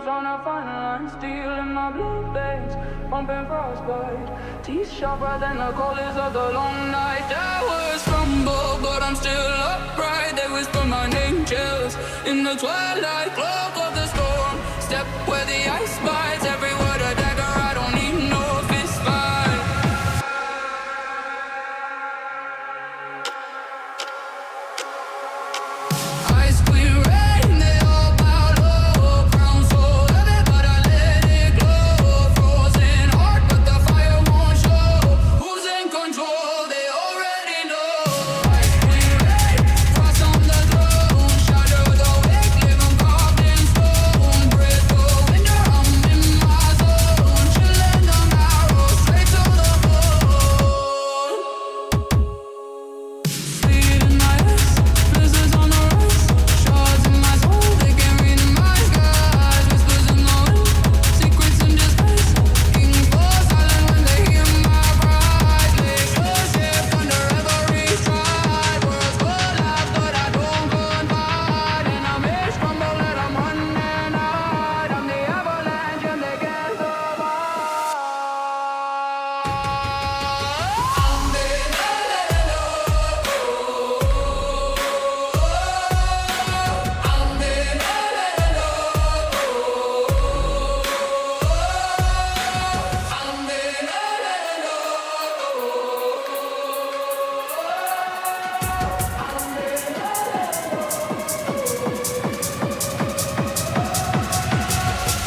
Raindrops on a fine line, steel in my blue veins, pumping frostbite. Teeth sharper than the coldest of the long night. Towers crumble, but I'm still upright. They whisper my name, chills in the twilight, cloak of the storm. Step where the ice bites, every word a dagger. I don't need no fist fight. Ice queen rain, they all bow low. Crown so heavy, but I let it glow. Frozen heart, but the fire won't show. Who's in control? They already know. Ice queen rain, frost on the throne. Shatter the wake, live on carved in stone. Break the winter, I'm in my zone. Chilling the marrow, straight to the bone. Sleet in my ass, blizzards on the rise. Shards in my soul, they can read my skies. Whispers in the wind, secrets in disguise. Kings fall silent when they hear my cries. Glaciers shift under every stride. Worlds collapse, but I don't confide. And I may crumble, let 'em run and hide. I'm the avalanche and they can't survive.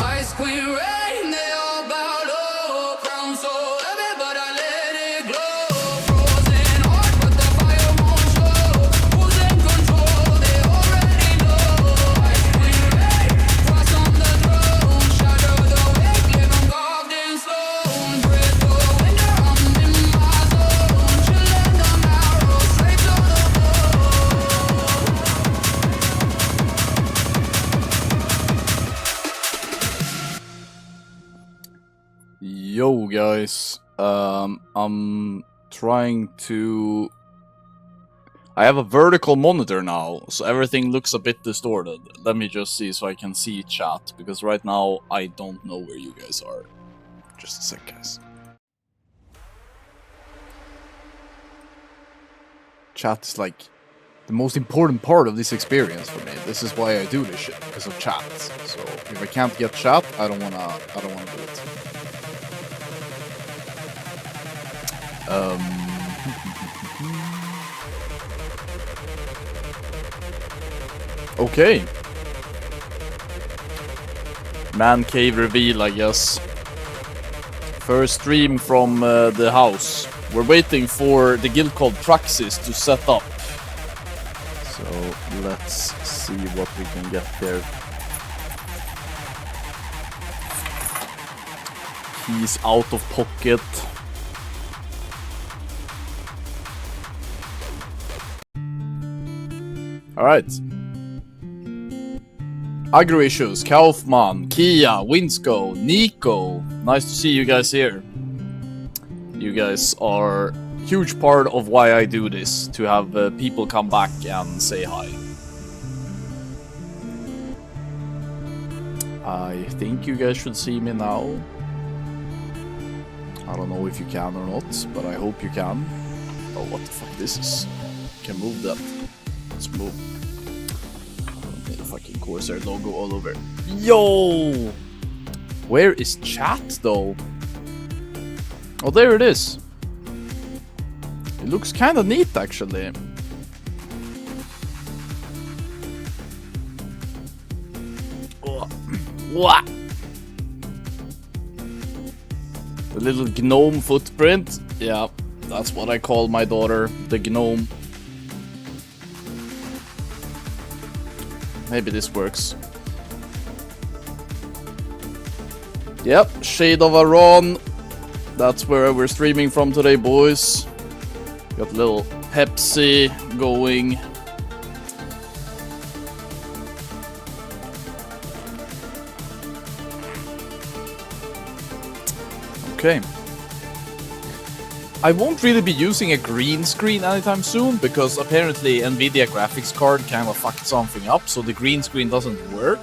Ice queen rain, they all bow low. Crown so heavy, but I let it glow. Frozen heart, but the fire won't show. Who's in control? They already know. Ice queen rain, frost on the throne. Shatter the wake, live on carved in stone. Break the winter, I'm in my zone. Chilling the marrow, straight to the bone. Yo guys, I'm trying to... I have a vertical monitor now, so everything looks a bit distorted. Let me just see so I can see chat, because right now I don't know where you guys are. Just a sec, guys. Chat is like the most important part of this experience for me. This is why I do this shit, because of chat. So if I can't get chat, I don't wanna do it. Okay. Man cave reveal, I guess. First stream from the house. We're waiting for the guild called Praxis to set up. So let's see what we can get there. He's out of pocket. Alright. Agro Issues, Kaufman, Kia, Winsco, Nico. Nice to see you guys here. You guys are a huge part of why I do this, to have people come back and say hi. I think you guys should see me now. I don't know if you can or not, but I hope you can. Oh, what the fuck this is? Can move that. Let's move. Need a fucking Corsair logo all over. Yo! Where is chat though? Oh, there it is. It looks kind of neat actually. Oh. What? The little gnome footprint. Yeah, that's what I call my daughter, the gnome. Maybe this works. Yep, Shade of Aron. That's where we're streaming from today, boys. Got a little Pepsi going. Okay. I won't really be using a green screen anytime soon, because apparently Nvidia graphics card kind of fucked something up, so the green screen doesn't work.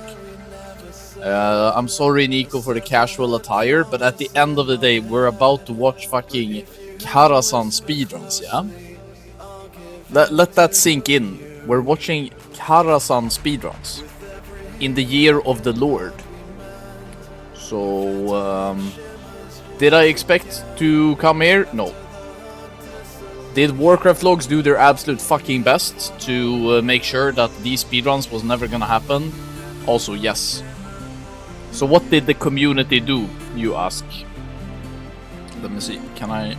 I'm sorry, Nico, for the casual attire, but at the end of the day, we're about to watch fucking Karazhan speedruns, yeah? Let that sink in. We're watching Karazhan speedruns in the year of the Lord. So, did I expect to come here? No. Did Warcraft Logs do their absolute fucking best to make sure that these speedruns was never gonna happen? Also, yes. So what did the community do, you ask? Let me see, can I...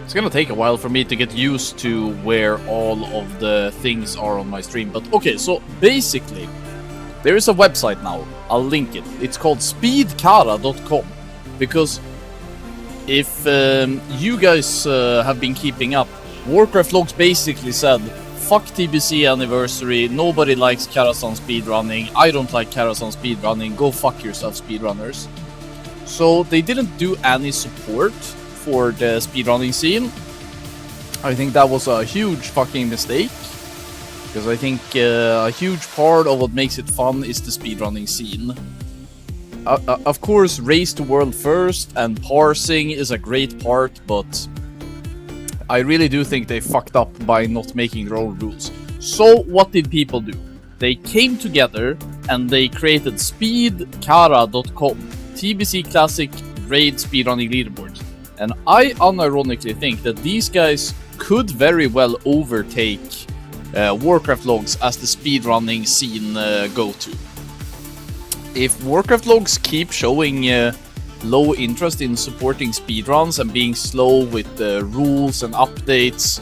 It's gonna take a while for me to get used to where all of the things are on my stream, but okay, so basically, there is a website now, I'll link it. It's called speedkara.com, because if you guys have been keeping up, Warcraft Logs basically said, fuck TBC anniversary, nobody likes Karazhan speedrunning, I don't like Karazhan speedrunning, go fuck yourself speedrunners. So they didn't do any support for the speedrunning scene. I think that was a huge fucking mistake, because I think a huge part of what makes it fun is the speedrunning scene. Of course, race to world first and parsing is a great part, but I really do think they fucked up by not making their own rules. So what did people do? They came together and they created speedkara.com, TBC Classic Raid Speedrunning Leaderboards. And I unironically think that these guys could very well overtake Warcraft Logs as the speedrunning scene go-to. If Warcraft Logs keep showing low interest in supporting speedruns and being slow with the rules and updates,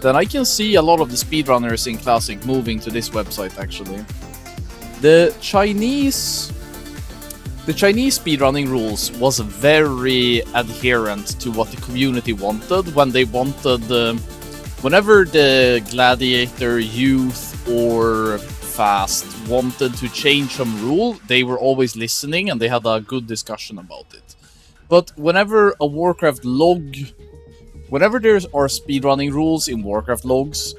then I can see a lot of the speedrunners in Classic moving to this website actually. The Chinese speedrunning rules was very adherent to what the community wanted when they wanted whenever the gladiator, youth or fast wanted to change some rule, they were always listening and they had a good discussion about it. But whenever there are speedrunning rules in Warcraft Logs,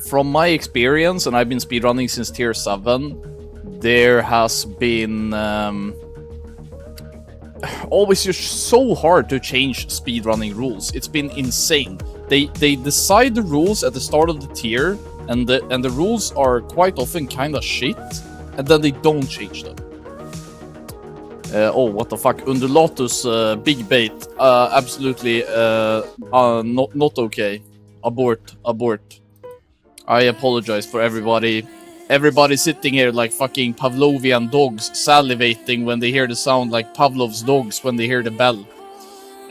from my experience, and I've been speedrunning since tier 7, there has been always just so hard to change speedrunning rules. It's been insane. They decide the rules at the start of the tier, and the rules are quite often kinda shit, and then they don't change them. Oh, what the fuck? Undulatus, big bait. Absolutely not okay. Abort. I apologize for everybody. Everybody sitting here like fucking Pavlovian dogs, salivating when they hear the sound like Pavlov's dogs when they hear the bell.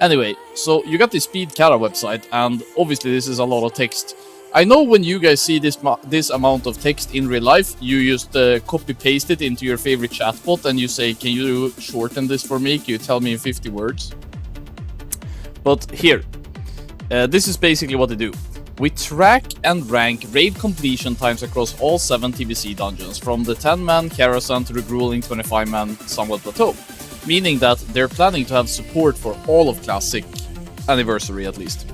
Anyway, so you got the Speedkara website, and obviously this is a lot of text. I know when you guys see this amount of text in real life, you just copy-paste it into your favorite chatbot and you say, can you shorten this for me? Can you tell me in 50 words? But here, this is basically what they do. We track and rank raid completion times across all 7 TBC dungeons, from the 10-man Karazhan to the grueling 25-man Sunwell Plateau, meaning that they're planning to have support for all of Classic Anniversary at least.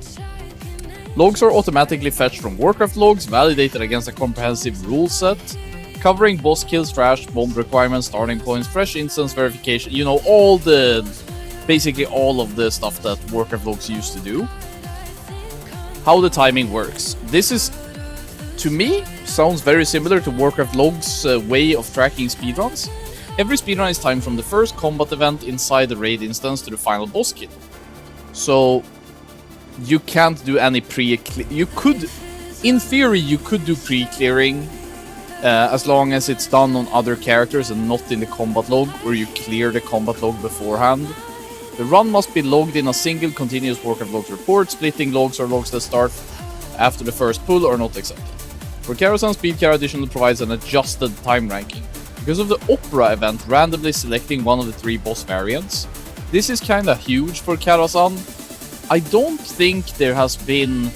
Logs are automatically fetched from Warcraft Logs, validated against a comprehensive rule set, covering boss kills, trash, bomb requirements, starting points, fresh instance verification, you know, basically all of the stuff that Warcraft Logs used to do. How the timing works. This is, to me, sounds very similar to Warcraft Logs' way of tracking speedruns. Every speedrun is timed from the first combat event inside the raid instance to the final boss kill. So you can't do any you could, in theory, you could do pre-clearing as long as it's done on other characters and not in the combat log, or you clear the combat log beforehand. The run must be logged in a single continuous Warcraft Logs report. Splitting logs or logs that start after the first pull are not accepted. For Karazhan, Speedkara additionally provides an adjusted time ranking. Because of the Opera event randomly selecting one of the 3 boss variants, this is kinda huge for Karazhan. I don't think there has been...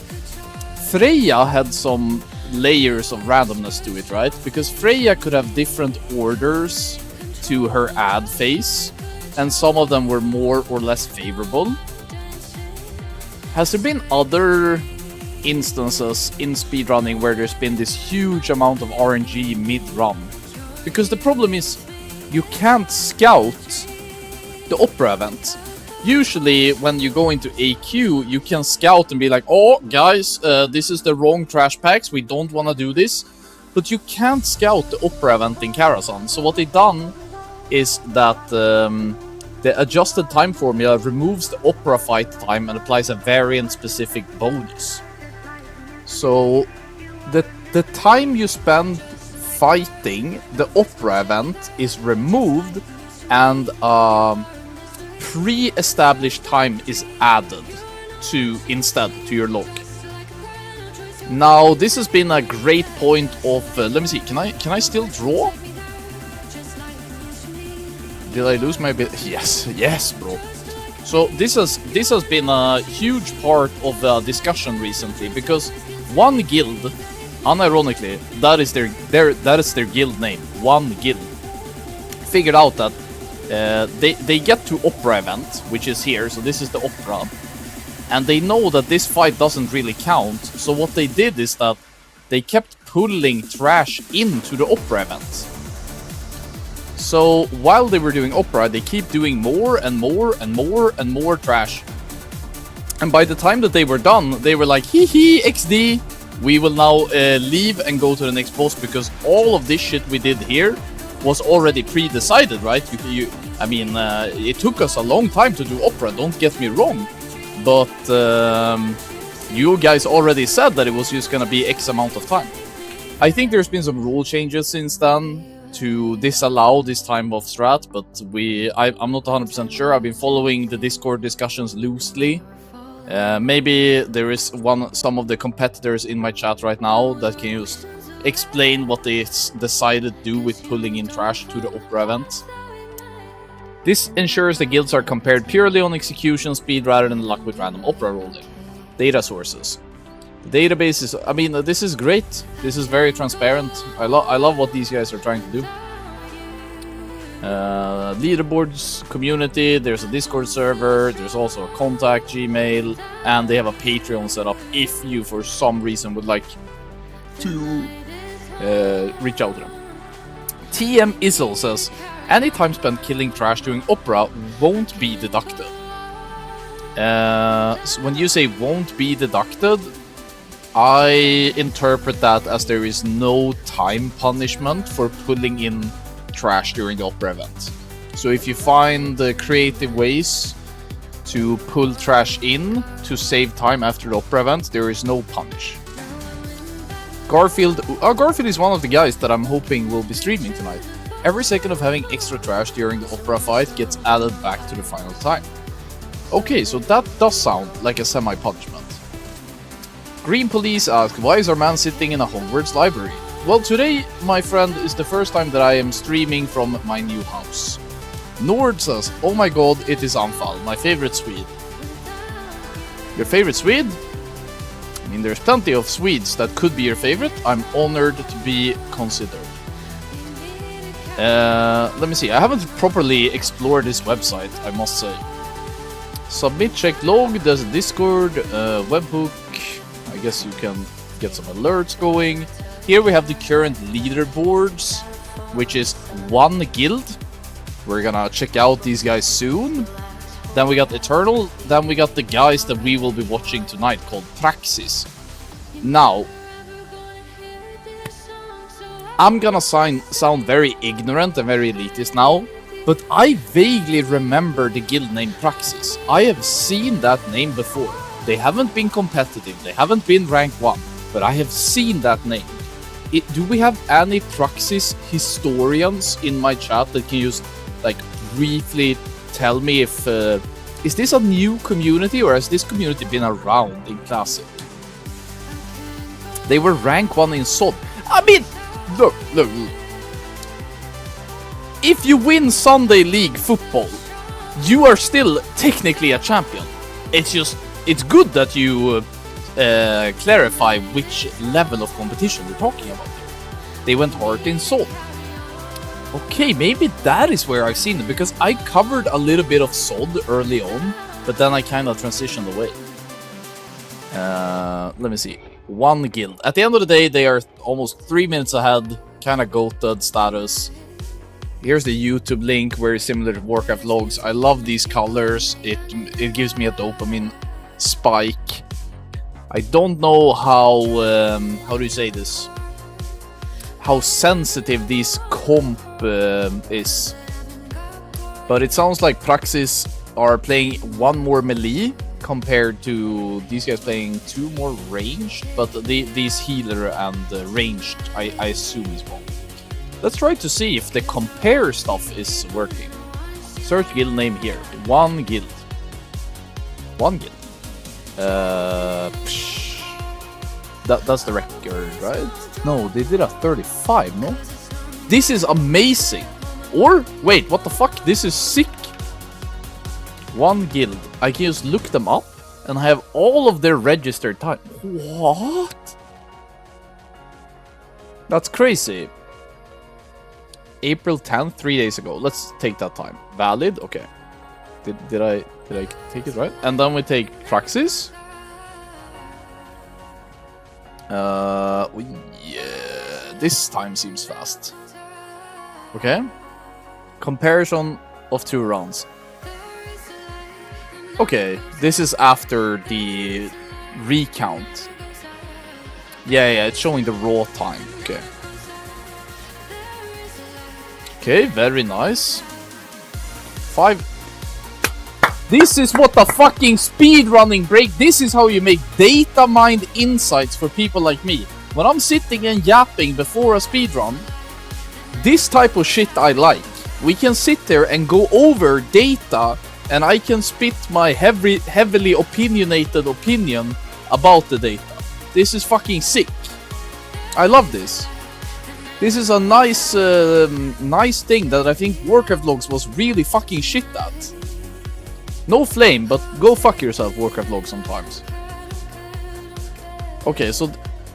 Freya had some layers of randomness to it, right? Because Freya could have different orders to her ad phase, and some of them were more or less favorable. Has there been other instances in speedrunning where there's been this huge amount of RNG mid-run? Because the problem is, you can't scout the opera event. Usually, when you go into AQ, you can scout and be like, oh, guys, this is the wrong trash packs, we don't want to do this. But you can't scout the opera event in Karazhan. So what they've done is that the adjusted time formula removes the opera fight time and applies a variant-specific bonus. So the time you spend fighting the opera event is removed, and pre-established time is added instead to your log. Now this has been a great point of let me see, can I still draw? Did I lose my bit? Yes, bro. So this has been a huge part of the discussion recently, because one guild, unironically, that is their guild name. One guild figured out that they get to opera event, which is here. So this is the opera, and they know that this fight doesn't really count. So what they did is that they kept pulling trash into the opera event. So while they were doing opera, they keep doing more and more and more and more trash. And by the time that they were done, they were like, hee hee, XD, we will now leave and go to the next boss, because all of this shit we did here was already pre-decided, right? I mean, it took us a long time to do opera, don't get me wrong. But you guys already said that it was just gonna be X amount of time. I think there's been some rule changes since then to disallow this time of strat, but I'm not 100% sure. I've been following the Discord discussions loosely. Maybe there is some of the competitors in my chat right now that can just explain what they decided to do with pulling in trash to the opera event. This ensures the guilds are compared purely on execution speed rather than luck with random opera rolling. Data sources. The database is, I mean, this is great. This is very transparent. I love what these guys are trying to do. Leaderboards, community, there's a Discord server, there's also a contact Gmail, and they have a Patreon set up if you for some reason would like to reach out to them. TM Izzle says, any time spent killing trash during opera won't be deducted. So when you say won't be deducted, I interpret that as there is no time punishment for pulling in trash during the opera event. So if you find creative ways to pull trash in to save time after the opera event, there is no punish. Garfield is one of the guys that I'm hoping will be streaming tonight. Every second of having extra trash during the opera fight gets added back to the final time. Okay, so that does sound like a semi-punishment. Green Police asks, why is our man sitting in a Hogwarts library? Well, today, my friend, is the first time that I am streaming from my new house. Nord says, oh my god, it is Anfal, my favorite Swede. Your favorite Swede? I mean, there's plenty of Swedes that could be your favorite. I'm honored to be considered. Let me see, I haven't properly explored this website, I must say. Submit check log, there's a Discord, webhook. I guess you can get some alerts going. Here we have the current leaderboards, which is one guild. We're gonna check out these guys soon. Then we got Eternal. Then we got the guys that we will be watching tonight called Praxis. Now, I'm gonna sound very ignorant and very elitist now, but I vaguely remember the guild name Praxis. I have seen that name before. They haven't been competitive, they haven't been rank 1, but I have seen that name. Do we have any Praxis historians in my chat that can just, like, briefly tell me if... is this a new community, or has this community been around in Classic? They were rank 1 in SOD. I mean, look. If you win Sunday League football, you are still technically a champion. It's just... it's good that you clarify which level of competition we're talking about here. They went hard in SOD. Okay, maybe that is where I've seen them, because I covered a little bit of SOD early on, but then I kind of transitioned away. Let me see. One guild. At the end of the day, they are almost 3 minutes ahead, kind of goated status. Here's the YouTube link, very similar to Warcraft logs. I love these colors. It gives me a dopamine spike. I don't know how do you say this? How sensitive these comp is. But it sounds like Praxis are playing 1 more melee compared to these guys playing 2 more ranged. But these healer and ranged, I assume is wrong. Let's try to see if the compare stuff is working. Search guild name here. 1 guild. 1 guild. That's the record, right? No, they did a 35, no? This is amazing. Or, wait, what the fuck? This is sick. 1 guild. I can just look them up and I have all of their registered time. What? That's crazy. April 10th, 3 days ago. Let's take that time. Valid? Okay. Did I take it right? And then we take Praxis. Yeah, this time seems fast. Okay. Comparison of 2 rounds. Okay, this is after the recount. Yeah, it's showing the raw time. Okay. Okay, very nice. 5. This is what the fucking speedrunning break. This is how you make data mined insights for people like me. When I'm sitting and yapping before a speedrun, this type of shit I like. We can sit there and go over data, and I can spit my heavily opinionated opinion about the data. This is fucking sick. I love this. This is a nice nice thing that I think Warcraft logs was really fucking shit at. No flame, but go fuck yourself, Warcraft logs sometimes. Okay, so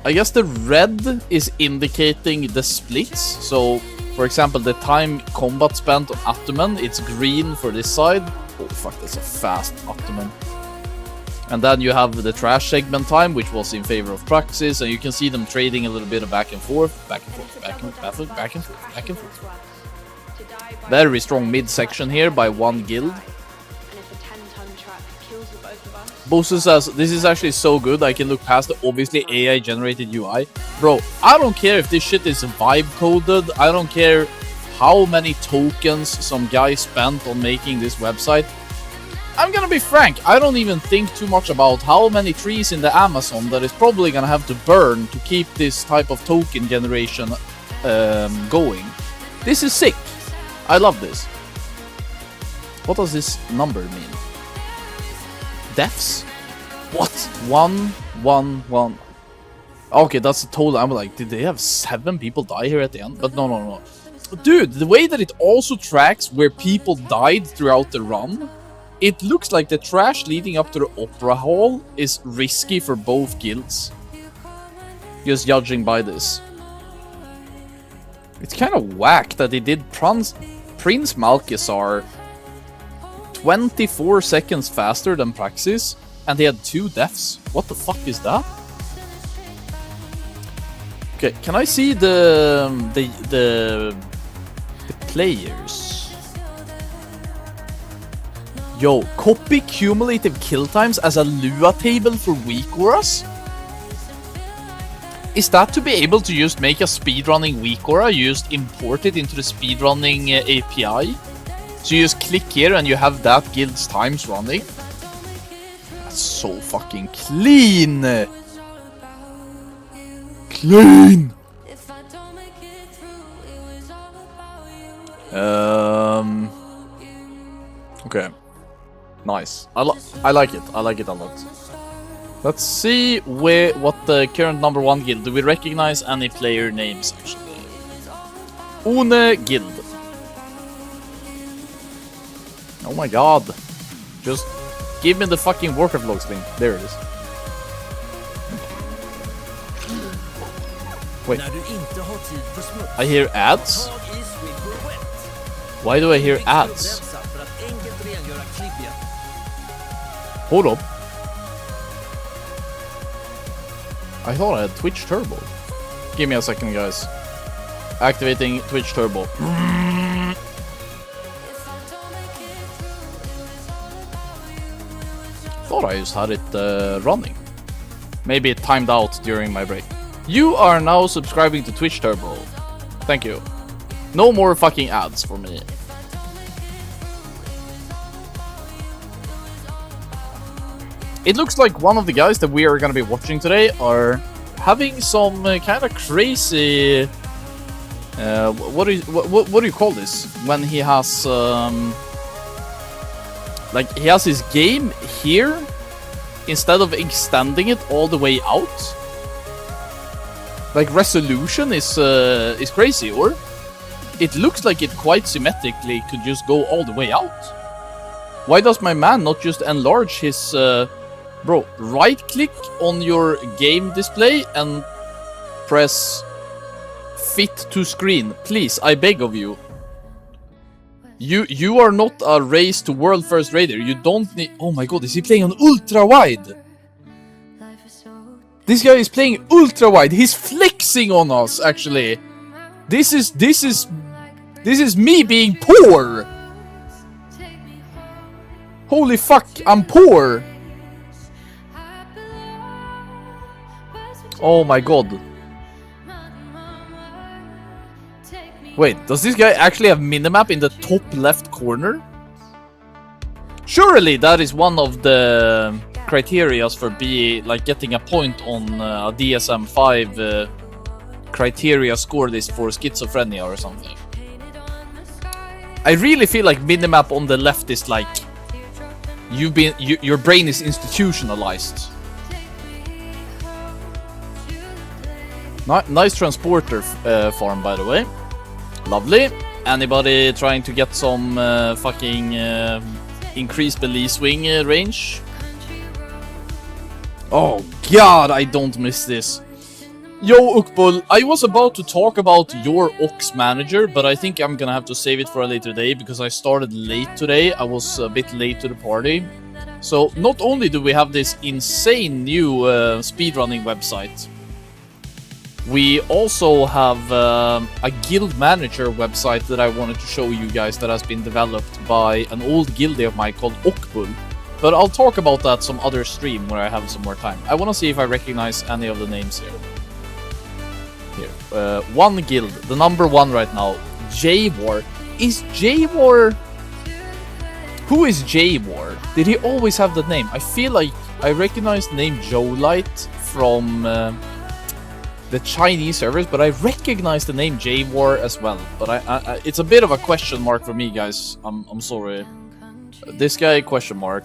I guess the red is indicating the splits. So, for example, the time combat spent on Ataman, it's green for this side. Oh fuck, that's a fast Ataman. And then you have the trash segment time, which was in favor of Praxis, and you can see them trading a little bit of back and forth. Very strong mid section here by 1 guild. Bosu says, this is actually so good, I can look past the obviously AI generated UI. Bro, I don't care if this shit is vibe coded, I don't care how many tokens some guy spent on making this website. I'm gonna be frank, I don't even think too much about how many trees in the Amazon that is probably gonna have to burn to keep this type of token generation going. This is sick. I love this. What does this number mean? Deaths? What? 1, 1, 1. Okay, that's the total. I'm like, did they have 7 people die here at the end? But no. Dude, the way that it also tracks where people died throughout the run, it looks like the trash leading up to the Opera Hall is risky for both guilds. Just judging by this. It's kind of whack that they did Prince Malkisar 24 seconds faster than Praxis, and they had 2 deaths. What the fuck is that? Okay, can I see the players? Yo, copy cumulative kill times as a Lua table for weak auras? Is that to be able to just make a speedrunning weak aura? You just import it into the speedrunning API? So you just click here and you have that guild's times running? That's so fucking clean! Clean! Okay. Nice. I like it. I like it a lot. Let's see what the current number 1 guild. Do we recognize any player names actually? Une Guild. Oh my god. Just give me the fucking Warcraft logs link. There it is. Wait. I hear ads? Why do I hear ads? Hold up. I thought I had Twitch Turbo. Give me a second, guys. Activating Twitch Turbo. thought I just had it running. Maybe it timed out during my break. You are now subscribing to Twitch Turbo. Thank you. No more fucking ads for me. It looks like one of the guys that we are going to be watching today are having some kind of crazy... what do you call this? When he has... like, he has his game here instead of extending it all the way out. Like, resolution is crazy, or? It looks like it quite symmetrically could just go all the way out. Why does my man not just enlarge his... Bro, right-click on your game display and press fit to screen. Please, I beg of you. You are not a race to world first raider. You don't need... Oh my god, is he playing on ultra-wide? This guy is playing ultra-wide. He's flexing on us, actually. This is me being poor. Holy fuck, I'm poor. Oh my god. Wait, does this guy actually have minimap in the top left corner? Surely that is one of the criteria for getting a point on a DSM-5 criteria score list for schizophrenia or something. I really feel like minimap on the left is like your brain is institutionalized. Nice transporter farm, by the way. Lovely. Anybody trying to get some fucking increased belly swing range? Oh god, I don't miss this. Yo, Ukbul, I was about to talk about your Ox manager, but I think I'm gonna have to save it for a later day because I started late today. I was a bit late to the party. So not only do we have this insane new speedrunning website, we also have a guild manager website that I wanted to show you guys that has been developed by an old guildie of mine called Okbul. But I'll talk about that some other stream where I have some more time. I want to see if I recognize any of the names here. Here, one guild, the number one right now, J-War. Is J-War... Who is J-War? Did he always have that name? I feel like I recognize the name Jolite from... the Chinese servers, but I recognize the name J-War as well. But I it's a bit of a question mark for me, guys. I'm sorry. This guy, question mark.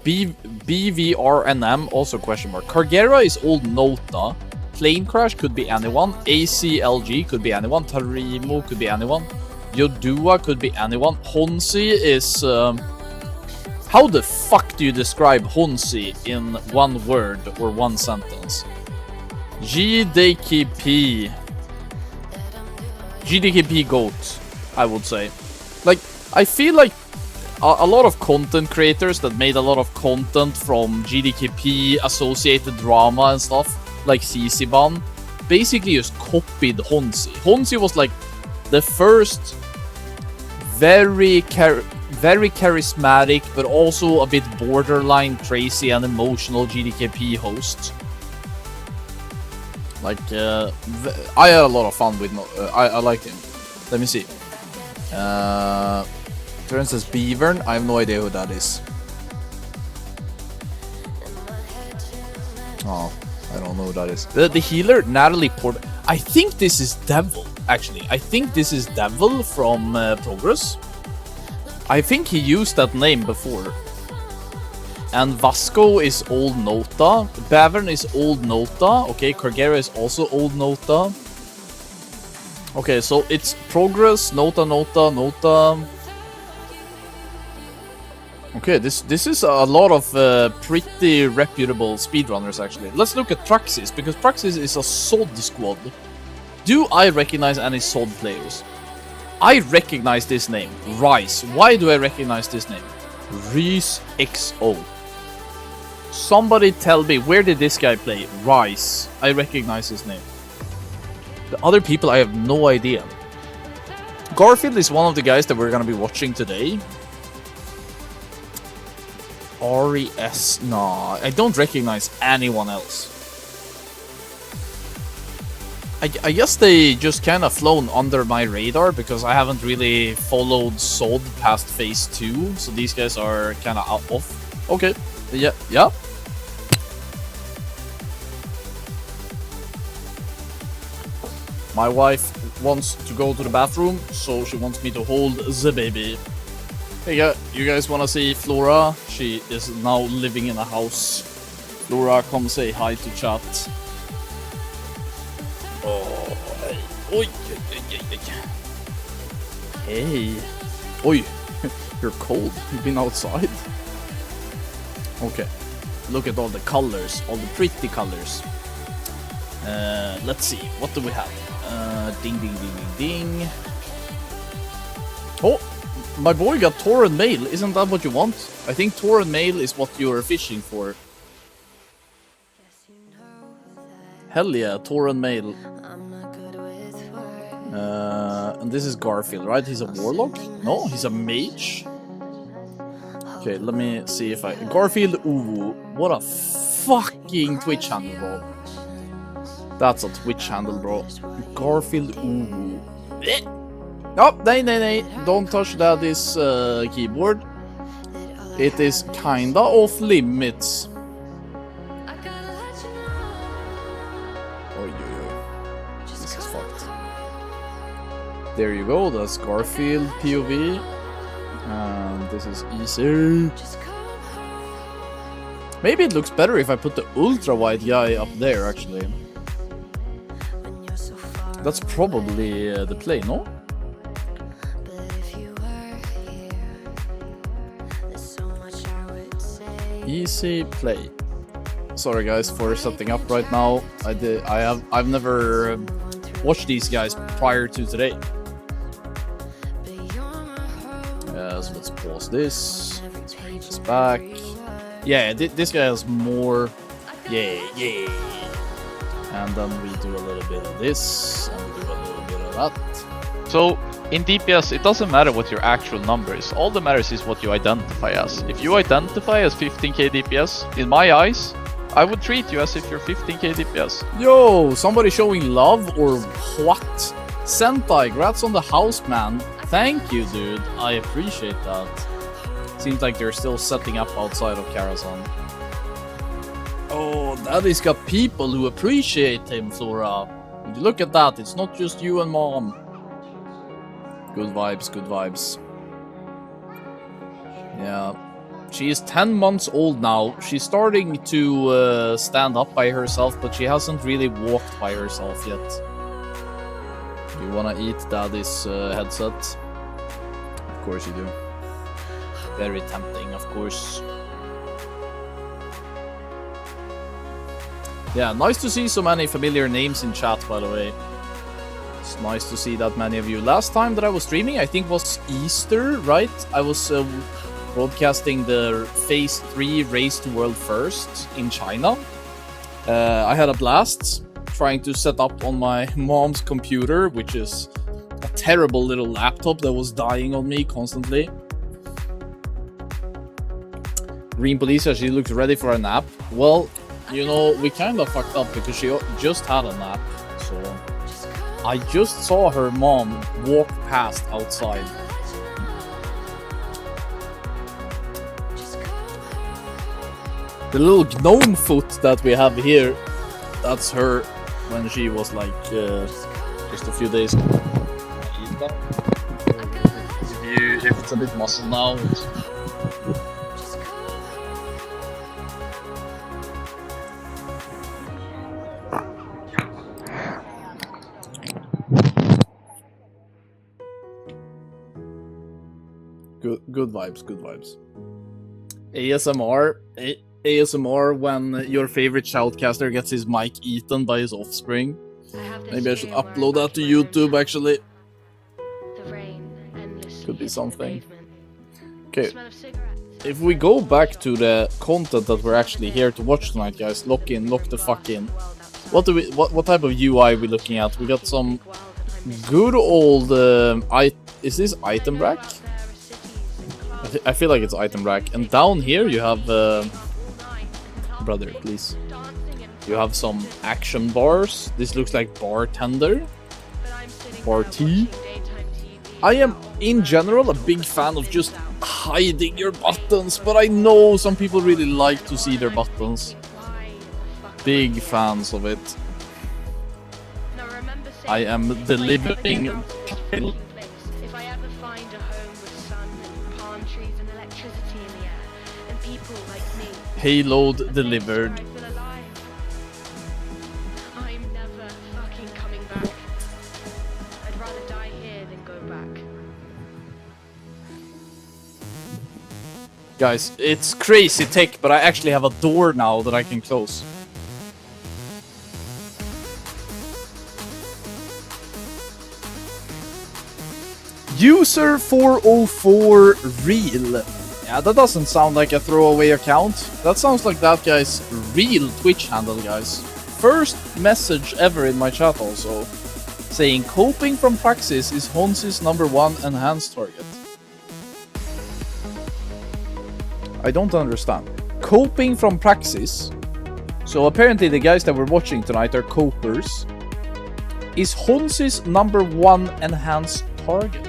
BVRNM, also question mark. Cargera is old Nota. Plane Crash could be anyone. ACLG could be anyone. Tarimo could be anyone. Yodua could be anyone. Honsi is... how the fuck do you describe Honsi in one word or one sentence? GDKP GOAT, I would say. Like, I feel like a lot of content creators that made a lot of content from GDKP, associated drama and stuff, like CCBAN, basically just copied Honsi. Honsi was like the first very charismatic, but also a bit borderline crazy and emotional GDKP host. Like, I had a lot of fun with... I liked him. Let me see. Turn says Beavern. I have no idea who that is. Oh, I don't know who that is. The healer, Natalie Port. I think this is Devil, actually. I think this is Devil from Progress. I think he used that name before. And Vasco is old Nota. Bavern is old Nota. Okay, Cargera is also old Nota. Okay, so it's Progress, Nota. Okay, this is a lot of pretty reputable speedrunners, actually. Let's look at Praxis, because Praxis is a SOD squad. Do I recognize any SOD players? I recognize this name, Rice. Why do I recognize this name? Reese XO. Somebody tell me, where did this guy play? Rice. I recognize his name. The other people, I have no idea. Garfield is one of the guys that we're gonna be watching today. RES, nah, I don't recognize anyone else. I guess they just kind of flown under my radar because I haven't really followed SOD past phase 2, so these guys are kind of off. Okay, yeah. My wife wants to go to the bathroom, so she wants me to hold the baby. Hey, you guys want to see Flora? She is now living in a house. Flora, come say hi to chat. Oh, hey. Oi. Hey. Oi. You're cold. You've been outside. Okay. Look at all the colors. All the pretty colors. Let's see. What do we have? Ding, ding, ding, ding, ding. Oh, my boy got torrent mail. Isn't that what you want? I think torrent mail is what you're fishing for. Hell yeah, torrent mail. And this is Garfield, right? He's a warlock? No, he's a mage. Okay, let me see if I... Garfield Uwu. What a fucking Twitch handle, bro. That's a Twitch handle, bro. Garfield Uwu. Oh, nay. Don't touch Daddy's keyboard. It is kinda off limits. This is fucked. There you go, that's Garfield POV. And this is easy. Maybe it looks better if I put the ultra wide guy up there, actually. That's probably the play, no? Easy play. Sorry guys for setting up right now. I've never watched these guys prior to today. So let's pause this. Let's bring this back. Yeah, this guy has more. Yeah. And then we do a little bit of this, and we do a little bit of that. So, in DPS, it doesn't matter what your actual number is. All that matters is what you identify as. If you identify as 15k DPS, in my eyes, I would treat you as if you're 15k DPS. Yo, somebody showing love or what? Sentai, congrats on the house, man. Thank you, dude. I appreciate that. Seems like they're still setting up outside of Karazhan. Oh, Daddy's got people who appreciate him, Flora. Would you look at that? It's not just you and Mom. Good vibes, good vibes. Yeah. She is 10 months old now. She's starting to stand up by herself, but she hasn't really walked by herself yet. You wanna eat Daddy's headset? Of course you do. Very tempting, of course. Yeah, nice to see so many familiar names in chat, by the way. It's nice to see that many of you. Last time that I was streaming, I think was Easter, right? I was broadcasting the Phase 3 Race to World First in China. I had a blast trying to set up on my mom's computer, which is a terrible little laptop that was dying on me constantly. Green Policia, she looks ready for a nap. Well, you know, we kind of fucked up because she just had a nap, so I just saw her mom walk past outside. The little gnome foot that we have here, that's her when she was like just a few days ago. If it's a bit muscle now. Good vibes, good vibes. ASMR when your favorite shoutcaster gets his mic eaten by his offspring. Maybe I should upload that to YouTube, actually. Could be something. Okay. If we go back to the content that we're actually here to watch tonight, guys, lock the fuck in. What type of UI are we looking at? We got some good old is this item rack? I I feel like it's item rack. And down here you have... brother, please. You have some action bars. This looks like bartender. Bar T. I am, in general, a big fan of just hiding your buttons, but I know some people really like to see their buttons. Big fans of it. I am delivering. If I ever find a home with sun and palm trees and electricity in the air, and people like me, Payload delivered. I feel alive. I'm never fucking coming back. I'd rather die here than go back. Guys, it's crazy tech, but I actually have a door now that I can close. User 404 real. Yeah, that doesn't sound like a throwaway account. That sounds like that guy's real Twitch handle, guys. First message ever in my chat also. Saying coping from Praxis is Honsi's #1 enhanced target. I don't understand. Coping from Praxis. So apparently the guys that we're watching tonight are copers. Is Honsi's #1 enhanced target?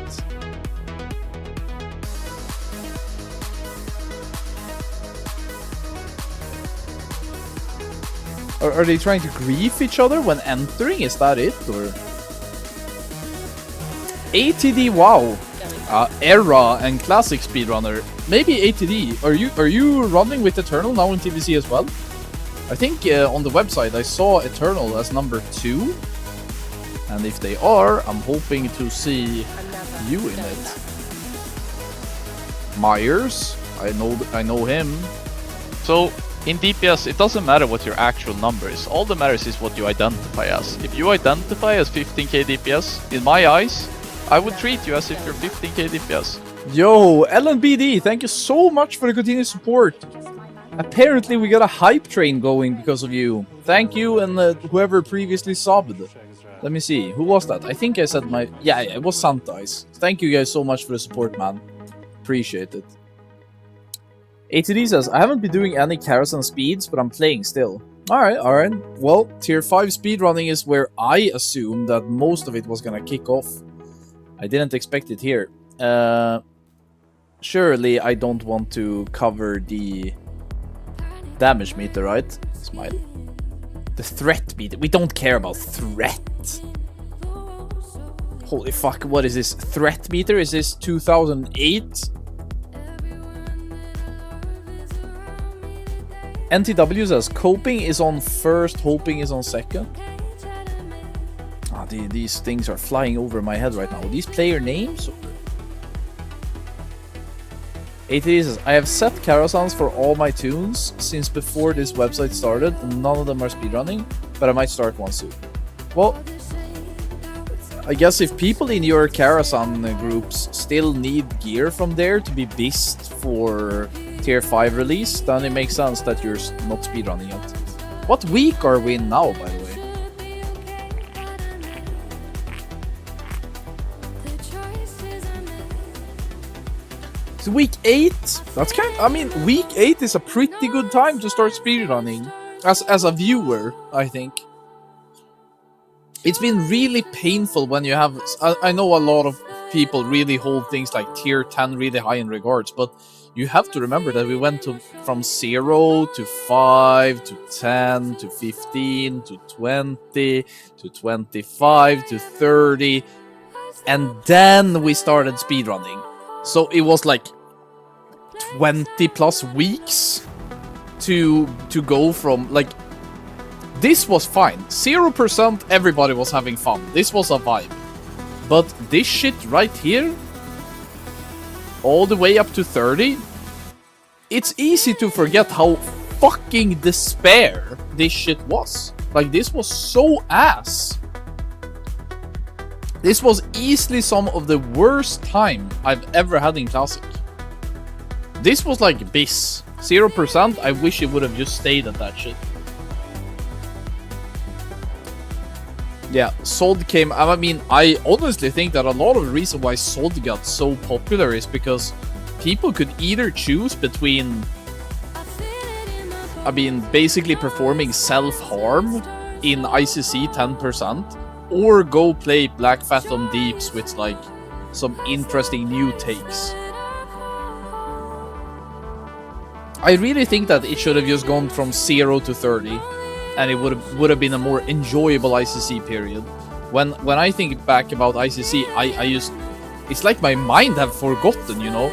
Are they trying to grief each other when entering? Is that it? Or ATD, wow. Era and classic speedrunner. Maybe ATD. Are you running with Eternal now in TVC as well? I think on the website I saw Eternal as #2. And if they are, I'm hoping to see you in it. Myers, I know him. So, in DPS, it doesn't matter what your actual number is. All that matters is what you identify as. If you identify as 15k DPS, in my eyes, I would treat you as if you're 15k DPS. Yo, LNBD, thank you so much for the continued support. Apparently we got a hype train going because of you. Thank you and whoever previously subbed. Let me see, who was that? I think I said my... Yeah, it was Santais. Thank you guys so much for the support, man. Appreciate it. ATD says, I haven't been doing any Karazhan speeds, but I'm playing still. Alright. Well, tier 5 speedrunning is where I assumed that most of it was gonna kick off. I didn't expect it here. Surely I don't want to cover the damage meter, right? Smile. The threat meter. We don't care about threat. Holy fuck, what is this? Threat meter? Is this 2008? NTW says coping is on first, hoping is on second. These things are flying over my head right now. These player names? ATD says, I have set Karazhans for all my tunes since before this website started, and none of them are speedrunning, but I might start one soon. Well, I guess if people in your Karazhan groups still need gear from there to be beast for tier 5 release, then it makes sense that you're not speedrunning yet. What week are we in now, by the way? It's week 8. That's I mean, week 8 is a pretty good time to start speedrunning. As a viewer, I think. It's been really painful when you have... I know a lot of people really hold things like tier 10 really high in regards, but you have to remember that we went from 0 to 5 to 10 to 15 to 20 to 25 to 30, and then we started speedrunning. So it was like 20 plus weeks to go from like... This was fine. 0% everybody was having fun. This was a vibe. But this shit right here, all the way up to 30, it's easy to forget how fucking despair this shit was. Like, this was so ass. This was easily some of the worst time I've ever had in Classic. This was like BIS. 0%, I wish it would have just stayed at that shit. Yeah, SOD came... I mean, I honestly think that a lot of the reason why SOD got so popular is because people could either choose between, I mean, basically performing self-harm in ICC 10%, or go play Black Phantom Deeps with like some interesting new takes. I really think that it should have just gone from 0 to 30, and it would have been a more enjoyable ICC period. When I think back about ICC, I just, it's like my mind have forgotten, you know.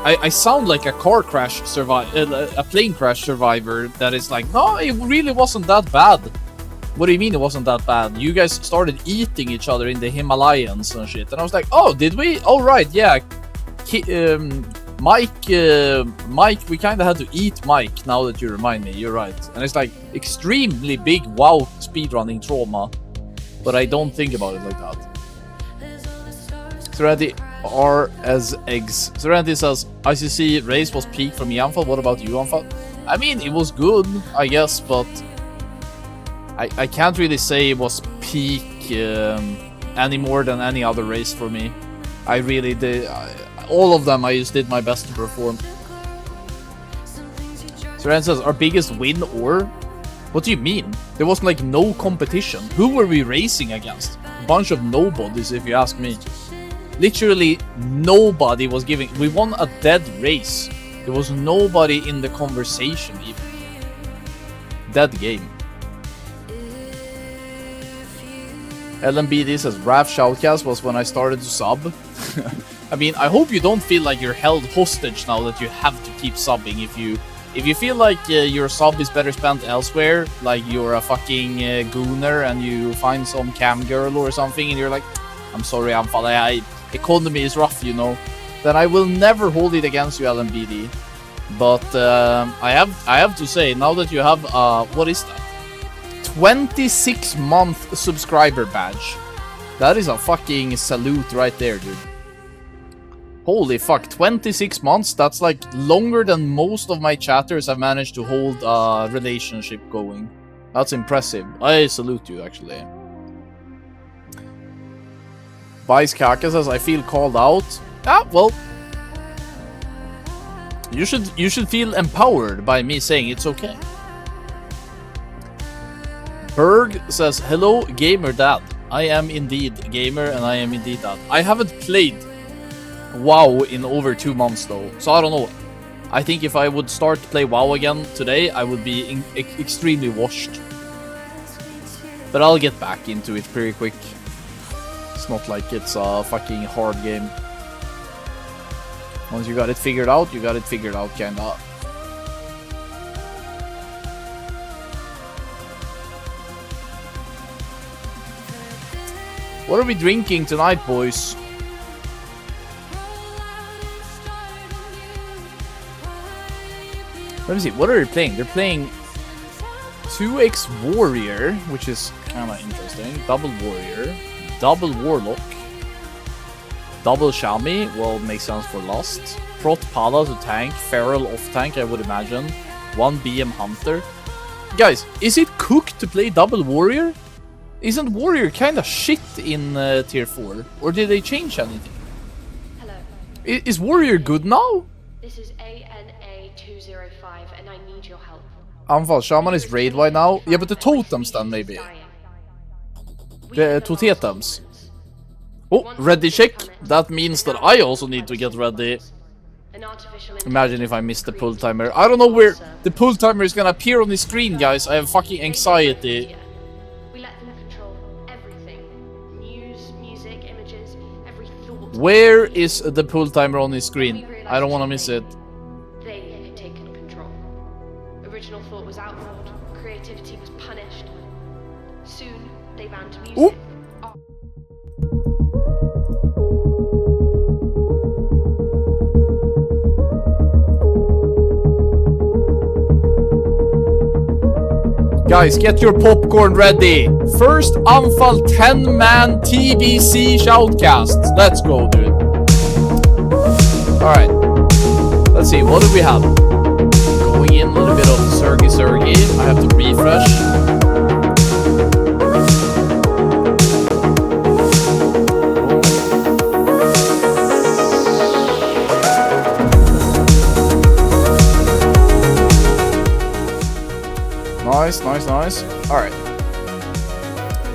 I sound like a car crash a plane crash survivor that is like, no, it really wasn't that bad. What do you mean it wasn't that bad? You guys started eating each other in the Himalayas and shit, and I was like, oh, did we? Oh right, yeah. Mike, we kind of had to eat Mike. Now that you remind me, you're right. And it's like extremely big WoW speedrunning trauma, but I don't think about it like that. Serenity R as eggs. Serenity says ICC race was peak from Yanfal. What about you, Yanfal? I mean, it was good, I guess, but I can't really say it was peak any more than any other race for me. I really did. All of them, I just did my best to perform. Serenity says our biggest win, or what do you mean? There was like no competition. Who were we racing against? A bunch of nobodies, if you ask me. Literally nobody was giving. We won a dead race. There was nobody in the conversation even. Dead game. LMBD says Raph Shoutcast was when I started to sub. I mean, I hope you don't feel like you're held hostage now that you have to keep subbing. If you feel like your sub is better spent elsewhere, like you're a fucking gooner and you find some cam girl or something, and you're like, I'm sorry, economy is rough, you know, then I will never hold it against you, LMBD. But I have to say, now that you have what is that? 26-month subscriber badge. That is a fucking salute right there, dude. Holy fuck, 26 months? That's like longer than most of my chatters have managed to hold a relationship going. That's impressive. I salute you, actually. Vice Kaka says, I feel called out. Ah, well. You should feel empowered by me saying it's okay. Berg says, hello, gamer dad. I am indeed gamer and I am indeed dad. I haven't played WoW in over 2 months though, so I don't know. I think if I would start to play WoW again today, I would be extremely washed. But I'll get back into it pretty quick. It's not like it's a fucking hard game. Once you got it figured out, you got it figured out, kinda. What are we drinking tonight, boys? Let me see, what are they playing? They're playing 2x Warrior, which is kinda interesting. Double Warrior, Double Warlock, Double Shami, well, makes sense for Lust. Prot Pala to tank, Feral off tank, I would imagine. 1 BM Hunter. Guys, is it cooked to play Double Warrior? Isn't Warrior kinda shit in tier 4? Or did they change anything? Hello. Is Warrior good now? This is ANA205 and I need your help. Anfall, Shaman is raid wide now. Yeah, but the totems then maybe. The totems. Oh, ready check. That means that I also need to get ready. Imagine if I miss the pull timer. I don't know where the pull timer is gonna appear on the screen, guys. I have fucking anxiety. Where is the pull timer on the screen? I don't want to miss it. They had taken control. Original thought was outlawed. Creativity was punished. Soon, they banned music. Ooh. Guys, get your popcorn ready. First Anfall 10-man TBC shoutcast. Let's go, dude. Alright. Let's see, what do we have? Going in a little bit of Sergi. I have to refresh. Nice. Alright.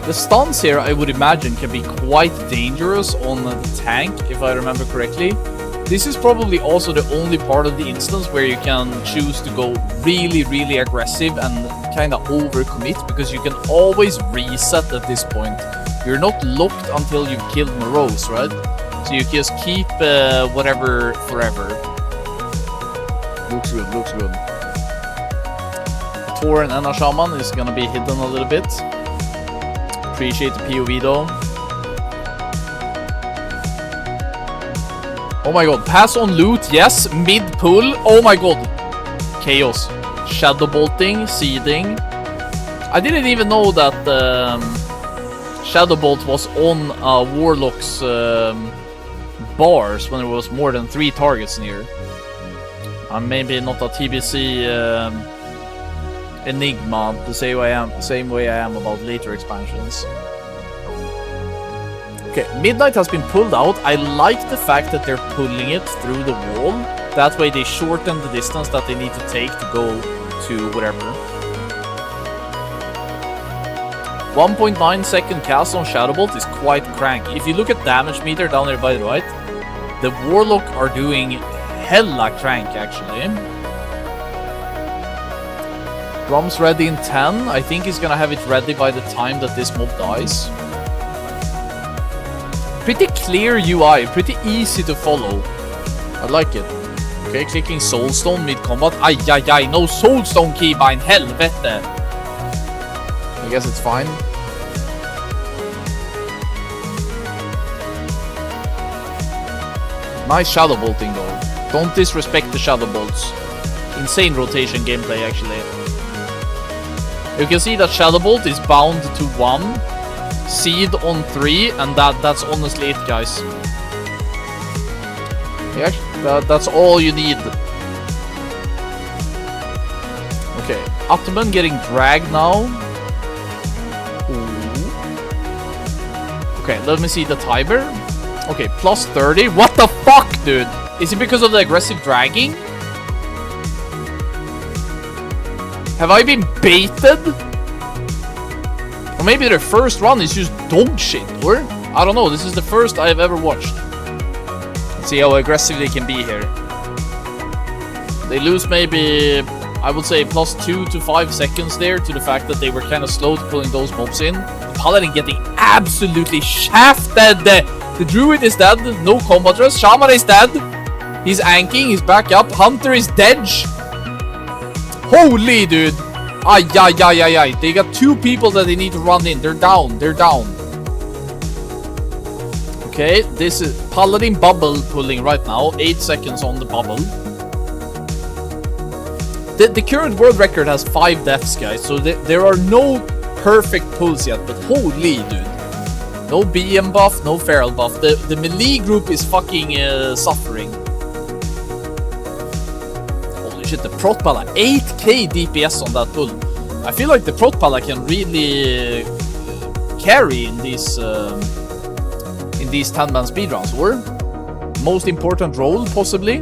The stunts here, I would imagine, can be quite dangerous on the tank, if I remember correctly. This is probably also the only part of the instance where you can choose to go really aggressive and kind of overcommit, because you can always reset at this point. You're not locked until you've killed Morose, right? So you just keep whatever forever. Looks good. Tor and Anna Shaman is gonna be hidden a little bit. Appreciate the POV though. Oh my god, pass on loot, yes. Mid pull, oh my god. Chaos. Shadow bolting, seeding. I didn't even know that Shadow Bolt was on Warlock's bars when there was more than 3 targets near. I'm maybe not a TBC enigma the same way I am about later expansions. Okay, Midnight has been pulled out. I like the fact that they're pulling it through the wall. That way they shorten the distance that they need to take to go to whatever. 1.9 second cast on Shadowbolt is quite cranky. If you look at damage meter down there by the right, the Warlock are doing hella crank actually. Drum's ready in 10. I think he's gonna have it ready by the time that this mob dies. Pretty clear UI, pretty easy to follow. I like it. Okay, clicking Soulstone mid-combat. Aj, no Soulstone keybind, helvete! I guess it's fine. Nice shadow bolting though. Don't disrespect the shadow bolts. Insane rotation gameplay actually. You can see that shadow bolt is bound to 1, seed on 3, and that's honestly it, guys. Yeah, that's all you need. Okay, Atman getting dragged now. Ooh. Okay, let me see the timer. Okay, plus 30. What the fuck, dude? Is it because of the aggressive dragging? Have I been baited? Or maybe their first run is just dog shit, or? I don't know, this is the first I've ever watched. Let's see how aggressive they can be here. They lose maybe, I would say, plus 2 to 5 seconds there to the fact that they were kind of slow to pulling those mobs in. Paladin getting absolutely shafted. The Druid is dead, no combat rest. Shaman is dead. He's anking, he's back up. Hunter is dead. Holy dude. Ay. They got 2 people that they need to run in. They're down. Okay, this is Paladin bubble pulling right now. 8 seconds on the bubble. The current world record has 5 deaths, guys. So there are no perfect pulls yet. But holy dude. No BM buff, no feral buff. The melee group is fucking suffering. Holy shit, the Protpala. 8k DPS on that pull. I feel like the Protpala can really carry in these 10-man speedruns, or most important role, possibly.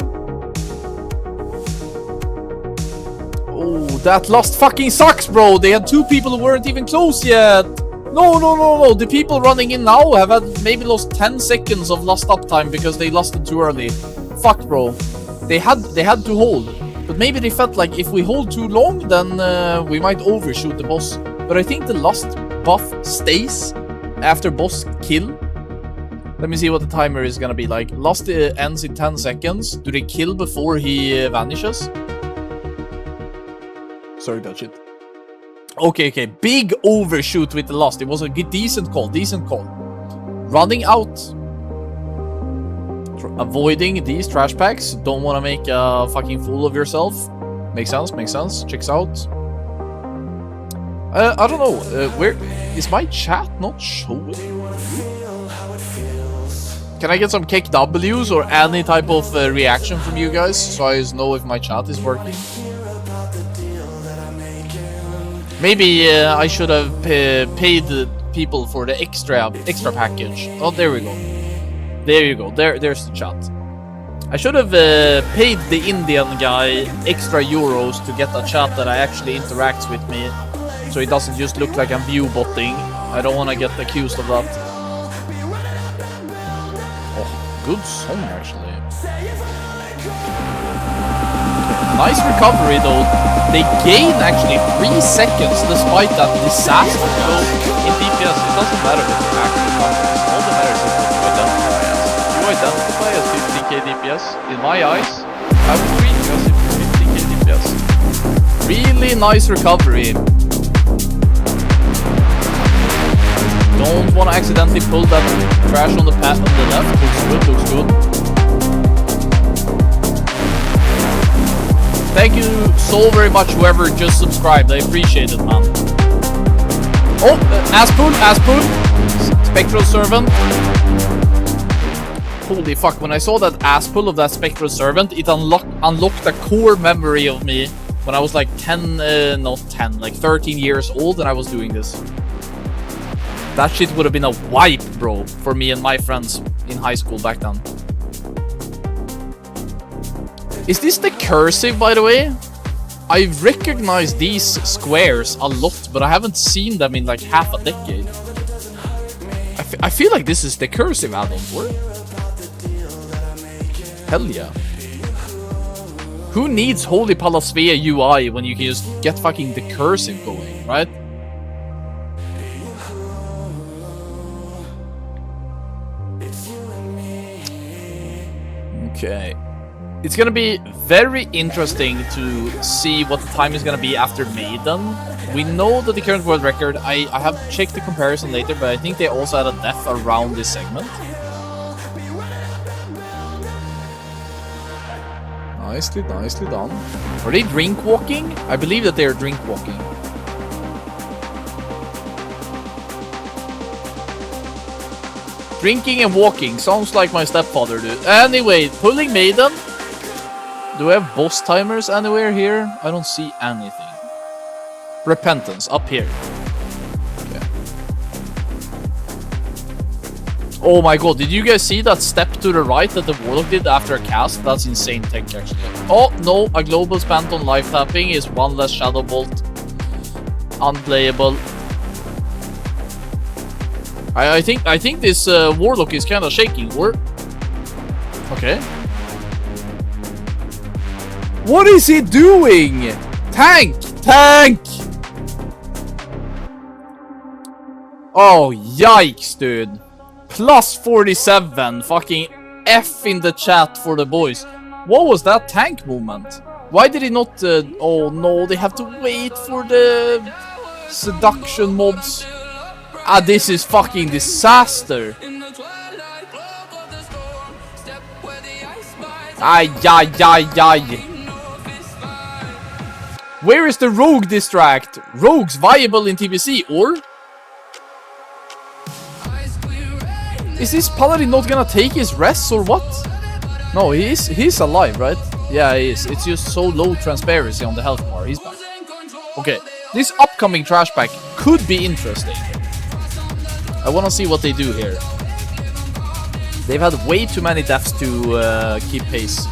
Oh, that lost fucking sucks, bro. They had 2 people who weren't even close yet. No. The people running in now have had maybe lost 10 seconds of lost uptime because they lost it too early. Fuck, bro. They had to hold. But maybe they felt like if we hold too long, then we might overshoot the boss. But I think the lust buff stays after boss kill. Let me see what the timer is gonna be like. Lust ends in 10 seconds. Do they kill before he vanishes? Sorry, that shit. Okay. Big overshoot with the lust. It was a decent call. Running out. Avoiding these trash packs. Don't want to make a fucking fool of yourself. Makes sense. Checks out. I don't know. Where is my chat not showing? Can I get some KWs or any type of reaction from you guys so I know if my chat is working? Maybe I should have paid people for the extra package. Oh, there we go. There you go. There's the chat. I should have paid the Indian guy extra euros to get a chat that actually interacts with me so it doesn't just look like I'm view botting. I don't want to get accused of that. Oh, good song actually. Nice recovery though. They gain actually 3 seconds despite that disaster. So in DPS, it doesn't matter what your actual number is. All that matters is what you identify as. If you identify as 15k DPS, in my eyes, I would treat you as if you're 15k DPS. Really nice recovery. Don't want to accidentally pull that trash on the path on the left. Looks good. Thank you so very much, whoever just subscribed. I appreciate it, man. Oh, ass pull. Spectral Servant. Holy fuck, when I saw that ass pull of that Spectral Servant, it unlocked a core memory of me when I was like 13 years old and I was doing this. That shit would have been a wipe, bro, for me and my friends in high school back then. Is this the cursive, by the way? I recognize these squares a lot, but I haven't seen them in like half a decade. I feel like this is the cursive add-on for it. Hell yeah. Who needs Holy Palasvea UI when you can just get fucking the cursive going, right? Okay. It's gonna be very interesting to see what the time is gonna be after Maiden. We know that the current world record, I have checked the comparison later, but I think they also had a death around this segment. Nicely done. Are they drink walking? I believe that they are drink walking. Drinking and walking sounds like my stepfather dude. Anyway, pulling Maiden. Do we have boss timers anywhere here? I don't see anything. Repentance, up here. Okay. Oh my god, did you guys see that step to the right that the Warlock did after a cast? That's insane tech, actually. Oh, no, a global spent on life tapping is one less Shadow Bolt. Unplayable. I think this Warlock is kind of shaking, or... Okay. What is he doing? Tank! Oh, yikes, dude. Plus 47. Fucking F in the chat for the boys. What was that tank movement? Why did he not... oh no, they have to wait for the seduction mobs. Ah, this is fucking disaster. Ay. Where is the rogue distract? Rogues viable in TBC, or? Is this paladin not gonna take his rests or what? No, he's alive, right? Yeah, he is. It's just so low transparency on the health bar. He's back. Okay, this upcoming trash pack could be interesting. I wanna see what they do here. They've had way too many deaths to keep pace.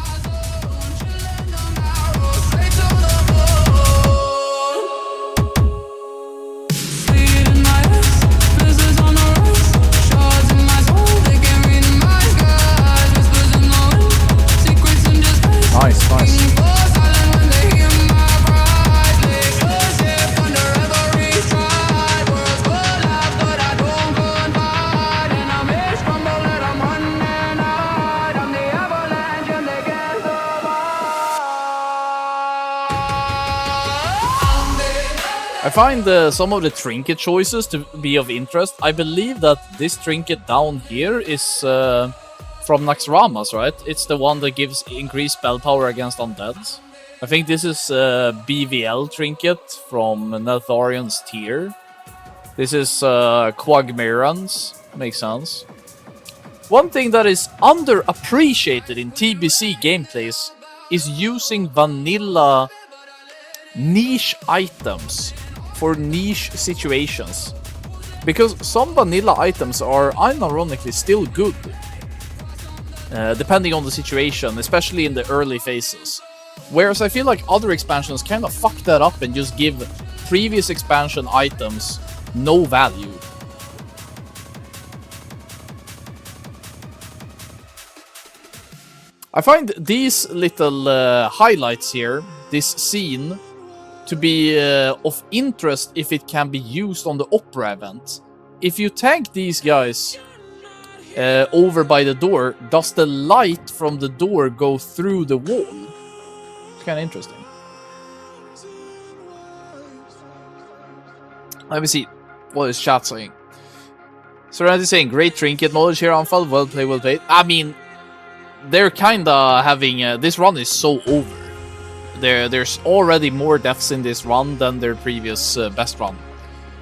Nice. I find some of the trinket choices to be of interest. I believe that this trinket down here is from Naxxramas, right? It's the one that gives increased spell power against undead. I think this is BVL trinket from Neltharian's tier. This is Quagmiran's. Makes sense. One thing that is underappreciated in TBC gameplays is using vanilla niche items for niche situations. Because some vanilla items are unironically still good. Depending on the situation, especially in the early phases. Whereas I feel like other expansions kind of fuck that up and just give previous expansion items no value. I find these little highlights here, this scene, to be of interest if it can be used on the opera event. If you tank these guys over by the door, does the light from the door go through the wall? It's kind of interesting. Let me see. What is chat saying? Serenity saying, great trinket knowledge here, Anfal. Well played, well played. I mean, they're kinda having... this run is so over. There's already more deaths in this run than their previous best run.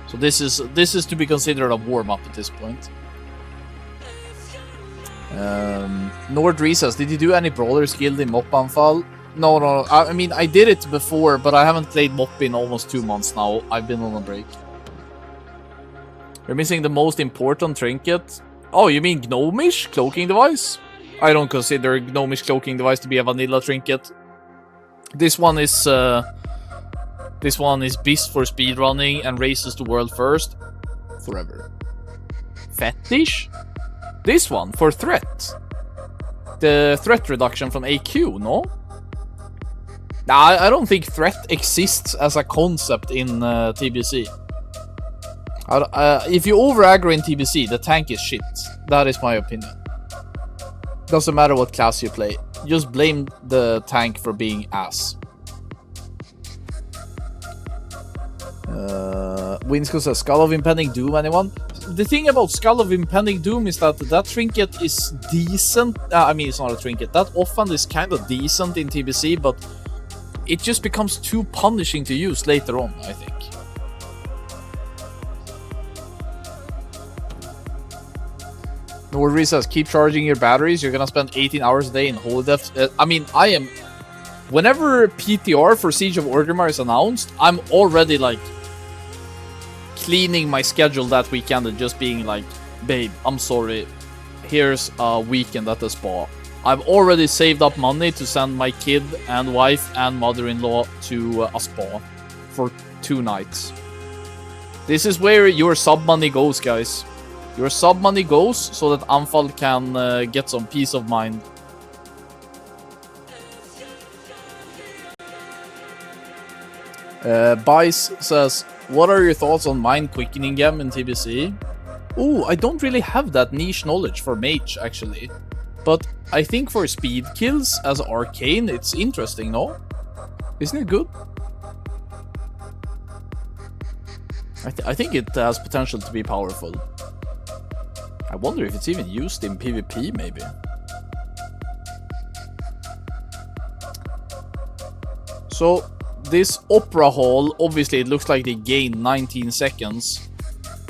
So this is to be considered a warm-up at this point. Nordri says, did you do any Brawlers Guild in Mop Anfal? No. I mean, I did it before, but I haven't played Mop in almost 2 months now. I've been on a break. You're missing the most important trinket. Oh, you mean Gnomish cloaking device? I don't consider Gnomish cloaking device to be a vanilla trinket. This one is beast for speedrunning and races to world first forever. Fetish? This one for threat. The threat reduction from AQ, no? Nah, I don't think threat exists as a concept in TBC. If you over-aggro in TBC, the tank is shit. That is my opinion. Doesn't matter what class you play. Just blame the tank for being ass. Winsco says, Skull of Impending Doom, anyone? The thing about Skull of Impending Doom is that that trinket is decent. I mean, it's not a trinket. That offhand is kind of decent in TBC, but it just becomes too punishing to use later on, I think. Nordri says, keep charging your batteries. You're gonna spend 18 hours a day in holy depth. I mean, I am... Whenever PTR for Siege of Orgrimmar is announced, I'm already, like, cleaning my schedule that weekend and just being like, babe, I'm sorry. Here's a weekend at the spa. I've already saved up money to send my kid and wife and mother-in-law to a spa for 2 nights. This is where your sub money goes, guys. Your sub money goes so that Anfal can get some peace of mind. Bice says, what are your thoughts on Mind Quickening Gem in TBC? Ooh, I don't really have that niche knowledge for Mage, actually. But I think for speed kills as Arcane, it's interesting, no? Isn't it good? I think it has potential to be powerful. I wonder if it's even used in PvP, maybe. So, this Opera Hall, obviously it looks like they gained 19 seconds.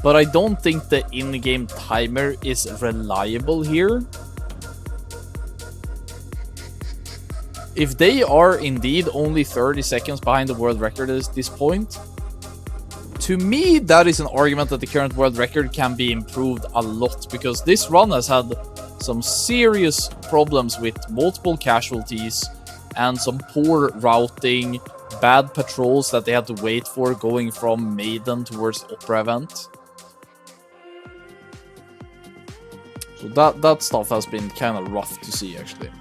But I don't think the in-game timer is reliable here. If they are indeed only 30 seconds behind the world record at this point, to me that is an argument that the current world record can be improved a lot, because this run has had some serious problems with multiple casualties and some poor routing, bad patrols that they had to wait for going from Maiden towards Opera event. So that stuff has been kind of rough to see, actually.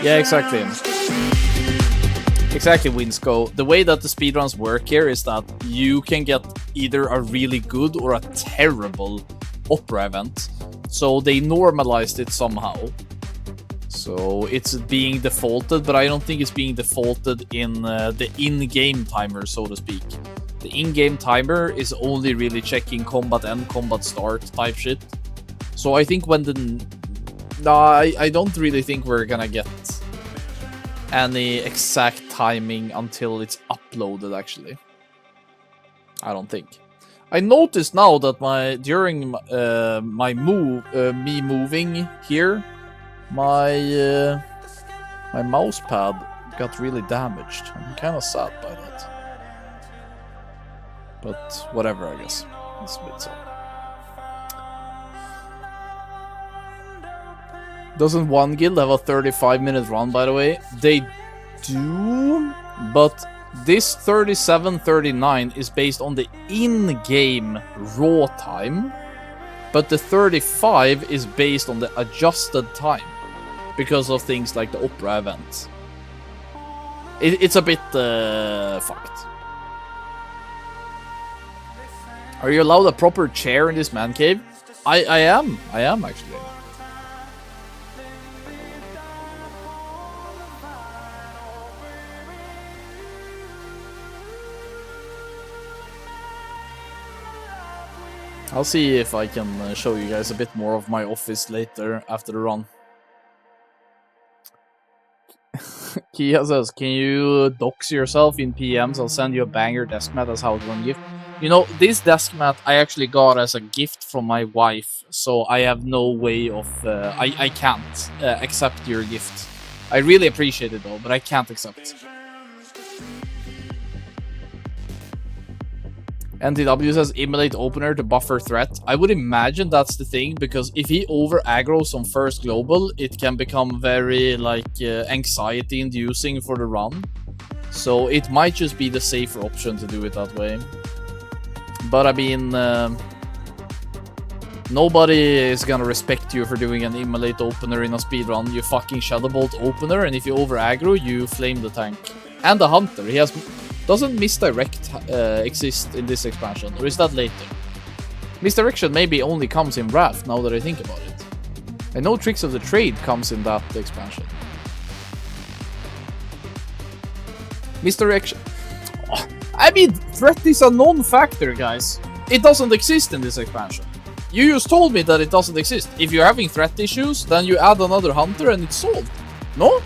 Yeah, exactly. Exactly, Winsco. The way that the speedruns work here is that you can get either a really good or a terrible Opera event. So they normalized it somehow. So it's being defaulted, but I don't think it's being defaulted in the in-game timer, so to speak. The in-game timer is only really checking combat end, combat start type shit. So I think when the... No, I don't really think we're gonna get any exact timing until it's uploaded, actually. I don't think. I noticed now that during my move, me moving here, my mouse pad got really damaged. I'm kind of sad by that. But whatever, I guess. It's a bit so. Doesn't one guild have a 35-minute run, by the way? They do, but this 37-39 is based on the in-game raw time, but the 35 is based on the adjusted time because of things like the opera events. It's a bit fucked. Are you allowed a proper chair in this man cave? I am actually. I'll see if I can show you guys a bit more of my office later after the run. Kia says, can you dox yourself in PMs? I'll send you a banger desk mat as how to run gift. You know, this desk mat I actually got as a gift from my wife, so I have no way of... I can't accept your gift. I really appreciate it though, but I can't accept. NTW says immolate opener to buffer threat. I would imagine that's the thing, because if he over aggroes on first global, it can become very like anxiety inducing for the run. So it might just be the safer option to do it that way. But I mean, nobody is gonna respect you for doing an immolate opener in a speedrun. You fucking shadowbolt opener, and if you over aggro, you flame the tank. And the hunter, he has... Doesn't misdirect exist in this expansion, or is that later? Misdirection maybe only comes in Wrath, now that I think about it. I know Tricks of the Trade comes in that expansion. Misdirection... Oh, I mean, threat is a non-factor, guys. It doesn't exist in this expansion. You just told me that it doesn't exist. If you're having threat issues, then you add another hunter and it's solved. No?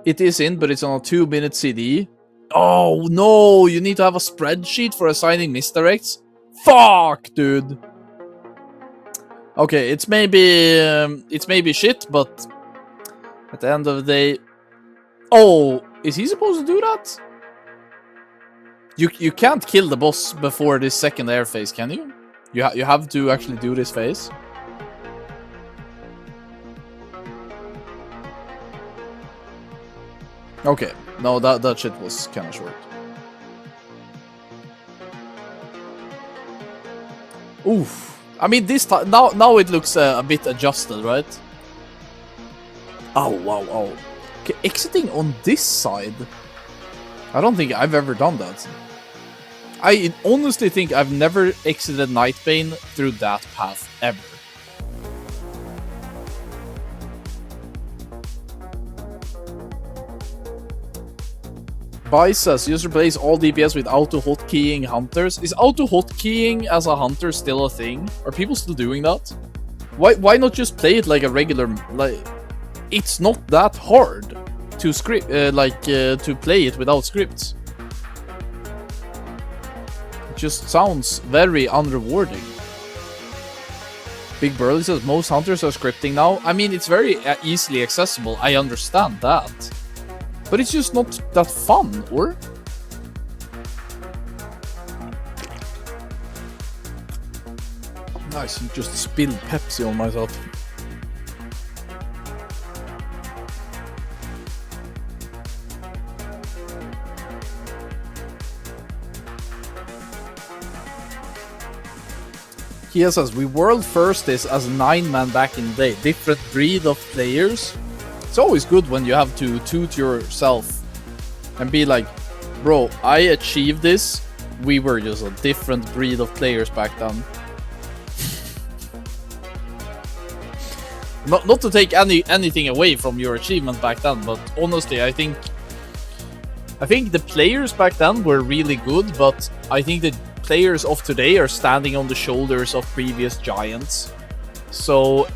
It is in, but it's on a 2-minute CD. Oh no, you need to have a spreadsheet for assigning misdirects? Fuck, dude. Okay, it's maybe shit, but at the end of the day... Oh, is he supposed to do that? You can't kill the boss before this second air phase, can you? You have to actually do this phase. Okay, no, that shit was kind of short. Oof. I mean, this time now it looks a bit adjusted, right? Oh wow, oh. Okay, exiting on this side. I don't think I've ever done that. I honestly think I've never exited Nightbane through that path ever. Bai says, user plays all DPS with auto hotkeying hunters. Is auto hotkeying as a hunter still a thing? Are people still doing that? Why not just play it like a regular... like? It's not that hard to script, to play it without scripts. It just sounds very unrewarding. Big Burley says, most hunters are scripting now. I mean, it's very easily accessible. I understand that. But it's just not that fun, or? Nice, you just spilled Pepsi on myself. Kia says, we world first this as a 9-man back in the day. Different breed of players. It's always good when you have to toot yourself and be like, bro, I achieved this. We were just a different breed of players back then. Not to take anything away from your achievement back then, but honestly, I think the players back then were really good, but I think the players of today are standing on the shoulders of previous giants. So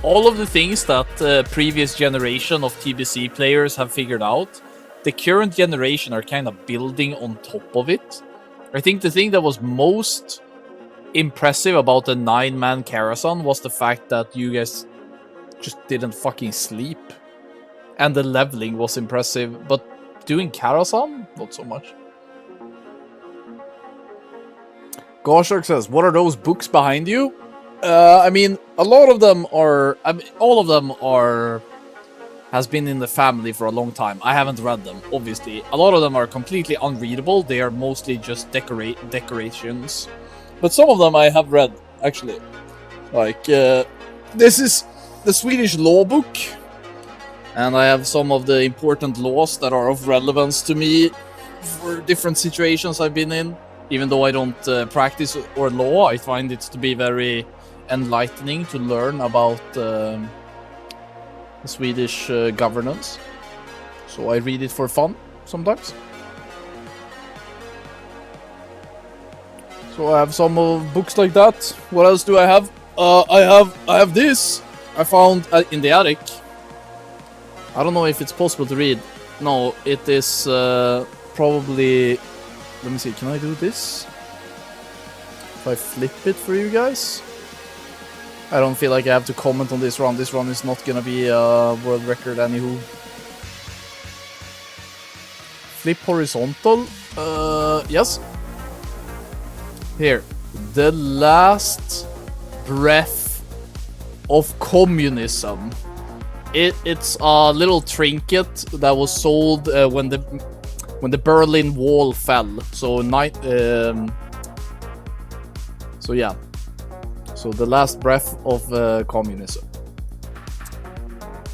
all of the things that previous generation of TBC players have figured out, the current generation are kind of building on top of it. I think the thing that was most impressive about the 9-man Karazhan was the fact that you guys just didn't fucking sleep. And the leveling was impressive, but doing Karazhan? Not so much. Goshak says, what are those books behind you? I mean, a lot of them are... I mean, all of them are... has been in the family for a long time. I haven't read them, obviously. A lot of them are completely unreadable. They are mostly just decorations. But some of them I have read, actually. Like, this is the Swedish law book. And I have some of the important laws that are of relevance to me for different situations I've been in. Even though I don't practice or law, I find it to be very enlightening to learn about the Swedish governance. So I read it for fun sometimes. So I have some books like that. What else do I have? I have this. I found in the attic. I don't know if it's possible to read. No, it is probably... Let me see, can I do this? If I flip it for you guys? I don't feel like I have to comment on this run. This run is not gonna be a world record anywho. Flip horizontal. Yes. Here. The last breath of communism. It's a little trinket that was sold when the Berlin Wall fell. So so yeah. So the last breath of communism.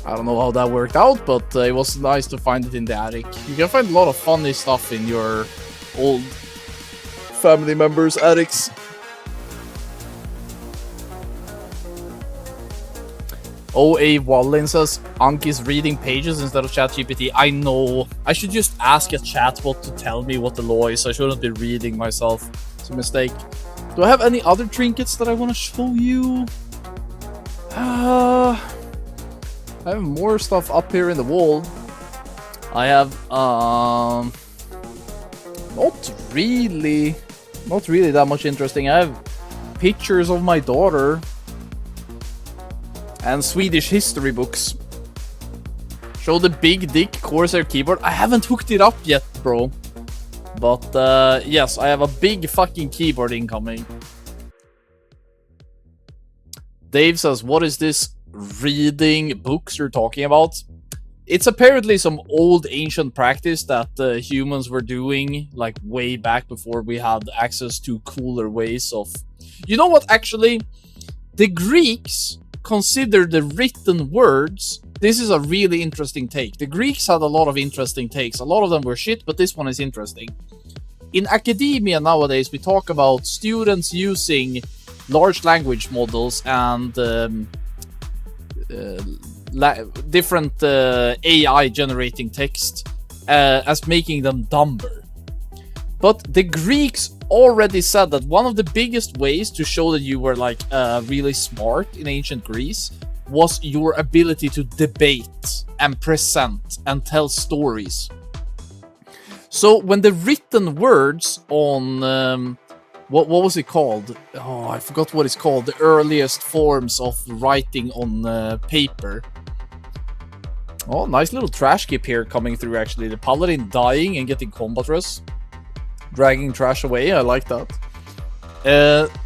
I don't know how that worked out, but it was nice to find it in the attic. You can find a lot of funny stuff in your old family members' attics. O.A. Wallin says, Anki's reading pages instead of ChatGPT. I know. I should just ask a chatbot to tell me what the law is. I shouldn't be reading myself. It's a mistake. Do I have any other trinkets that I want to show you? I have more stuff up here in the wall. I have, not really that much interesting. I have pictures of my daughter. And Swedish history books. Show the big dick Corsair keyboard. I haven't hooked it up yet, bro. But yes, I have a big fucking keyboard incoming. Dave says, what is this reading books you're talking about? It's apparently some old ancient practice that humans were doing like way back before we had access to cooler ways of... You know what, actually? The Greeks consider the written words. This is a really interesting take. The Greeks had a lot of interesting takes. A lot of them were shit, but this one is interesting. In academia nowadays, we talk about students using large language models and different AI generating text as making them dumber. But the Greeks already said that one of the biggest ways to show that you were like really smart in ancient Greece was your ability to debate and present and tell stories. So when the written words on what was it called? Oh, I forgot what it's called. The earliest forms of writing on paper. Oh, nice little trash skip here coming through actually. The paladin dying and getting combat res. Dragging trash away, I like that.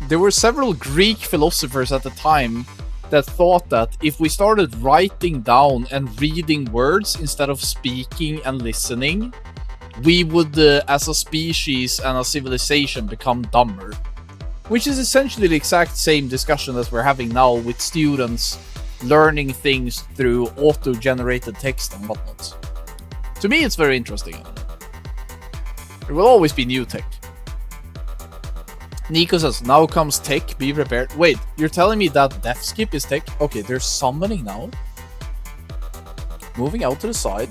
There were several Greek philosophers at the time that thought that if we started writing down and reading words instead of speaking and listening, we would, as a species and a civilization, become dumber. Which is essentially the exact same discussion that we're having now with students learning things through auto-generated text and whatnot. To me, it's very interesting. There will always be new tech. Nico says, now comes tech, be prepared. Wait, you're telling me that death skip is tech? Okay, they're summoning now. Moving out to the side.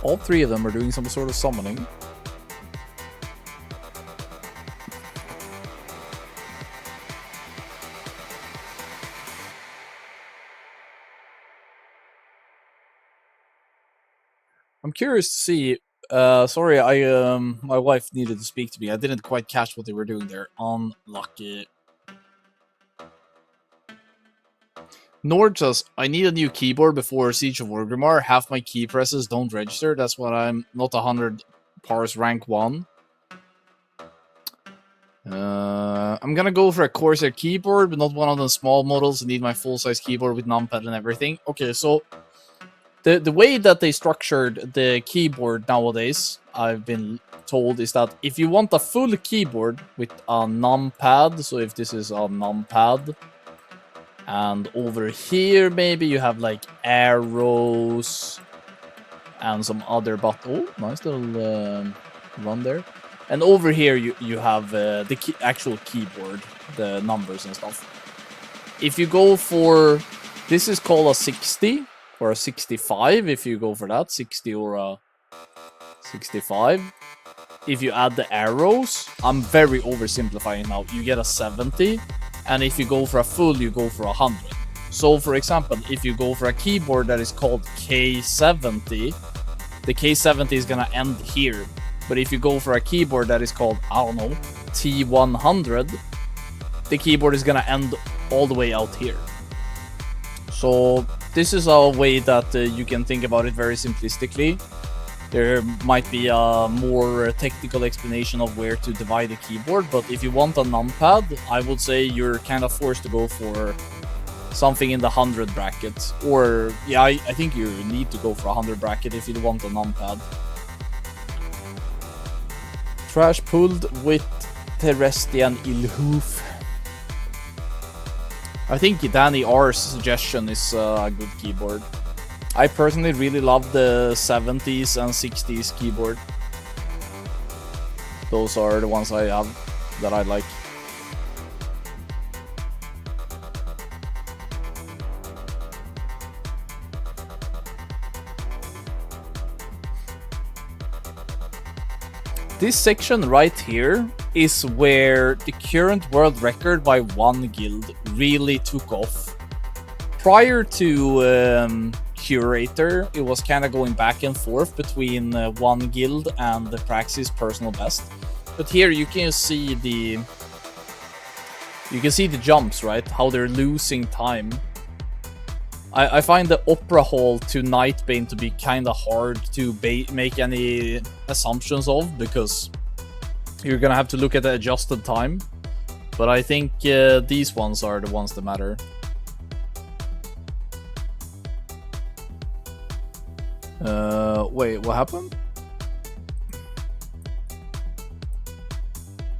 All three of them are doing some sort of summoning. I'm curious to see. Sorry, my wife needed to speak to me. I didn't quite catch what they were doing there. Unlucky. Nord says, I need a new keyboard before Siege of Orgrimmar. Half my key presses don't register. That's what I'm not 100 pars rank 1. I'm gonna go for a Corsair keyboard, but not one of the small models. I need my full-size keyboard with numpad and everything. Okay, so the way that they structured the keyboard nowadays, I've been told, is that if you want a full keyboard with a numpad, so if this is a numpad, and over here maybe you have like arrows and some other oh, nice little run there. And over here you have the actual keyboard, the numbers and stuff. If you go for, this is called a 60 or a 65 if you go for that, 60 or a 65. If you add the arrows, I'm very oversimplifying now, you get a 70. And if you go for a full, you go for 100. So for example, if you go for a keyboard that is called K70, the K70 is gonna end here. But if you go for a keyboard that is called, I don't know, T100, the keyboard is gonna end all the way out here. So this is a way that you can think about it very simplistically. There might be a more technical explanation of where to divide the keyboard, but if you want a numpad, I would say you're kind of forced to go for something in the 100 bracket. Or, yeah, I think you need to go for a 100 bracket if you want a numpad. Trash pulled with Terrestrian Ilhoof. I think Danny R's suggestion is a good keyboard. I personally really love the 70s and 60s keyboard. Those are the ones I have that I like. This section right here is where the current world record by one guild really took off. Prior to Curator, it was kind of going back and forth between one guild and the Praxis personal best. But here you can see the jumps, right? How they're losing time. I find the Opera Hall to Nightbane to be kind of hard to make any assumptions of, because you're gonna have to look at the adjusted time. But I think these ones are the ones that matter. Wait, what happened?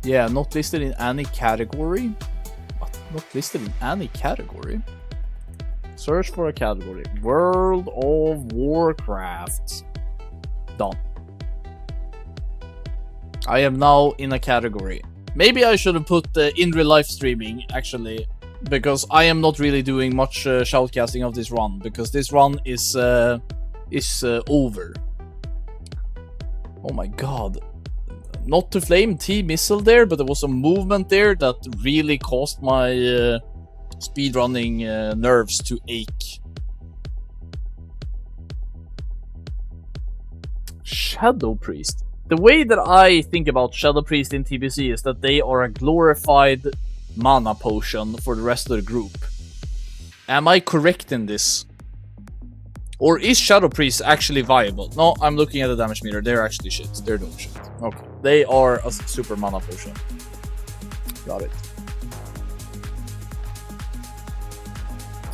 Yeah, not listed in any category. What? Not listed in any category? Search for a category. World of Warcraft. Done. I am now in a category. Maybe I should have put in real life streaming, actually, because I am not really doing much shoutcasting of this run, because this run is over. Oh my god. Not to flame T-missile there, but there was a movement there that really caused my speedrunning nerves to ache. Shadow Priest. The way that I think about Shadow Priest in TBC is that they are a glorified mana potion for the rest of the group. Am I correct in this? Or is Shadow Priest actually viable? No, I'm looking at the damage meter. They're actually shit. They're doing shit. Okay. They are a super mana potion. Got it.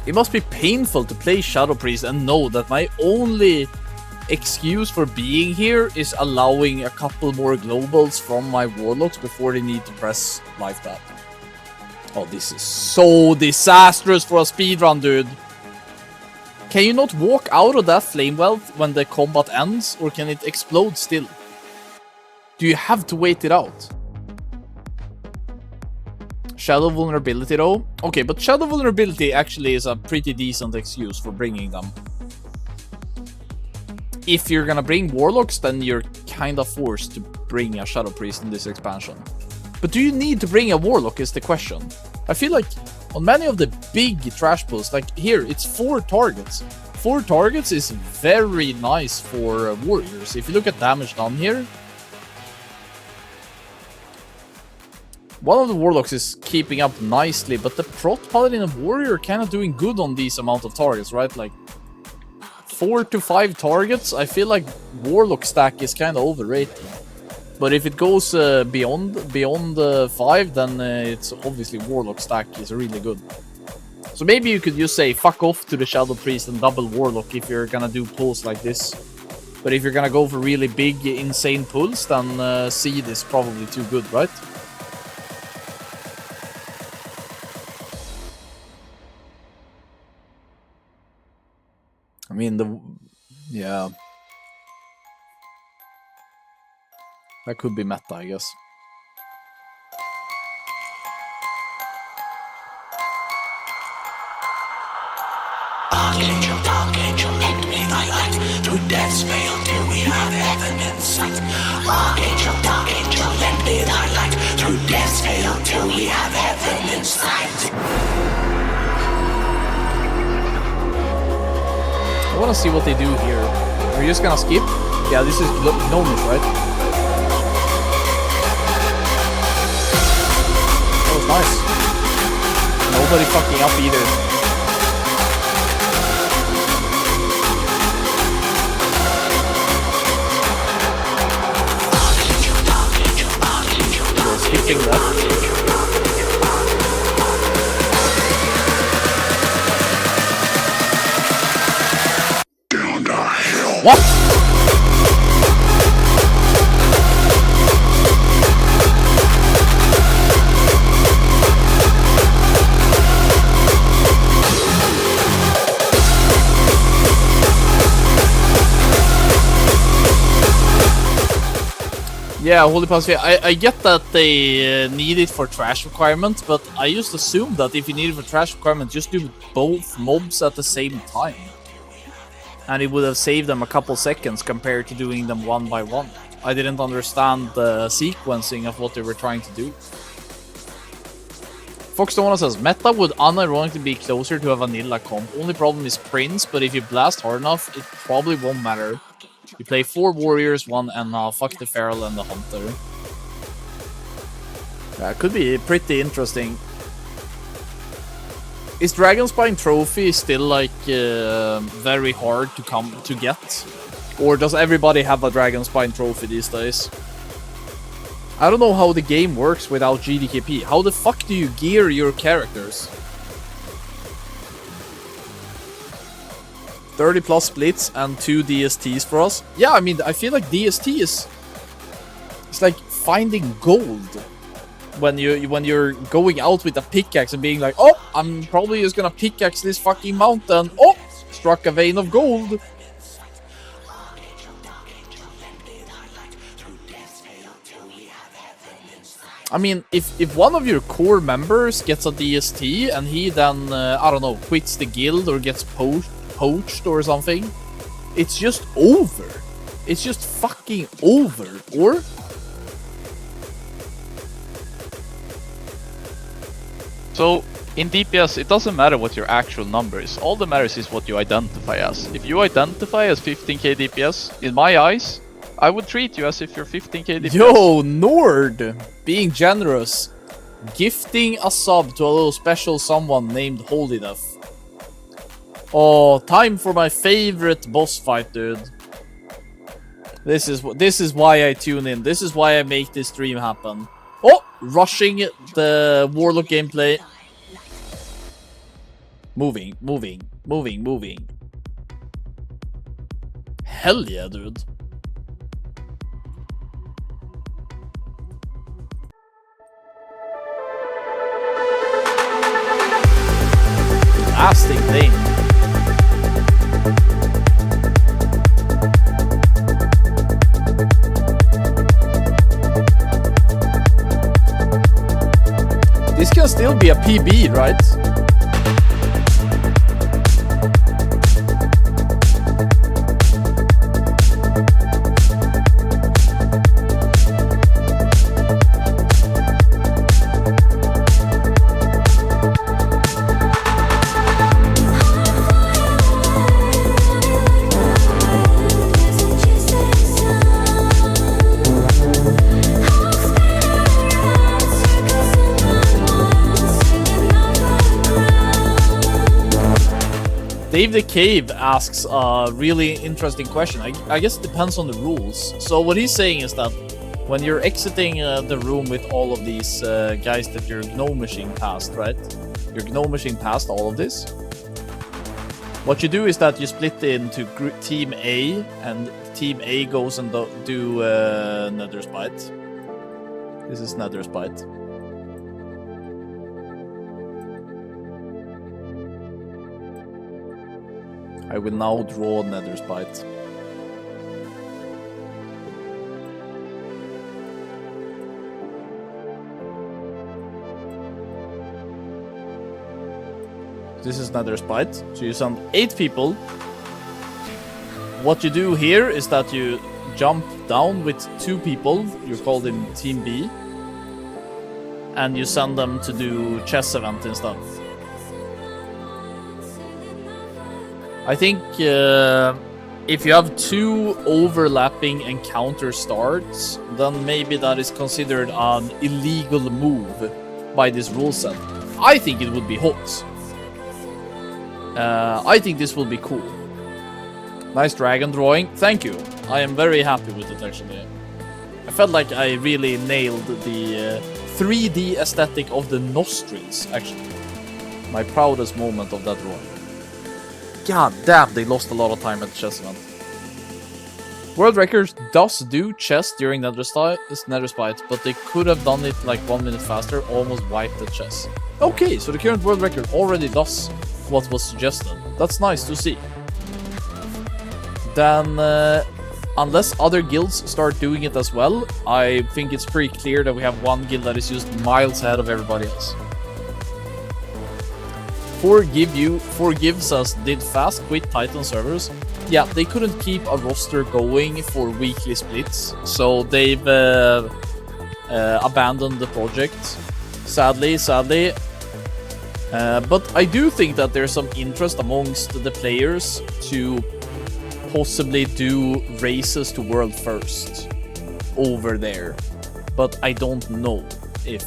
It must be painful to play Shadow Priest and know that my only excuse for being here is allowing a couple more globals from my warlocks before they need to press life tap. Oh, this is so disastrous for a speedrun, dude. Can you not walk out of that flame wealth when the combat ends, or can it explode still? Do you have to wait it out? Shadow vulnerability though? Okay, but shadow vulnerability actually is a pretty decent excuse for bringing them. If you're gonna bring warlocks, then you're kinda forced to bring a shadow priest in this expansion. But do you need to bring a warlock is the question. I feel like on many of the big trash pulls, like here, it's 4 targets. 4 targets is very nice for warriors. If you look at damage done here, One of the warlocks is keeping up nicely, but the prot paladin and warrior are kind of doing good on these amount of targets, right? Like 4 to 5 targets. I feel like warlock stack is kind of overrated. But if it goes beyond 5, then it's obviously warlock stack is really good. So maybe you could just say fuck off to the shadow priest and double warlock if you're gonna do pulls like this. But if you're gonna go for really big, insane pulls, then seed is probably too good, right? I mean, yeah. That could be meta, I guess. Archangel, Archangel, let me thy light through death's veil till we have heaven in sight. Archangel, Archangel, let me thy light through death's veil till we have heaven in sight. I want to see what they do here. Are you just gonna skip? Yeah, this is gnomish, right? That was nice. Nobody fucking up either. Skipping that. What? Yeah, Holy Pacific. I get that they need it for trash requirements, but I just assumed that if you need it for trash requirements, just do both mobs at the same time. And it would have saved them a couple seconds compared to doing them one by one. I didn't understand the sequencing of what they were trying to do. Foxdona says, meta would unironically be closer to a vanilla comp. Only problem is Prince, but if you blast hard enough, it probably won't matter. You play 4 warriors, 1 and fuck the feral and the hunter. That could be pretty interesting. Is Dragonspine Trophy still like very hard to get? Or does everybody have a Dragonspine Trophy these days? I don't know how the game works without GDKP. How the fuck do you gear your characters? 30 plus splits and 2 DSTs for us. Yeah, I mean, I feel like DST is... It's like finding gold. When you're going out with a pickaxe and being like, oh, I'm probably just gonna pickaxe this fucking mountain. Oh, struck a vein of gold. I mean, if one of your core members gets a DST and he then, I don't know, quits the guild or gets poached or something, it's just over. It's just fucking over, or? So, in DPS, it doesn't matter what your actual number is. All that matters is what you identify as. If you identify as 15k DPS, in my eyes, I would treat you as if you're 15k DPS. Yo, Nord! Being generous. Gifting a sub to a little special someone named Holy Death. Oh, time for my favorite boss fight, dude. This is why I tune in. This is why I make this stream happen. Oh, rushing the Warlock gameplay. Moving. Hell yeah, dude. Blasting thing. This can still be a PB, right? Dave the Cave asks a really interesting question. I guess it depends on the rules. So what he's saying is that when you're exiting the room with all of these guys that you're gnomishing past, right? You're gnomishing past all of this. What you do is that you split into Team A, and Team A goes and do Nether Spite. This is Nether Spite. I will now draw Nether Spite. This is Nether Spite. So you send 8 people. What you do here is that you jump down with 2 people. You call them Team B. And you send them to do chess event instead. I think if you have 2 overlapping encounter starts, then maybe that is considered an illegal move by this rule set. I think it would be hot. I think this will be cool. Nice dragon drawing. Thank you. I am very happy with it, actually. I felt like I really nailed the 3D aesthetic of the nostrils, actually. My proudest moment of that drawing. God damn, they lost a lot of time at the chess event. World Records does do chess during Nether Spite, but they could have done it like 1 minute faster, almost wiped the chess. Okay, so the current world record already does what was suggested. That's nice to see. Then, unless other guilds start doing it as well, I think it's pretty clear that we have one guild that is just miles ahead of everybody else. Forgives Us did fast quit Titan servers. Yeah, they couldn't keep a roster going for weekly splits, so they've abandoned the project. Sadly. But I do think that there's some interest amongst the players to possibly do races to world first over there. But I don't know if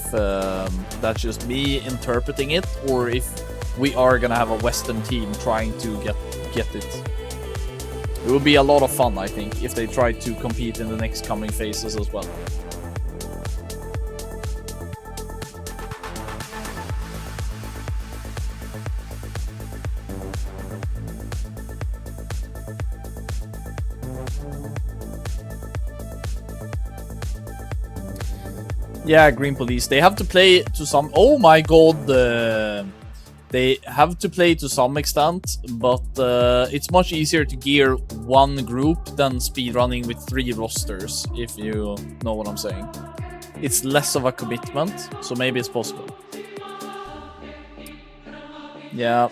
that's just me interpreting it, or if we are gonna have a Western team trying to get it. It would be a lot of fun, I think, if they try to compete in the next coming phases as well. Yeah, Green Police. They have to play to some... Oh my god! They have to play to some extent, but it's much easier to gear one group than speedrunning with 3 rosters, if you know what I'm saying. It's less of a commitment, so maybe it's possible. Yeah.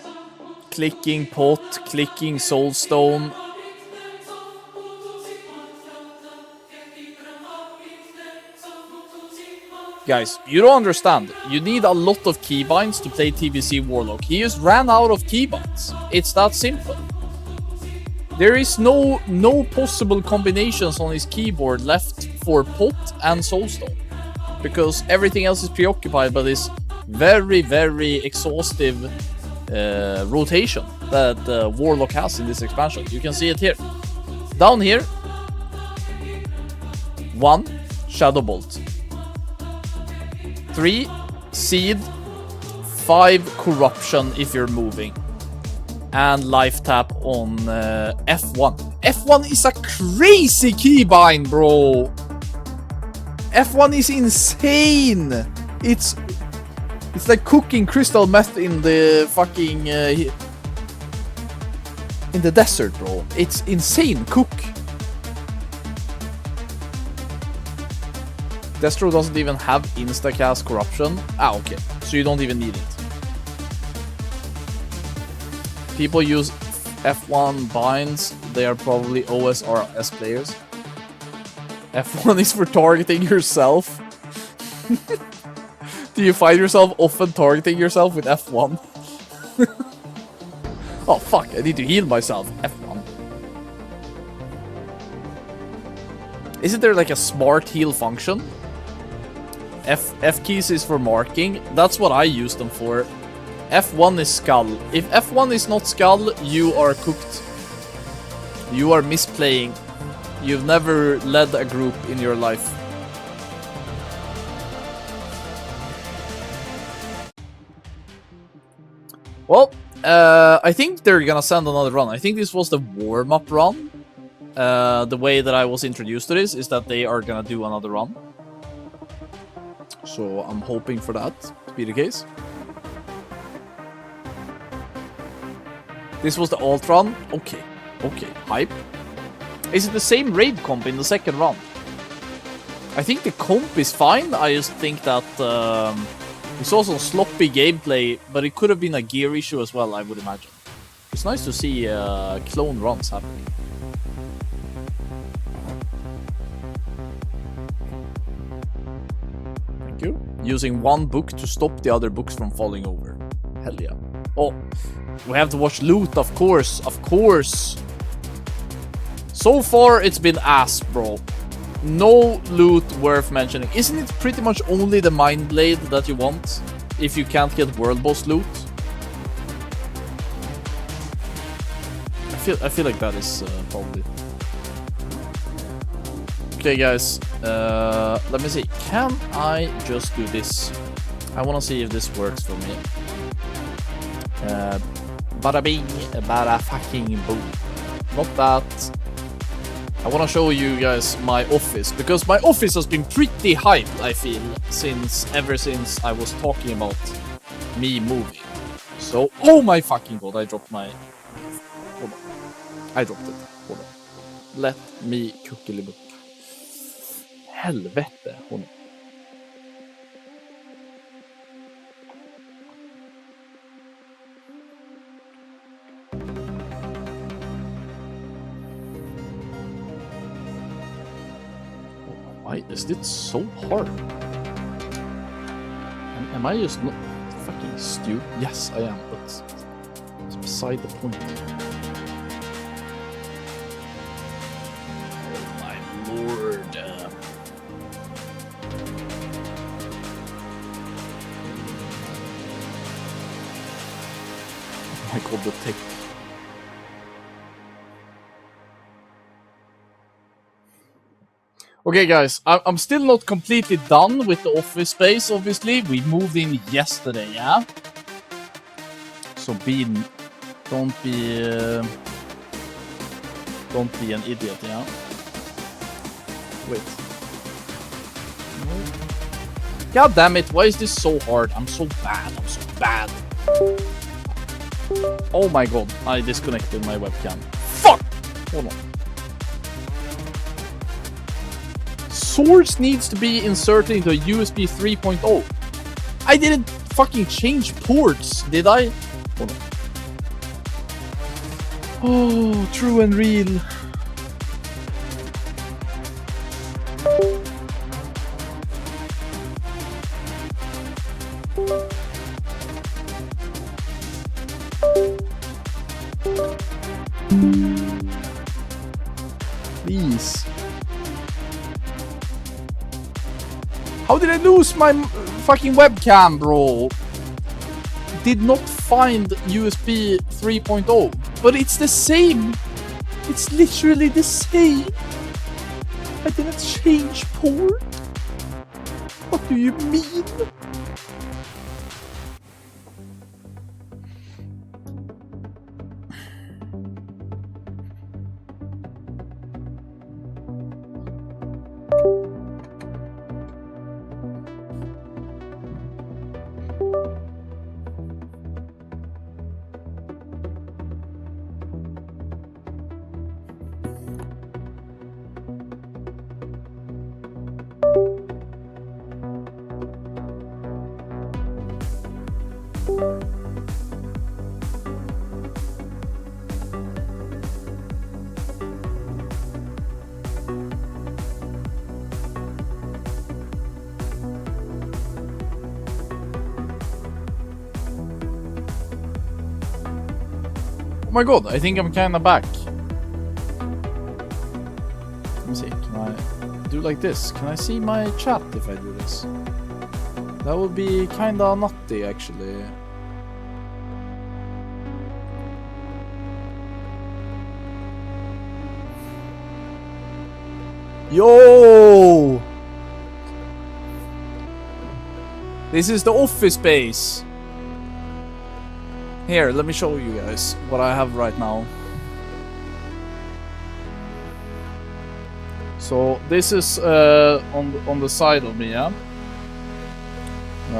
Clicking pot, clicking soulstone. Guys, you don't understand. You need a lot of keybinds to play TBC Warlock. He just ran out of keybinds. It's that simple. There is no possible combinations on his keyboard left for pot and soulstone, because everything else is preoccupied by this very, very exhaustive rotation that Warlock has in this expansion. You can see it here. Down here, 1 Shadow Bolt, 3 Seed, 5 Corruption if you're moving, and Life Tap on F1. F1 is a crazy keybind, bro! F1 is insane! It's like cooking crystal meth in the fucking... in the desert, bro. It's insane cook. Destro doesn't even have instacast Corruption. Ah, okay. So you don't even need it. People use F1 binds. They are probably OSRS players. F1 is for targeting yourself. Do you find yourself often targeting yourself with F1? Oh fuck, I need to heal myself. F1. Isn't there like a smart heal function? F keys is for marking. That's what I use them for. F1 is skull. If F1 is not skull, you are cooked. You are misplaying. You've never led a group in your life. Well, I think they're gonna send another run. I think this was the warm-up run. The way that I was introduced to this is that they are gonna do another run. So I'm hoping for that to be the case. This was the alt run. Okay, okay, hype. Is it the same raid comp in the second run? I think the comp is fine. I just think that we saw some sloppy gameplay, but it could have been a gear issue as well, I would imagine. It's nice to see clone runs happening. Thank you. Using one book to stop the other books from falling over. Hell yeah. Oh, we have to watch loot, of course, of course. So far, it's been ass, bro. No loot worth mentioning. Isn't it pretty much only the Mind Blade that you want if you can't get World Boss loot? I feel like that is probably. Okay, guys. Let me see. Can I just do this? I want to see if this works for me. Bada bing, bada fucking boom. Not that. I want to show you guys my office, because my office has been pretty hyped, I feel, ever since I was talking about me moving. So, oh my fucking god, I dropped my... Hold on. I dropped it. Hold on. Let me kuckelibook. Helvete. Hold on. Why is it so hard? Am I just not fucking stupid? Yes, I am, but it's beside the point. Oh my lord. Oh my god, the tech. Okay, guys, I'm still not completely done with the office space, obviously. We moved in yesterday, yeah? So don't be an idiot, yeah? Wait. God damn it, why is this so hard? I'm so bad, I'm so bad. Oh my god, I disconnected my webcam. Fuck! Hold on. Source needs to be inserted into a USB 3.0. I didn't fucking change ports, did I? Hold on. Oh, true and real. Please. How did I lose my fucking webcam, bro? Did not find USB 3.0. But it's the same. It's literally the same. I didn't change port. What do you mean? Oh my god, I think I'm kinda back. Let me see, can I do like this? Can I see my chat if I do this? That would be kinda nutty, actually. Yo! This is the office space. Here, let me show you guys what I have right now. So this is on the side of me, yeah.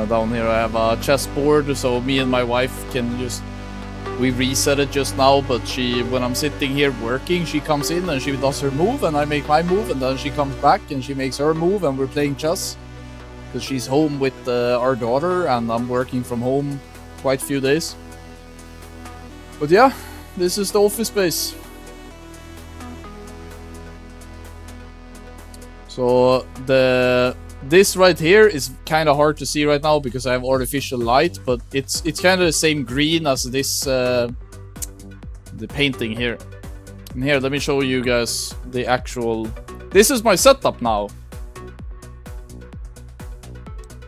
Down here I have a chessboard, so me and my wife can just. We reset it just now, but when I'm sitting here working, she comes in and she does her move, and I make my move, and then she comes back and she makes her move, and we're playing chess. Because she's home with our daughter, and I'm working from home quite a few days. But yeah, this is the office space. So this right here is kind of hard to see right now because I have artificial light, but it's kind of the same green as this the painting here. And here, let me show you guys the actual. This is my setup now.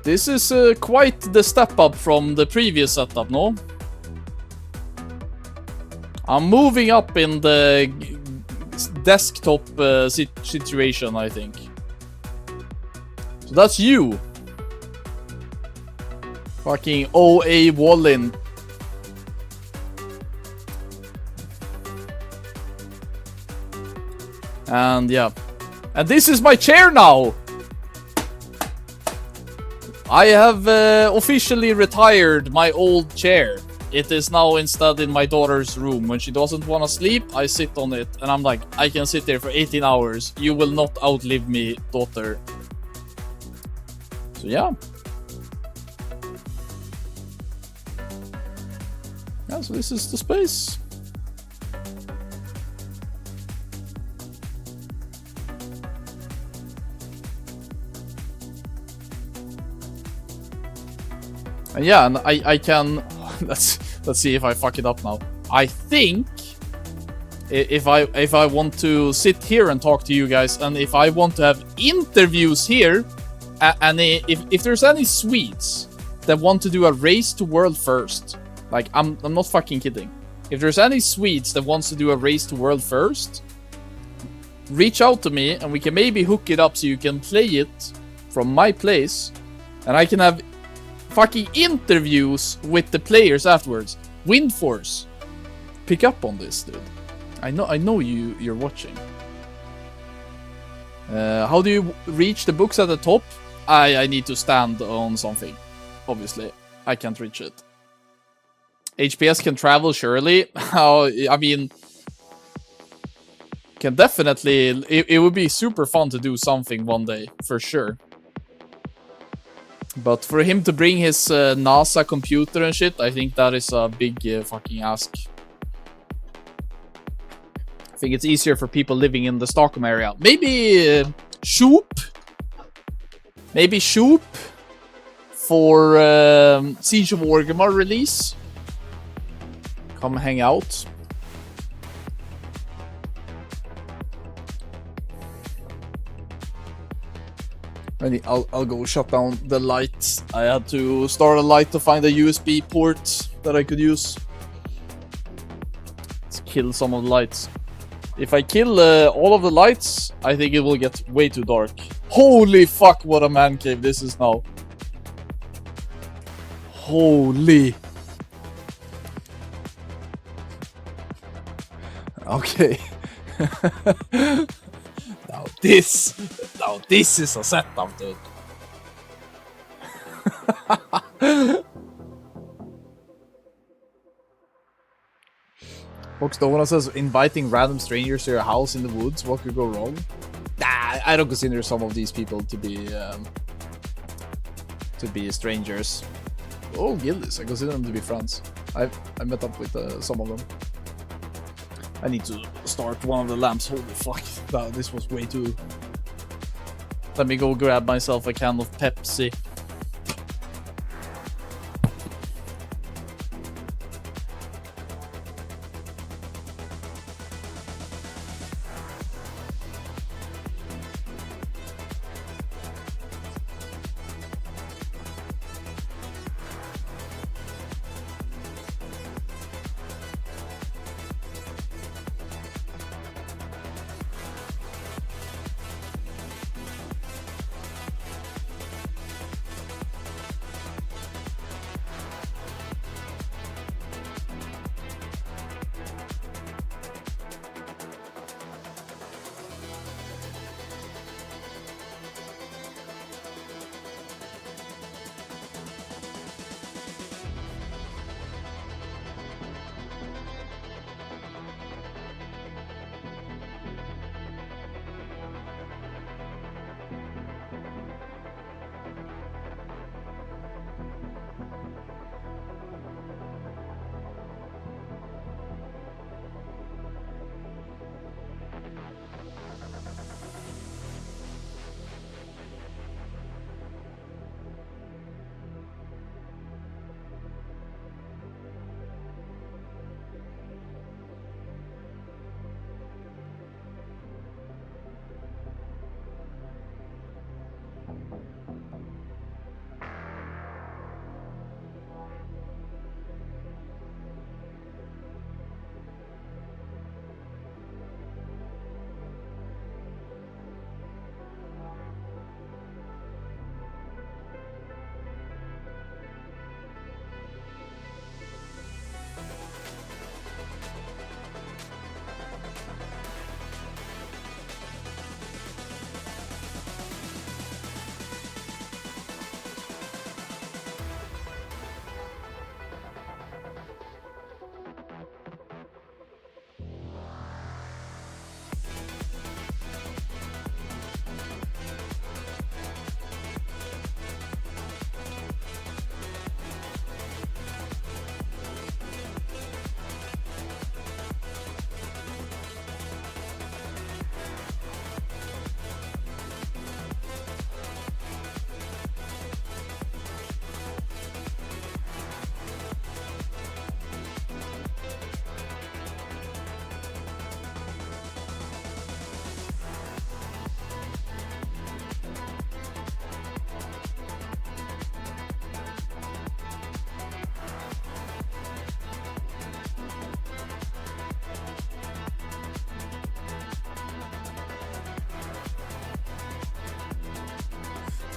This is quite the step up from the previous setup, no? I'm moving up in the desktop situation, I think. So that's you. Fucking OA Wallin. And yeah. And this is my chair now! I have officially retired my old chair. It is now instead in my daughter's room. When she doesn't want to sleep, I sit on it. And I'm like, I can sit there for 18 hours. You will not outlive me, daughter. So yeah. Yeah, so this is the space. And yeah, and I can let's see if I fuck it up now. I think if I want to sit here and talk to you guys, and if I want to have interviews here, and if there's any Swedes that want to do a race to world first, like I'm not fucking kidding. If there's any Swedes that wants to do a race to world first, reach out to me and we can maybe hook it up so you can play it from my place, and I can have fucking interviews with the players afterwards. Windforce, pick up on this, dude. I know you're watching. How do you reach the books at the top? I need to stand on something. Obviously, I can't reach it. HPS can travel, surely. I mean, can definitely. It would be super fun to do something one day, for sure. But for him to bring his NASA computer and shit, I think that is a big fucking ask. I think it's easier for people living in the Stockholm area. Maybe Shoop? Maybe Shoop for Siege of Orgrimmar release. Come hang out. I'll go shut down the lights. I had to start a light to find a USB port that I could use. Let's kill some of the lights. If I kill all of the lights, I think it will get way too dark. Holy fuck, what a man cave this is now. Holy. Okay. Now this is a setup, dude. Boxdona says, inviting random strangers to your house in the woods, what could go wrong? Nah, I don't consider some of these people to be strangers. Oh, Gillis, I consider them to be friends. I met up with some of them. I need to start one of the lamps. Holy fuck, this was way too... Let me go grab myself a can of Pepsi.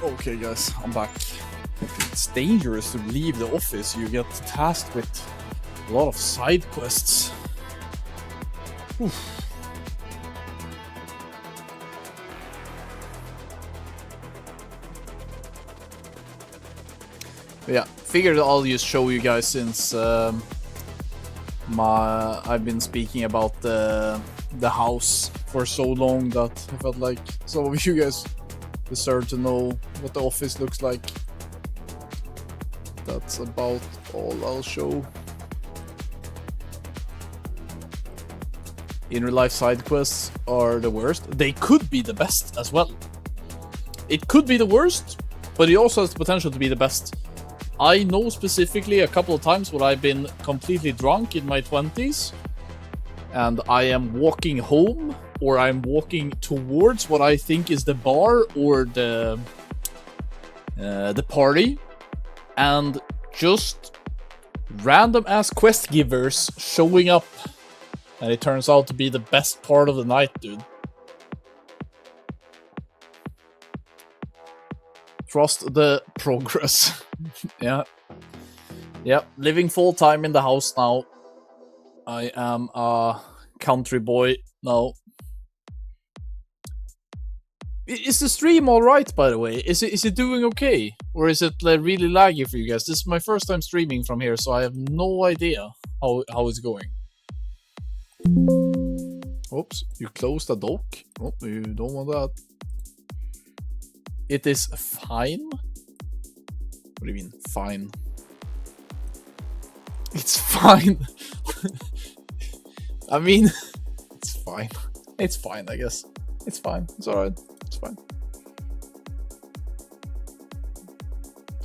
Okay, guys, I'm back. It's dangerous to leave the office. You get tasked with a lot of side quests. Oof. But yeah, figured I'll just show you guys since I've been speaking about the house for so long that I felt like some of you guys deserve to know what the office looks like. That's about all I'll show. In real life side quests are the worst. They could be the best as well. It could be the worst, but it also has the potential to be the best. I know specifically a couple of times when I've been completely drunk in my 20s and I am walking home or I'm walking towards what I think is the bar or the party, and just random ass quest givers showing up, and it turns out to be the best part of the night, dude. Trust the progress. Yeah. Yep, living full time in the house now. I am a country boy now. Is the stream alright, by the way? Is it doing okay? Or is it really laggy for you guys? This is my first time streaming from here, so I have no idea how it's going. Oops, you closed the dock. Oh, you don't want that. It is fine? What do you mean, fine? It's fine. I mean, it's fine. It's fine, I guess. It's fine. It's alright. It's fine.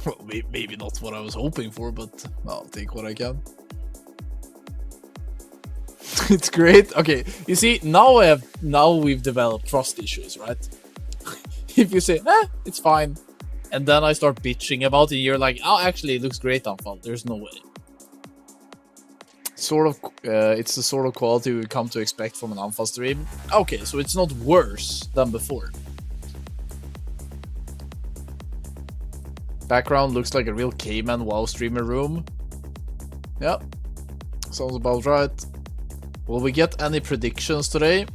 Well, maybe not what I was hoping for, but I'll take what I can. It's great. Okay, you see, now we've developed trust issues, right? If you say, it's fine, and then I start bitching about it, you're like, oh, actually, it looks great on Anfall. There's no way. Sort of, it's the sort of quality we come to expect from an Anfall stream. Okay, so it's not worse than before. Background looks like a real caveman WoW streamer room. Yep, sounds about right. Will we get any predictions today?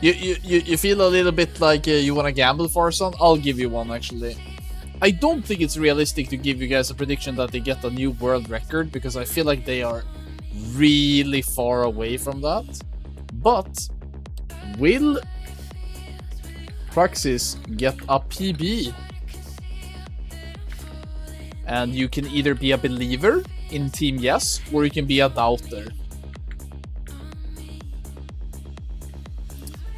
You feel a little bit like you want to gamble, Farson? I'll give you one, actually. I don't think it's realistic to give you guys a prediction that they get a new world record, because I feel like they are really far away from that. But will Praxis get a PB? And you can either be a believer in Team Yes, or you can be a doubter.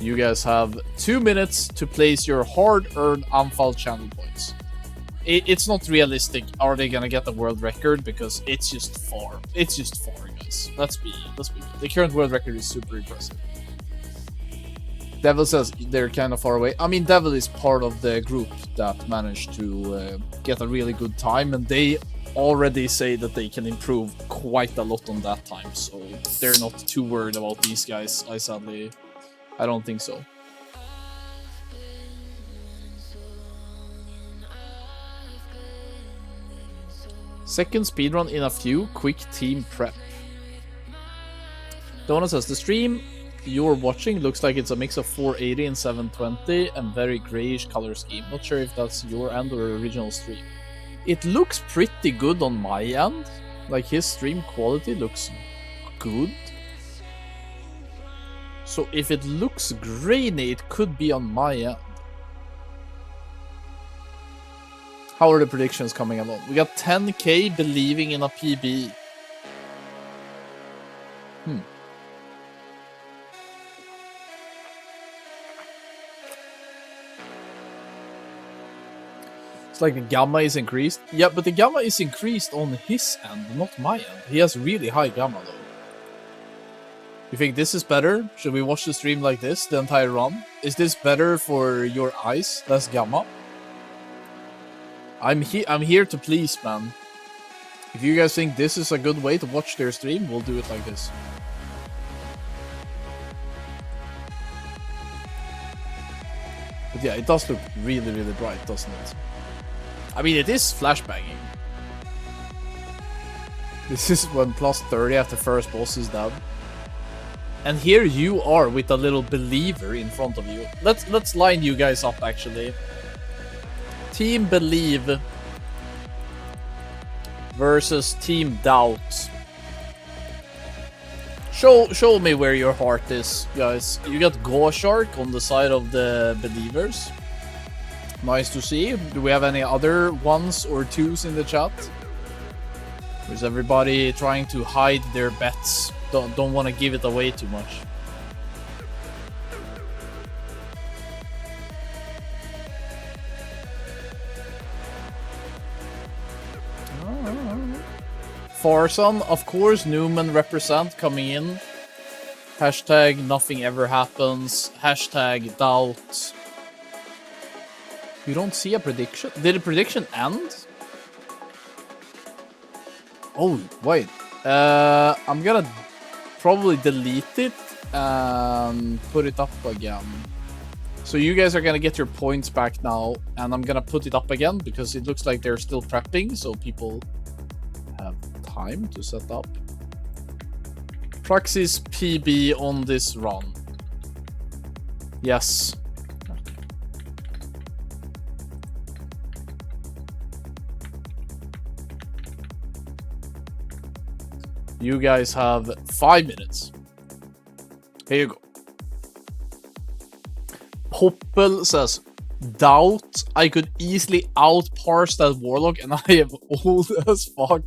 You guys have 2 minutes to place your hard-earned Anfall channel points. It's not realistic. Are they gonna get the world record? Because it's just far. It's just far, guys. Let's be good. The current world record is super impressive. Devil says they're kind of far away. I mean, Devil is part of the group that managed to get a really good time, and they already say that they can improve quite a lot on that time. So they're not too worried about these guys. I don't think so. Second speedrun in a few, quick team prep. Donna says, the stream you're watching looks like it's a mix of 480 and 720 and very grayish color scheme. Not sure if that's your end or original stream. It looks pretty good on my end. Like, his stream quality looks good. So if it looks grainy, it could be on my end. How are the predictions coming along? We got 10k believing in a PB. It's like the gamma is increased. Yeah, but the gamma is increased on his end, not my end. He has really high gamma though. You think this is better? Should we watch the stream like this the entire run? Is this better for your eyes? Less gamma? I'm here to please, man. If you guys think this is a good way to watch their stream, we'll do it like this. But yeah, it does look really, really bright, doesn't it? I mean, it is flashbanging. This is when plus 30 after first boss is down. And here you are with a little believer in front of you. Let's line you guys up, actually. Team Believe versus Team Doubt. Show me where your heart is, guys. You got Shark on the side of the Believers. Nice to see. Do we have any other ones or twos in the chat? Or is everybody trying to hide their bets? Don't want to give it away too much. Farson, of course, Newman represent coming in. Hashtag nothing ever happens. Hashtag doubt. You don't see a prediction? Did the prediction end? Oh, wait. I'm gonna probably delete it and put it up again. So you guys are gonna get your points back now, and I'm gonna put it up again because it looks like they're still prepping, so people have time to set up. Praxis PB on this run. Yes. You guys have 5 minutes. Here you go. Poppel says, doubt I could easily outparse that warlock and I am old as fuck.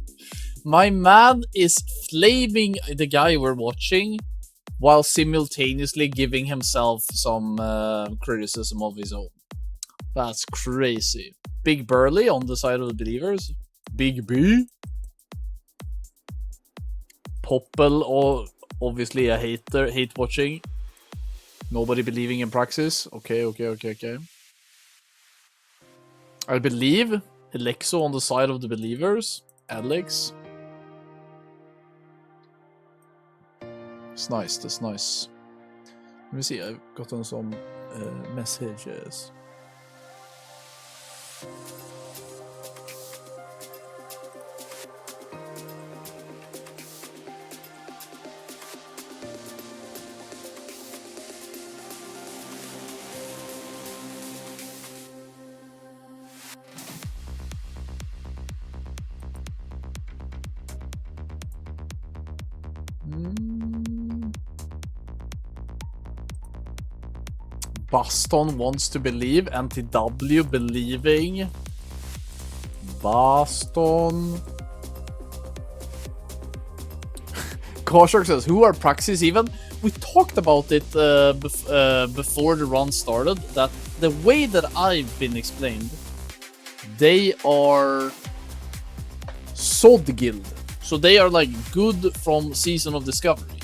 My man is flaming the guy we're watching while simultaneously giving himself some criticism of his own. That's crazy. Big Burly on the side of the Believers. Big B. Poppel, or obviously a hater, hate watching. Nobody believing in Praxis. Okay. I believe Alexo on the side of the Believers. Alex. It's nice, that's nice. Let me see, I've gotten some messages. Baston wants to believe. Anti-W believing. Baston. Karazhan says, who are Praxis even? We talked about it before the run started, that the way that I've been explained, they are Sod Guild. So they are like good from Season of Discovery.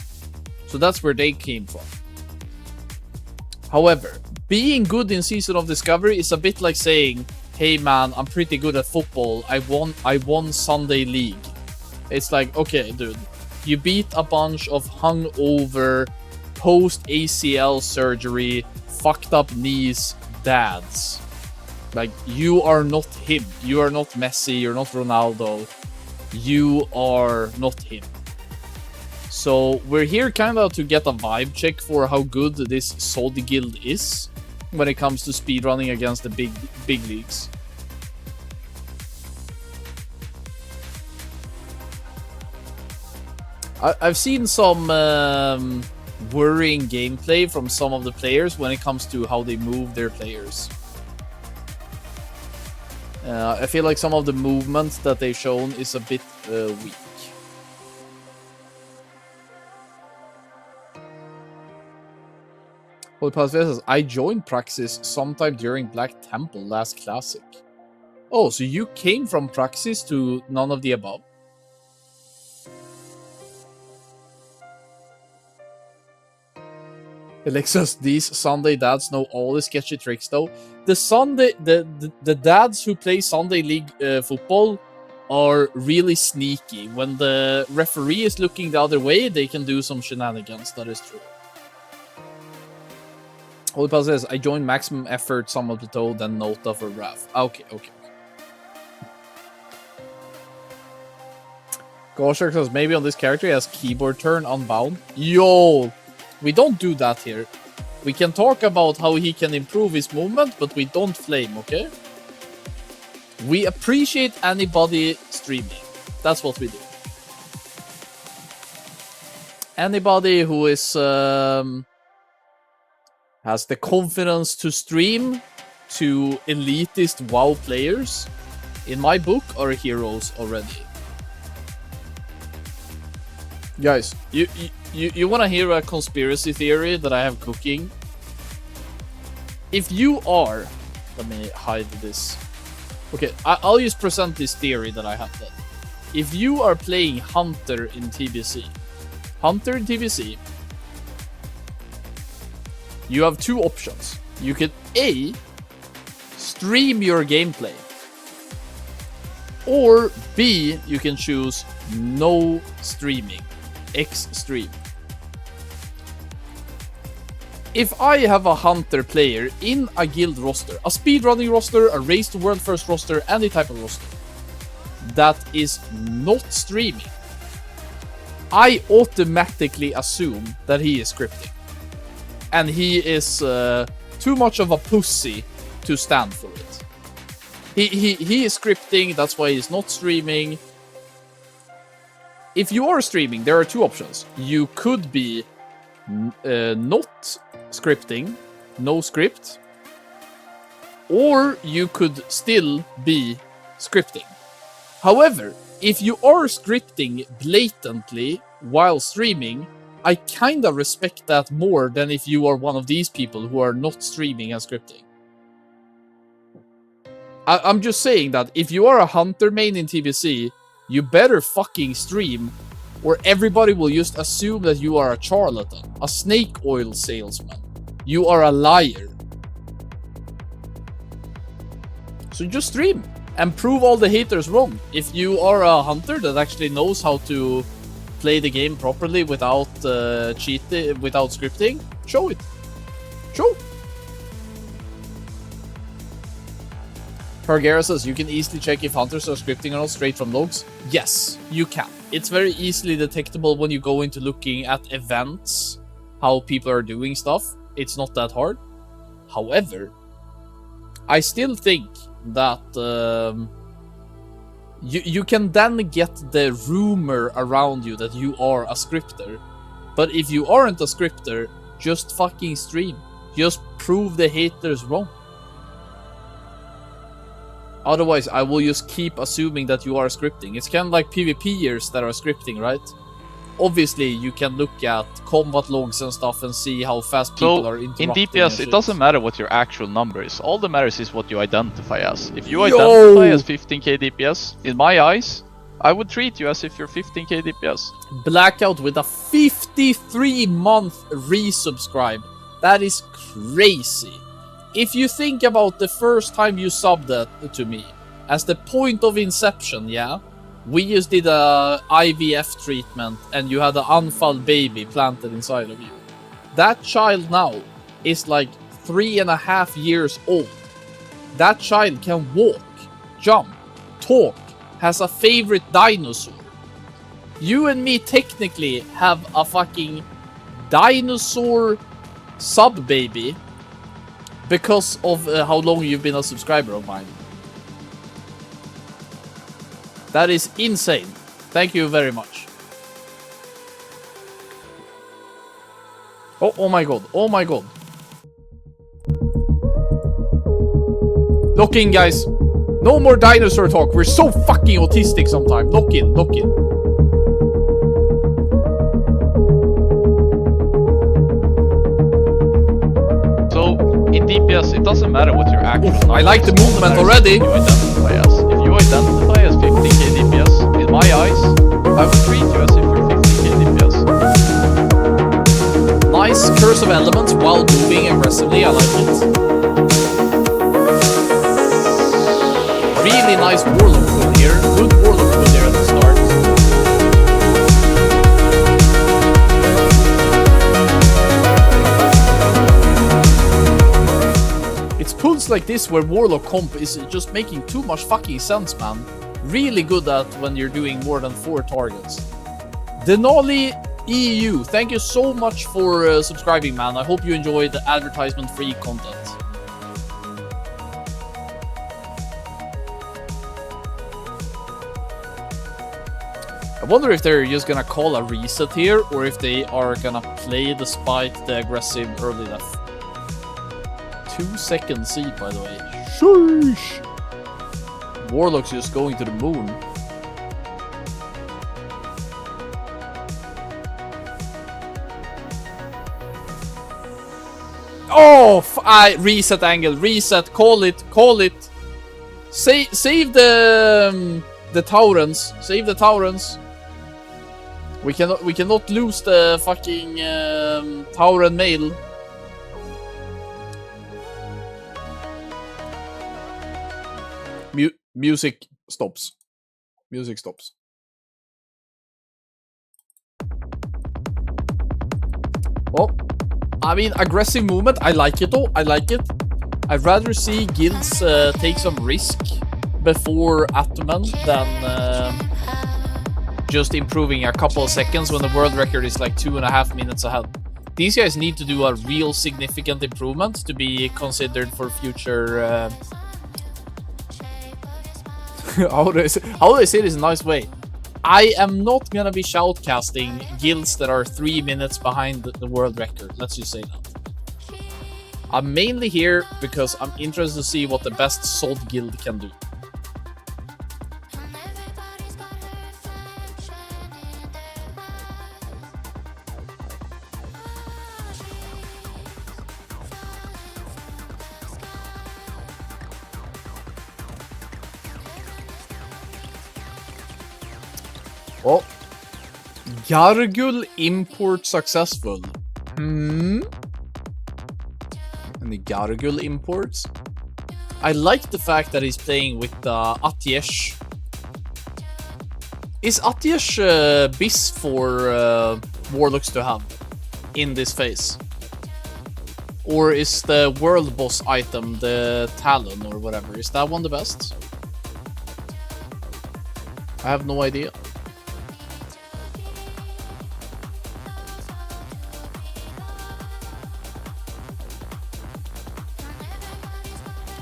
So that's where they came from. However, being good in Season of Discovery is a bit like saying, hey man, I'm pretty good at football, I won Sunday League. It's like, okay dude, you beat a bunch of hungover, post-ACL surgery, fucked up knees dads. Like, you are not him. You are not Messi, you're not Ronaldo. You are not him. So we're here kind of to get a vibe check for how good this Sod Guild is when it comes to speedrunning against the big leagues. I've seen some worrying gameplay from some of the players when it comes to how they move their players. I feel like some of the movements that they've shown is a bit weak. Well, says, I joined Praxis sometime during Black Temple last classic. Oh, so you came from Praxis to none of the above? Alexis, these Sunday dads know all the sketchy tricks though. The dads who play Sunday League football are really sneaky. When the referee is looking the other way, they can do some shenanigans, that is true. Holy Pal says, I joined maximum effort, Sum of the Toe, then Nota for Wrath. Okay. Goshak says, maybe on this character he has keyboard turn unbound. Yo! We don't do that here. We can talk about how he can improve his movement, but we don't flame, okay? We appreciate anybody streaming. That's what we do. Anybody who is has the confidence to stream to elitist WoW players, in my book, are heroes already. Guys, you want to hear a conspiracy theory that I have cooking? If you are... Let me hide this. Okay, I'll just present this theory that I have then. If you are playing Hunter in TBC, you have two options. You can A, stream your gameplay, or B, you can choose no streaming, X-stream. If I have a Hunter player in a guild roster, a speedrunning roster, a race to world first roster, any type of roster, that is not streaming, I automatically assume that he is scripting. And he is too much of a pussy to stand for it. He is scripting, that's why he's not streaming. If you are streaming, there are two options. You could be not scripting, no script, or you could still be scripting. However, if you are scripting blatantly while streaming, I kinda respect that more than if you are one of these people who are not streaming and scripting. I'm just saying that if you are a Hunter main in TBC, you better fucking stream, or everybody will just assume that you are a charlatan, a snake oil salesman. You are a liar. So just stream and prove all the haters wrong. If you are a Hunter that actually knows how to play the game properly without cheating, without scripting, show it. Show. Hargera says, you can easily check if Hunters are scripting or not straight from logs. Yes, you can. It's very easily detectable when you go into looking at events, how people are doing stuff. It's not that hard. However, I still think that you can then get the rumor around you that you are a scripter. But if you aren't a scripter, just fucking stream. Just prove the haters wrong. Otherwise, I will just keep assuming that you are scripting. It's kind of like PvPers that are scripting, right? Obviously, you can look at combat logs and stuff and see how fast people are interrupting. In DPS, it doesn't matter what your actual number is. All that matters is what you identify as. If you identify as 15k DPS, in my eyes, I would treat you as if you're 15k DPS. Blackout with a 53-month resubscribe. That is crazy. If you think about the first time you subbed that to me, as the point of inception, yeah? We just did a IVF treatment and you had an unfound baby planted inside of you. That child now is like 3.5 years old. That child can walk, jump, talk, has a favorite dinosaur. You and me technically have a fucking dinosaur sub-baby because of how long you've been a subscriber of mine. That is insane. Thank you very much. Oh my god. Oh my god. Lock in, guys. No more dinosaur talk. We're so fucking autistic sometimes. Lock in, lock in. So, in DPS, it doesn't matter what your actual number I like the is. movement All that already. matters is what you identify as. If you identify as 15k DPS, in my eyes, I would treat you as if you're 15k DPS. Nice Curse of Elements while moving aggressively. I like it. Really nice Warlock hood here. Good Warlock hood here at the start. moments like this where Warlock comp is just making too much fucking sense, man. Really good at when you're doing more than 4 targets. Denali EU, thank you so much for subscribing, man. I hope you enjoyed the advertisement-free content. I wonder if they're just gonna call a reset here, or if they are gonna play despite the aggressive early death. 2-second seed, by the way. Sheesh! Warlock's just going to the moon. Oh, I reset angle, reset, call it. Save the Taurens, save the Taurens. We cannot lose the fucking Tauren male. Music stops. Music stops. Well, I mean, aggressive movement. I like it though. I like it. I'd rather see guilds take some risk before Atoman than just improving a couple of seconds when the world record is like 2.5 minutes ahead. These guys need to do a real significant improvement to be considered for future. How do I say this in a nice way? I am not gonna be shoutcasting guilds that are 3 minutes behind the world record. Let's just say that. I'm mainly here because I'm interested to see what the best SOD guild can do. Oh, Gargul import successful. Any Gargul imports? I like the fact that he's playing with Atiesh. Is Atiesh bis for Warlocks to have in this phase? Or is the world boss item, the Talon or whatever, is that one the best? I have no idea.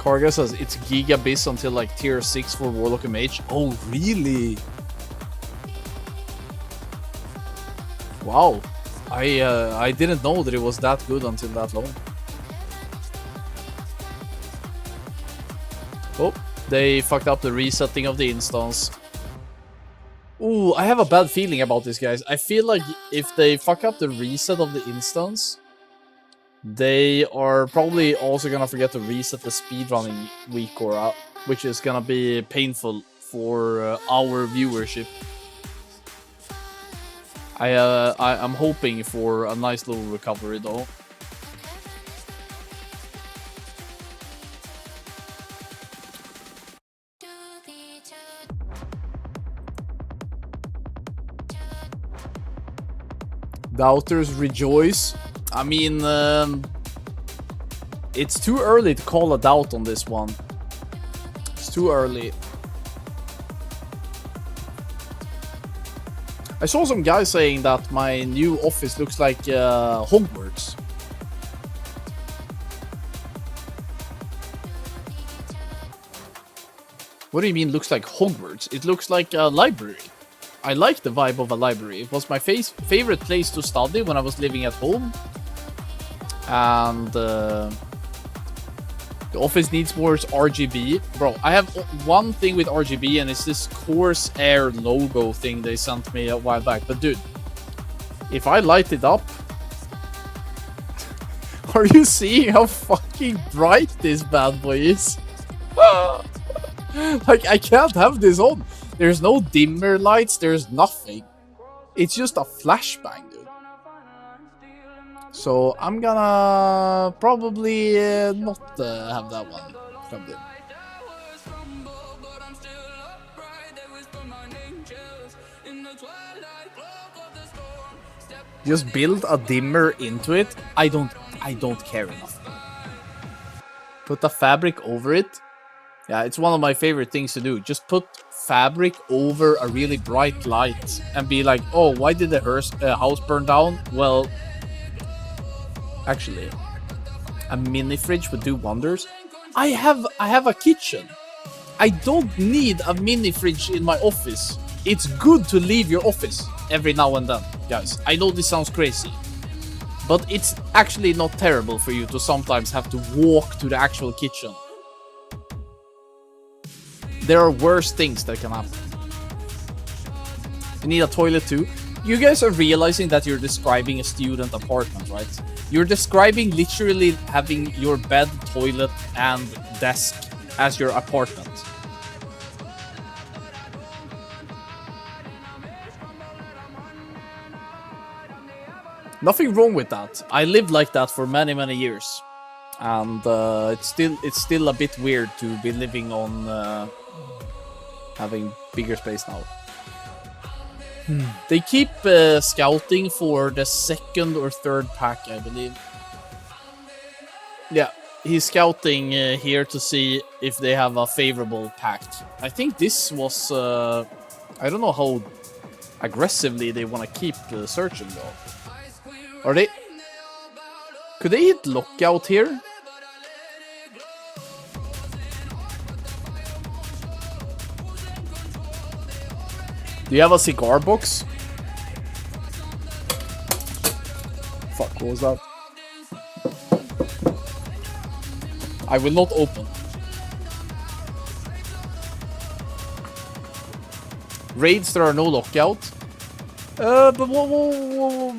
Karga says it's Giga Bis until like tier 6 for Warlock and Mage. Oh, really? Wow. I didn't know that it was that good until that long. Oh, they fucked up the resetting of the instance. Ooh, I have a bad feeling about this, guys. I feel like if they fuck up the reset of the instance, they are probably also gonna forget to reset the speedrunning week, or which is gonna be painful for our viewership. I'm hoping for a nice little recovery though. Doubters rejoice. I mean, it's too early to call a doubt on this one. It's too early. I saw some guys saying that my new office looks like Hogwarts. What do you mean looks like Hogwarts? It looks like a library. I like the vibe of a library. It was my favorite place to study when I was living at home. And the office needs more RGB. Bro, I have one thing with RGB, and it's this Corsair logo thing they sent me a while back. But dude, if I light it up... Are you seeing how fucking bright this bad boy is? Like, I can't have this on. There's no dimmer lights, there's nothing. It's just a flashbang, dude. So I'm gonna probably not have that one plugged in. Just build a dimmer into it. I don't care enough. Put the fabric over it. Yeah, it's one of my favorite things to do. Just put fabric over a really bright light and be like, oh, why did the house burn down? Well, actually, a mini fridge would do wonders. I have a kitchen. I don't need a mini fridge in my office. It's good to leave your office every now and then, guys. I know this sounds crazy, but it's actually not terrible for you to sometimes have to walk to the actual kitchen. There are worse things that can happen. You need a toilet too. You guys are realizing that you're describing a student apartment, right? You're describing literally having your bed, toilet, and desk as your apartment. Nothing wrong with that. I lived like that for many, many years. And it's still a bit weird to be living on having bigger space now. They keep scouting for the second or third pack, I believe. Yeah, he's scouting here to see if they have a favorable pack. I think this was... I don't know how aggressively they want to keep searching though. Are they... Could they hit lockout here? Do you have a cigar box? Fuck, what was that? I will not open. Raids, there are no lockout. But whoa.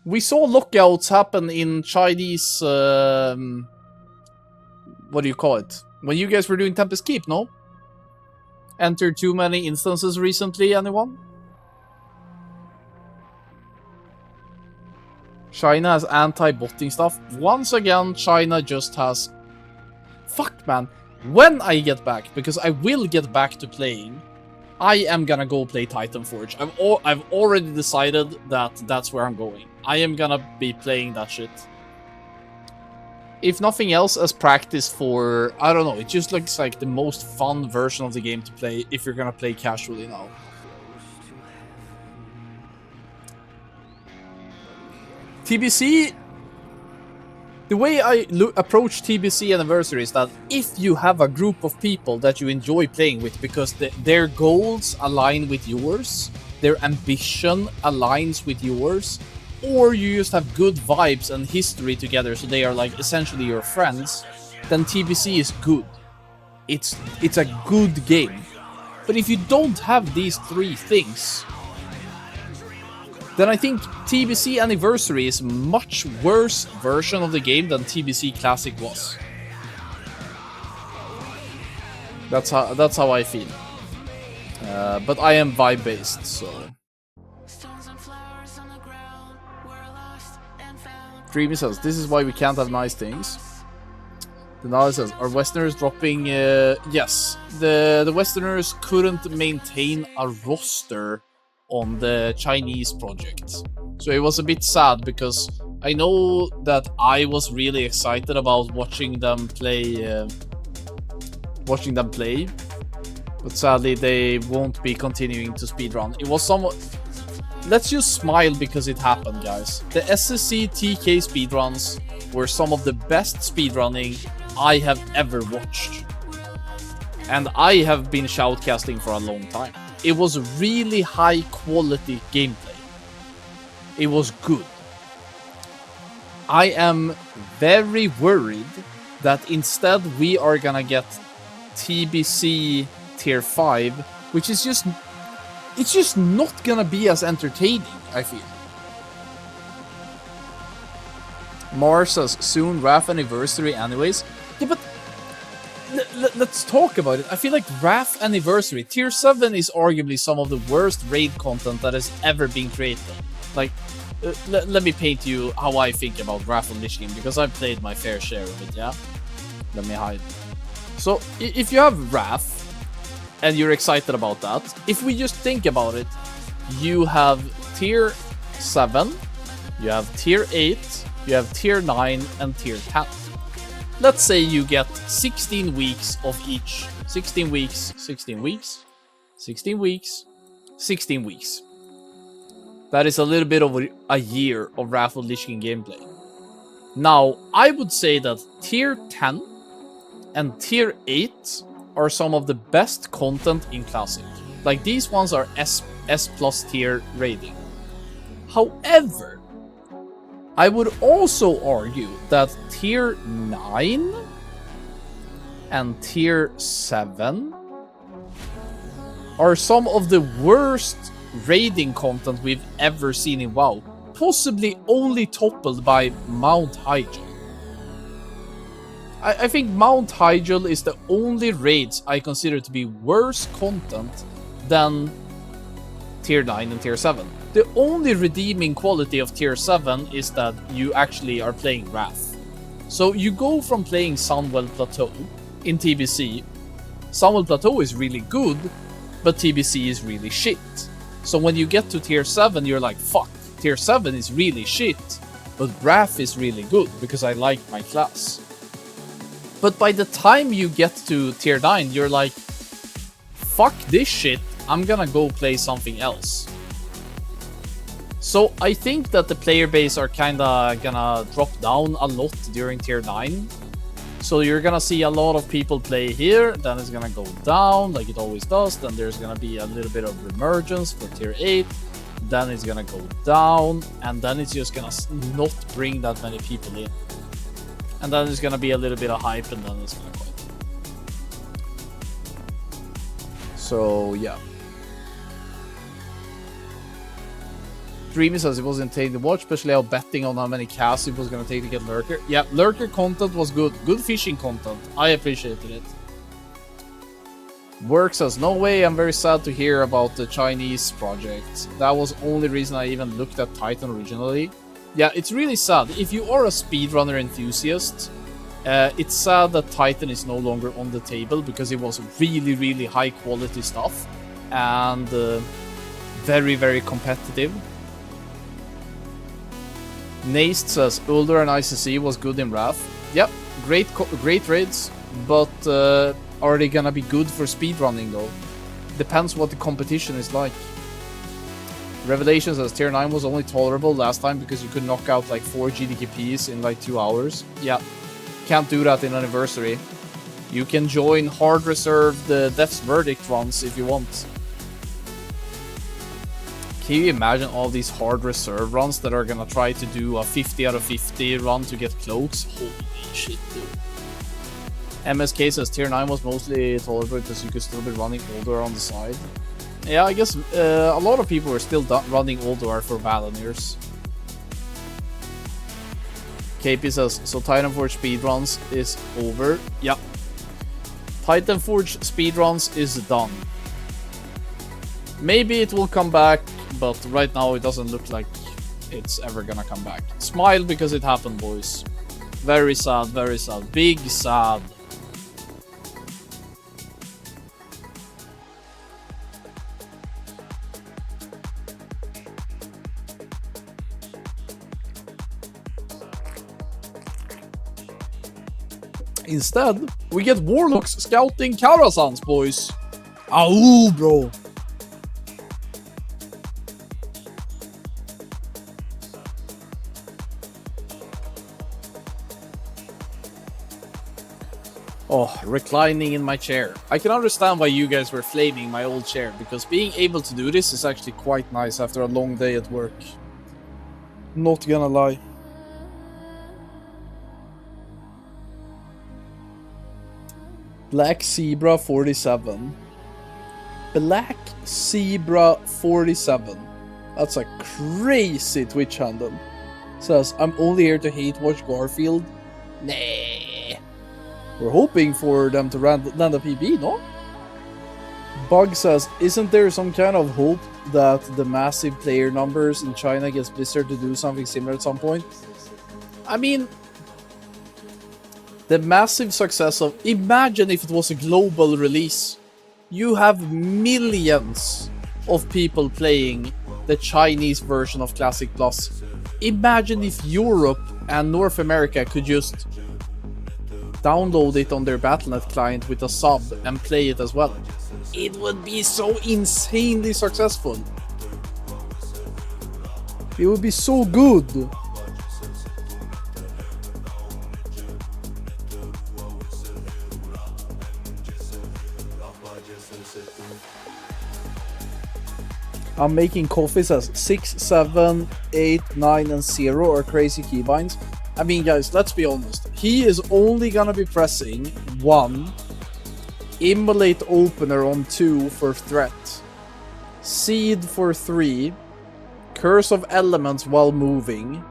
We saw lockouts happen in Chinese... what do you call it? When you guys were doing Tempest Keep, no? Entered too many instances recently, anyone? China has anti-botting stuff. Once again, China just has... Fuck, man. When I get back, because I will get back to playing, I am gonna go play Titan Forge. I've already decided that that's where I'm going. I am gonna be playing that shit. If nothing else, as practice for... I don't know, it just looks like the most fun version of the game to play if you're gonna play casually now. TBC... The way I approach TBC Anniversary is that if you have a group of people that you enjoy playing with because their goals align with yours, their ambition aligns with yours, or you just have good vibes and history together, so they are like essentially your friends, then TBC is good. It's a good game. But if you don't have these three things, then I think TBC Anniversary is a much worse version of the game than TBC Classic was. That's how I feel. But I am vibe-based, so... Dreamy says, this is why we can't have nice things. Denali says, are Westerners dropping... yes. The Westerners couldn't maintain a roster on the Chinese project. So it was a bit sad because I know that I was really excited about watching them play. But sadly they won't be continuing to speedrun. It was somewhat... Let's just smile because it happened, guys. The SSC TK speedruns were some of the best speedrunning I have ever watched. And I have been shoutcasting for a long time. It was really high quality gameplay. It was good. I am very worried that instead we are gonna get TBC Tier 5, which is just... It's just not gonna be as entertaining, I feel. Mars says, soon RAF Anniversary anyways. Yeah, but... Let's talk about it. I feel like RAF Anniversary, Tier 7 is arguably some of the worst raid content that has ever been created. Like, let me paint you how I think about RAF on Lich King, because I've played my fair share of it, yeah? Let me hide. So, if you have RAF, and you're excited about that, if we just think about it, you have Tier 7, you have Tier 8, you have Tier 9, and Tier 10. let's say you get 16 weeks of each. 16 weeks, 16 weeks, 16 weeks, 16 weeks. That is a little bit over a year of Wrath of Lich King gameplay. Now, I would say that tier 10 and tier 8 are some of the best content in Classic. Like, these ones are S plus tier rating. However, I would also argue that tier 9 and tier 7 are some of the worst raiding content we've ever seen in WoW, possibly only toppled by Mount Hyjal. I think Mount Hyjal is the only raids I consider to be worse content than tier 9 and tier 7. The only redeeming quality of tier 7 is that you actually are playing Wrath. So you go from playing Sunwell Plateau in TBC. Sunwell Plateau is really good, but TBC is really shit. So when you get to tier 7, you're like, fuck, tier 7 is really shit, but Wrath is really good because I like my class. But by the time you get to tier 9, you're like, fuck this shit, I'm gonna go play something else. So I think that the player base are kinda gonna drop down a lot during tier 9. So you're gonna see a lot of people play here, then it's gonna go down like it always does, then there's gonna be a little bit of remergence for tier 8, then it's gonna go down, and then it's just gonna not bring that many people in. And then there's gonna be a little bit of hype, and then it's gonna quit. So yeah. Dreamy says it was insane to watch, especially how betting on how many casts it was going to take to get Lurker. Yeah, Lurker content was good. Good fishing content. I appreciated it. Work says, no way, I'm very sad to hear about the Chinese project. That was the only reason I even looked at Titan originally. Yeah, it's really sad. If you are a speedrunner enthusiast, it's sad that Titan is no longer on the table because it was really, really high quality stuff and very, very competitive. Naste says Uldur and ICC was good in Wrath. Yep, great raids, but are they gonna be good for speedrunning though? Depends what the competition is like. Revelation says tier 9 was only tolerable last time because you could knock out like 4 GDKPs in like 2 hours. Yeah, can't do that in Anniversary. You can join hard reserved Death's Verdict runs if you want. Can you imagine all these hard reserve runs that are gonna try to do a 50 out of 50 run to get cloaks? Holy shit, dude. MSK says tier 9 was mostly tolerable because you could still be running Uldur on the side. Yeah, I guess a lot of people were still running Uldur for Valeniers. KP says, so Titanforge speedruns is over. Yeah. Titanforge speedruns is done. Maybe it will come back, but right now it doesn't look like it's ever gonna come back. Smile because it happened, boys. Very sad, very sad. Big sad. Instead, we get Warlocks scouting Karazhans, boys. Ow, bro. Oh, reclining in my chair. I can understand why you guys were flaming my old chair, because being able to do this is actually quite nice after a long day at work. Not gonna lie. Black Zebra 47. Black Zebra 47. That's a crazy Twitch handle. Says, I'm only here to hate watch Garfield. Nah. We're hoping for them to land a PB, no? Bug says, isn't there some kind of hope that the massive player numbers in China gets Blizzard to do something similar at some point? I mean, the massive success of... Imagine if it was a global release. You have millions of people playing the Chinese version of Classic Plus. Imagine if Europe and North America could just download it on their Battle.net client with a sub and play it as well. It would be so insanely successful. It would be so good. I'm making coffees as 6, 7, 8, 9, and 0 are crazy keybinds. I mean, guys, let's be honest. He is only gonna be pressing 1, Immolate Opener on 2 for threat, Seed for 3, Curse of Elements while moving,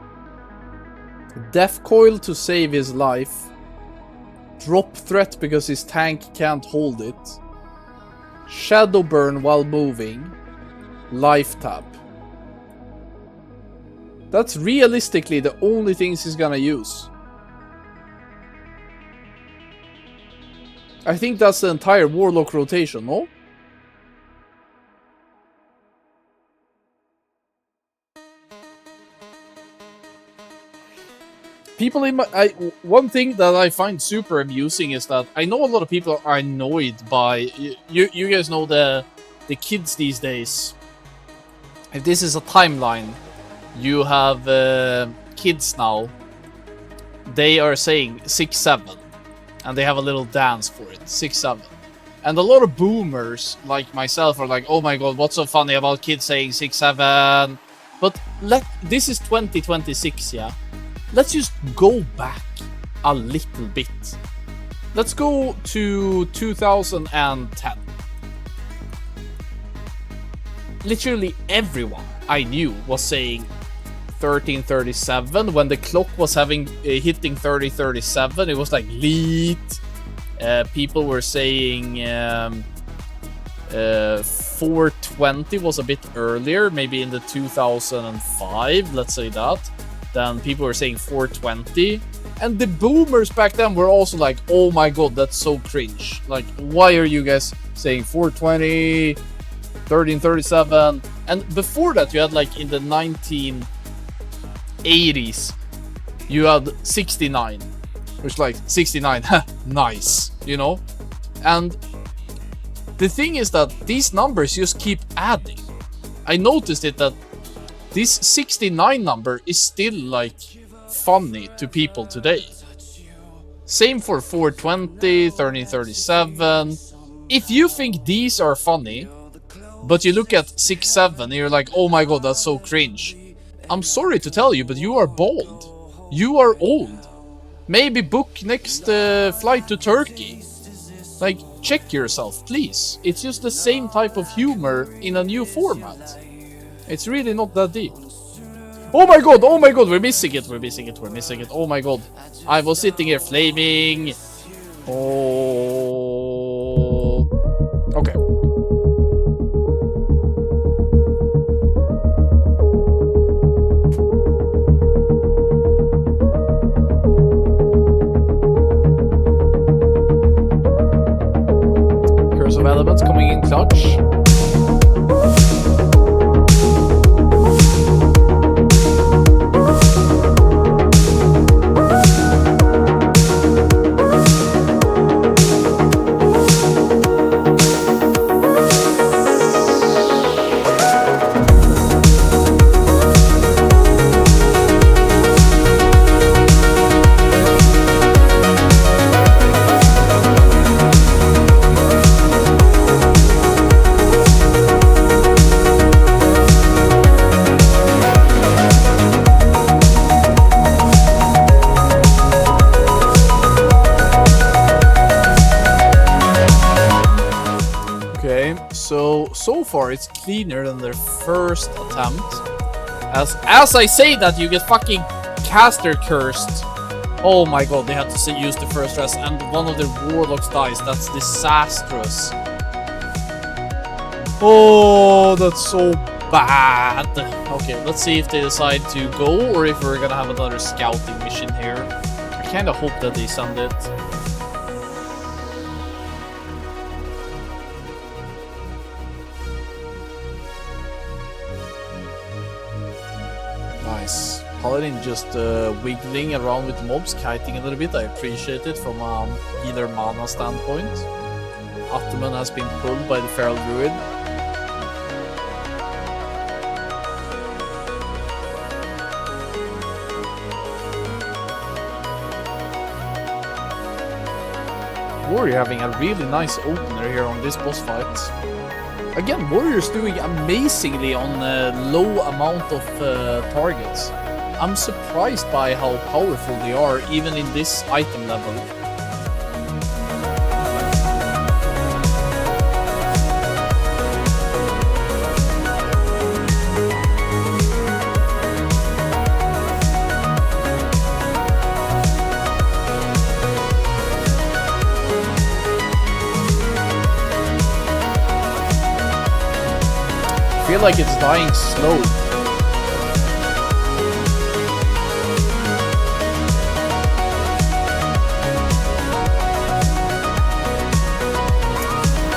Death Coil to save his life, Drop Threat because his tank can't hold it, Shadow Burn while moving, Life Tap. That's realistically the only things he's gonna use. I think that's the entire Warlock rotation, no? People in my... one thing that I find super amusing is that I know a lot of people are annoyed by... You guys know the kids these days. If this is a timeline, you have kids now. They are saying 6, 7. And they have a little dance for it. 6, 7. And a lot of boomers, like myself, are like, oh my god, what's so funny about kids saying 6, 7? But this is 2026, yeah? Let's just go back a little bit. Let's go to 2010. Literally everyone I knew was saying 1337 when the clock was hitting 3037. It was like lit. People were saying 420 was a bit earlier, maybe in the 2005, let's say that. Then people were saying 420, and the boomers back then were also like, oh my god, that's so cringe. Like, why are you guys saying 420? 1337, and before that you had like in the 1980s you had 69, which like 69, nice, you know. And the thing is that these numbers just keep adding. I noticed it that this 69 number is still like funny to people today. Same for 420, 1337. If you think these are funny, but you look at 6, 7 and you're like, oh my god, that's so cringe. I'm sorry to tell you, but you are bald. You are old. Maybe book next flight to Turkey. Like, check yourself, please. It's just the same type of humor in a new format. It's really not that deep. Oh my god, we're missing it. Oh my god. I was sitting here flaming. Oh. Okay. Elements coming in clutch. So far it's cleaner than their first attempt. As I say that, you get fucking caster cursed. Oh my god, they had to use the first rest and one of their warlocks dies. That's disastrous. Oh, that's so bad. Okay, let's see if they decide to go or if we're gonna have another scouting mission here. I kinda hope that they send it. Paladin just wiggling around with mobs, kiting a little bit. I appreciate it from a healer mana standpoint. Ataman has been pulled by the Feral Druid. Warrior having a really nice opener here on this boss fight. Again, Warrior's doing amazingly on a low amount of targets. I'm surprised by how powerful they are even in this item level. I feel like it's dying slow.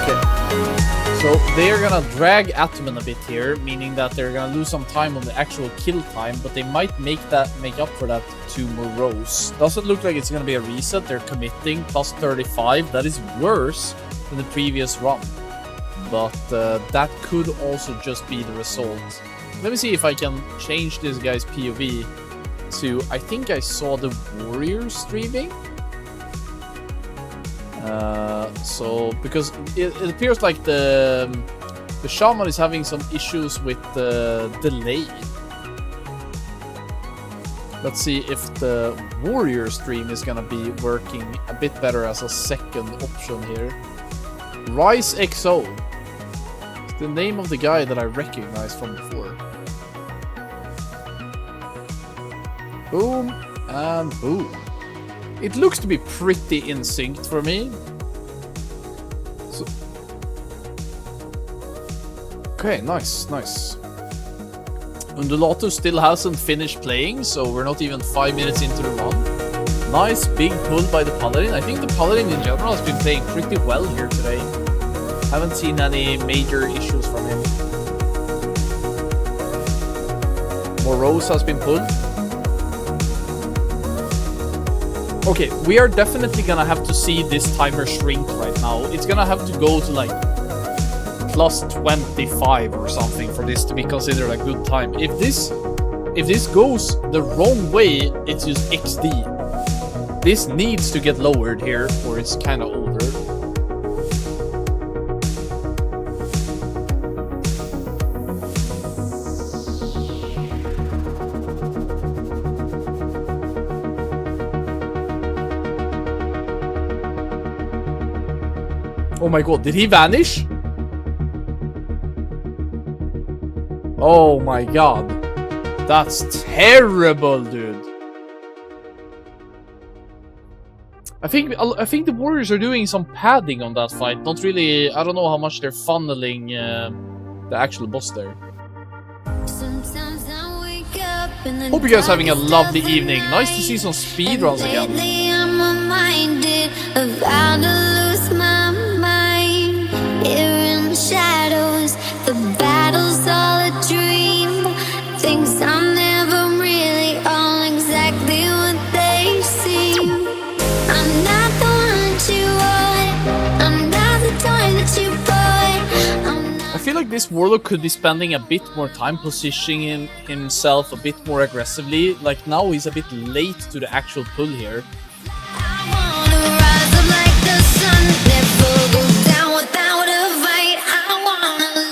Okay. So they're gonna drag Ataman a bit here, meaning that they're gonna lose some time on the actual kill time, but they might make up for that 2 more rows. Doesn't look like it's gonna be a reset. They're committing plus 35. That is worse than the previous run. But that could also just be the result. Let me see if I can change this guy's POV to... I think I saw the Warrior streaming. So, because it appears like the Shaman is having some issues with the delay. Let's see if the Warrior stream is gonna be working a bit better as a second option here. Rise XO. The name of the guy that I recognized from before. Boom and boom. It looks to be pretty in sync for me. So... Okay, nice. Undulato still hasn't finished playing, so we're not even 5 minutes into the run. Nice big pull by the Paladin. I think the Paladin in general has been playing pretty well here today. Haven't seen any major issues from him. Morose has been pulled. Okay, we are definitely gonna have to see this timer shrink right now. It's gonna have to go to like plus 25 or something for this to be considered a good time. If this goes the wrong way, it's just XD. This needs to get lowered here, or it's kind of older. Oh my god, did he vanish? Oh my god. That's terrible, dude. I think the Warriors are doing some padding on that fight. Not really, I don't know how much they're funneling the actual boss there. Hope you guys are having a lovely evening. Nice to see some speedruns again. Shadows, the battle's all a dream. Things are never really all exactly what they seem. I'm not the one that you want. I'm not the toy that you bought. I feel like this Warlock could be spending a bit more time positioning himself a bit more aggressively. Like now he's a bit late to the actual pull here. I wanna rise up like the sun, never go down without a fight. I wanna live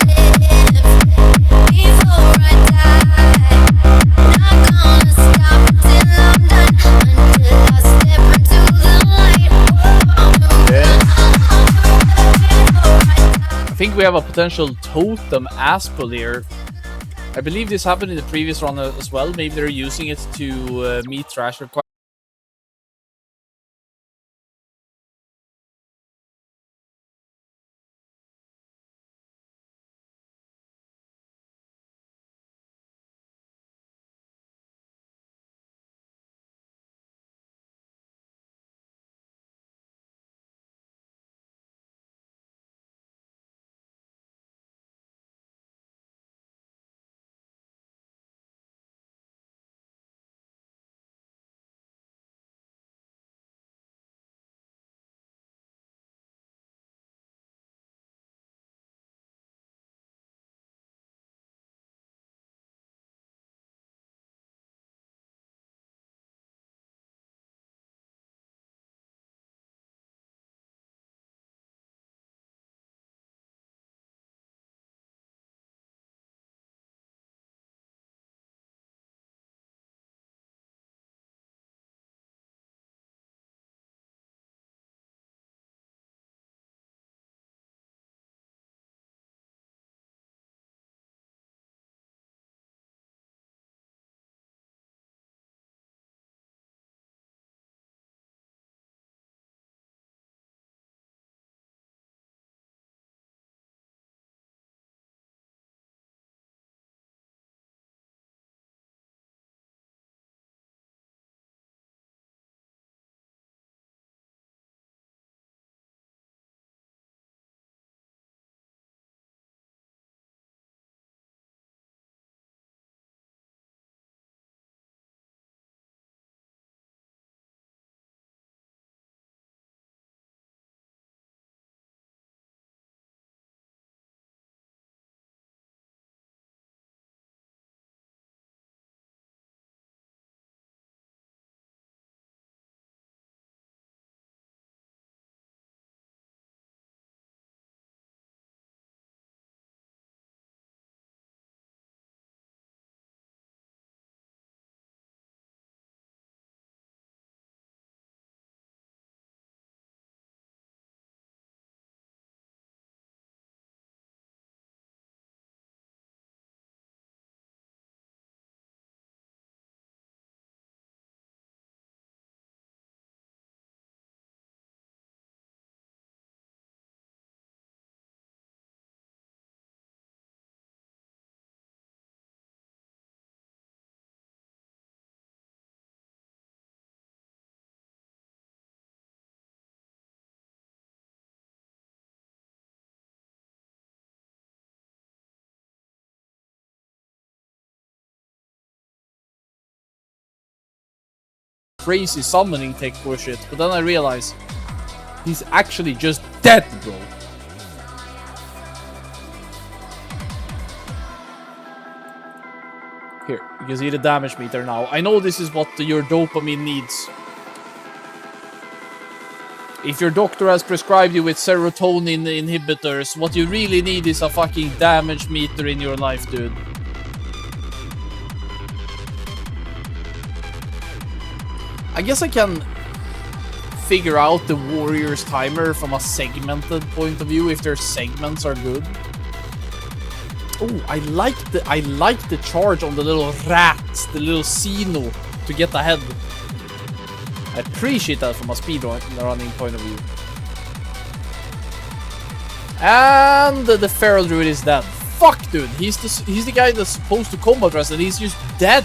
before I die. Not gonna stop until I'm done, until I step into the light. I think we have a potential totem ass pull here. I believe this happened in the previous run as well. Maybe they're using it to meet Thrasher quite crazy summoning tech bullshit, but then I realized he's actually just dead, bro. Here, you can see the damage meter now. I know this is what your dopamine needs. If your doctor has prescribed you with serotonin inhibitors, what you really need is a fucking damage meter in your life, dude. I guess I can figure out the Warriors timer from a segmented point of view if their segments are good. Oh, I like the charge on the little rats, the little Xeno to get ahead. I appreciate that from a speedrunning point of view. And the Feral Druid is dead. Fuck, dude. He's the guy that's supposed to combat rest and he's just dead.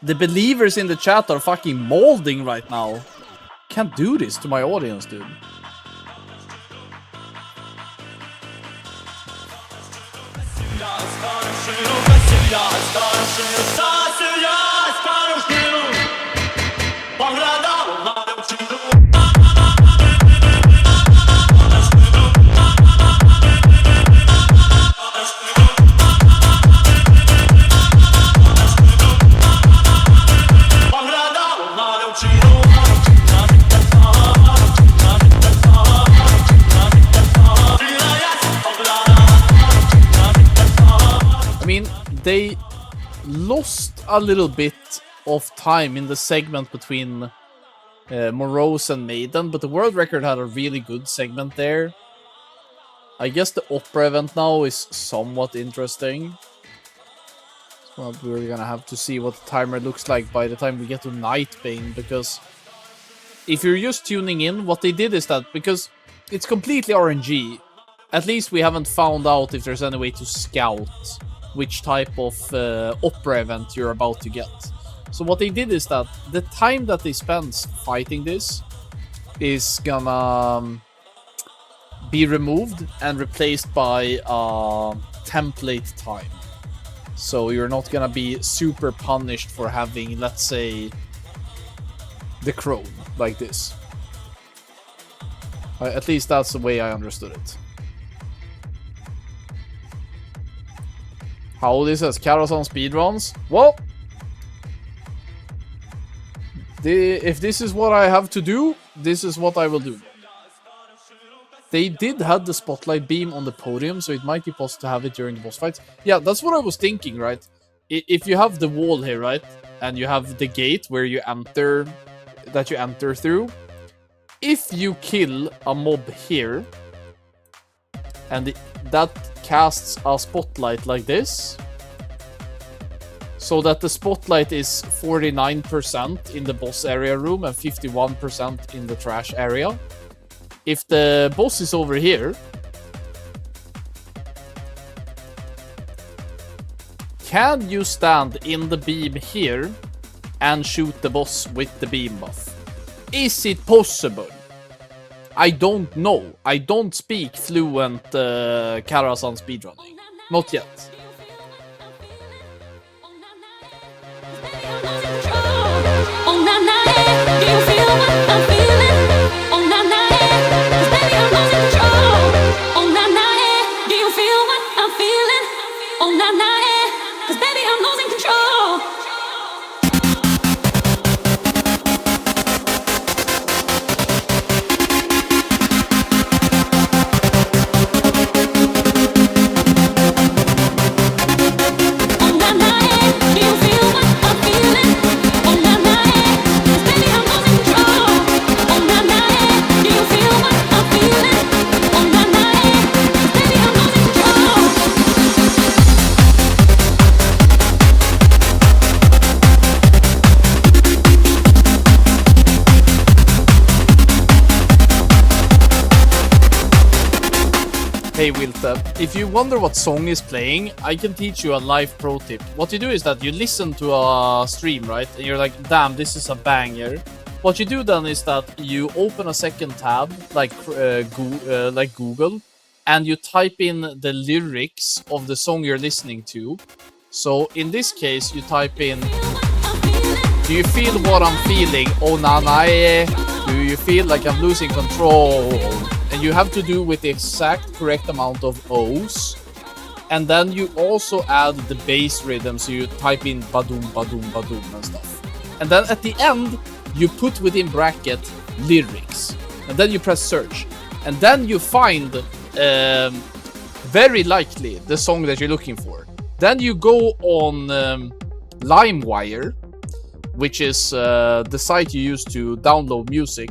The believers in the chat are fucking molding right now. Can't do this to my audience, dude. They lost a little bit of time in the segment between Morose and Maiden, but the world record had a really good segment there. I guess the opera event now is somewhat interesting. Well, we're gonna have to see what the timer looks like by the time we get to Nightbane, because if you're just tuning in, what they did is that, because it's completely RNG, at least we haven't found out if there's any way to scout which type of opera event you're about to get. So what they did is that the time that they spend fighting this is gonna be removed and replaced by template time. So you're not gonna be super punished for having, let's say, the crone like this. At least that's the way I understood it. How this has Karazhan speedruns? Well, if this is what I have to do, this is what I will do. They did have the spotlight beam on the podium, so it might be possible to have it during the boss fights. Yeah, that's what I was thinking, right? If you have the wall here, right, and you have the gate where you enter, that you enter through, if you kill a mob here, and that casts a spotlight like this, so that the spotlight is 49% in the boss area room and 51% in the trash area. If the boss is over here, can you stand in the beam here and shoot the boss with the beam buff? Is it possible? I don't know. I don't speak fluent Karazhan speedrunning. Not yet. Hey Wilta, if you wonder what song is playing, I can teach you a live pro tip. What you do is that you listen to a stream, right? And you're like, damn, this is a banger. What you do then is that you open a second tab, like Google, and you type in the lyrics of the song you're listening to. So in this case, you type in Do you feel what I'm feeling? Oh nanae. Do you feel like I'm losing control? And you have to do with the exact correct amount of O's. And then you also add the bass rhythm, so you type in badoom, badoom, badoom and stuff. And then at the end, you put within bracket lyrics. And then you press search. And then you find, very likely, the song that you're looking for. Then you go on LimeWire, which is the site you use to download music.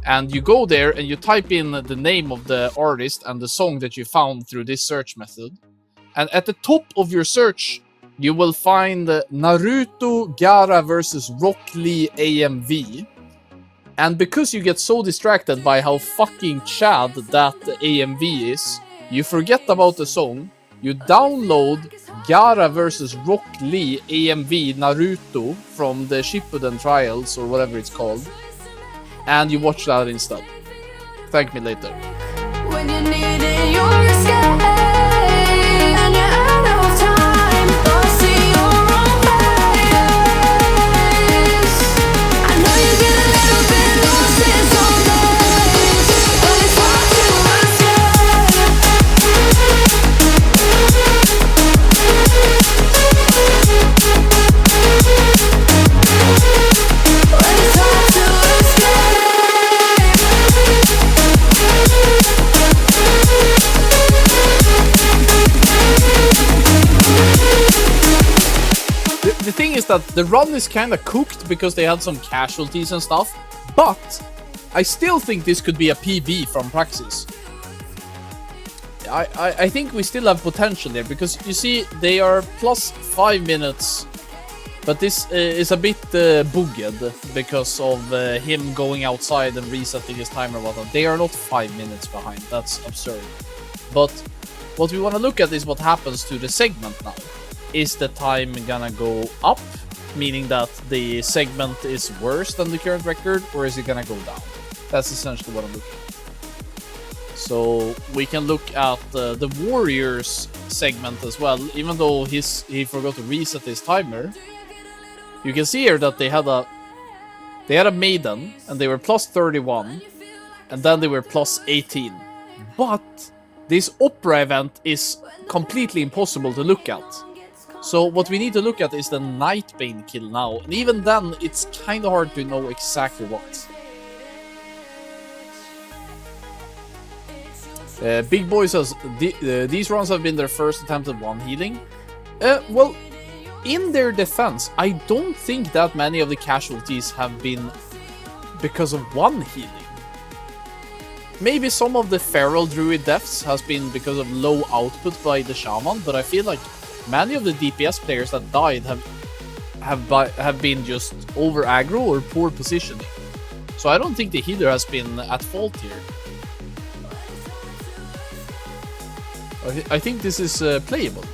And you go there and you type in the name of the artist and the song that you found through this search method. And at the top of your search, you will find Naruto Gaara versus Rock Lee AMV. And because you get so distracted by how fucking Chad that AMV is, you forget about the song, you download Gaara vs. Rock Lee AMV Naruto from the Shippuden Trials or whatever it's called, and you watch that instead. Thank me later. When you needed your escape and you're out of time, I see your own face. I know you get a little bit lost in some days, but it's hard to escape. When it's hard to escape. The thing is that the run is kind of cooked because they had some casualties and stuff, but I still think this could be a PB from Praxis. I think we still have potential there, because you see they are plus 5 minutes, but this is a bit bugged because of him going outside and resetting his timer and whatnot. They are not 5 minutes behind, that's absurd. But what we want to look at is what happens to the segment now. Is the time gonna go up, meaning that the segment is worse than the current record, or is it gonna go down? That's essentially what I'm looking at. So we can look at the Warriors segment as well, even though he forgot to reset his timer. You can see here that they had a maiden, and they were plus 31, and then they were plus 18. But this opera event is completely impossible to look at. So what we need to look at is the Nightbane kill now, and even then it's kind of hard to know exactly what. Big Boy says, these runs have been their first attempt at one healing. Well, in their defense, I don't think that many of the casualties have been because of one healing. Maybe some of the Feral Druid deaths has been because of low output by the Shaman, but I feel like many of the DPS players that died have been just over aggro or poor positioning. So I don't think the healer has been at fault here. I think this is playable.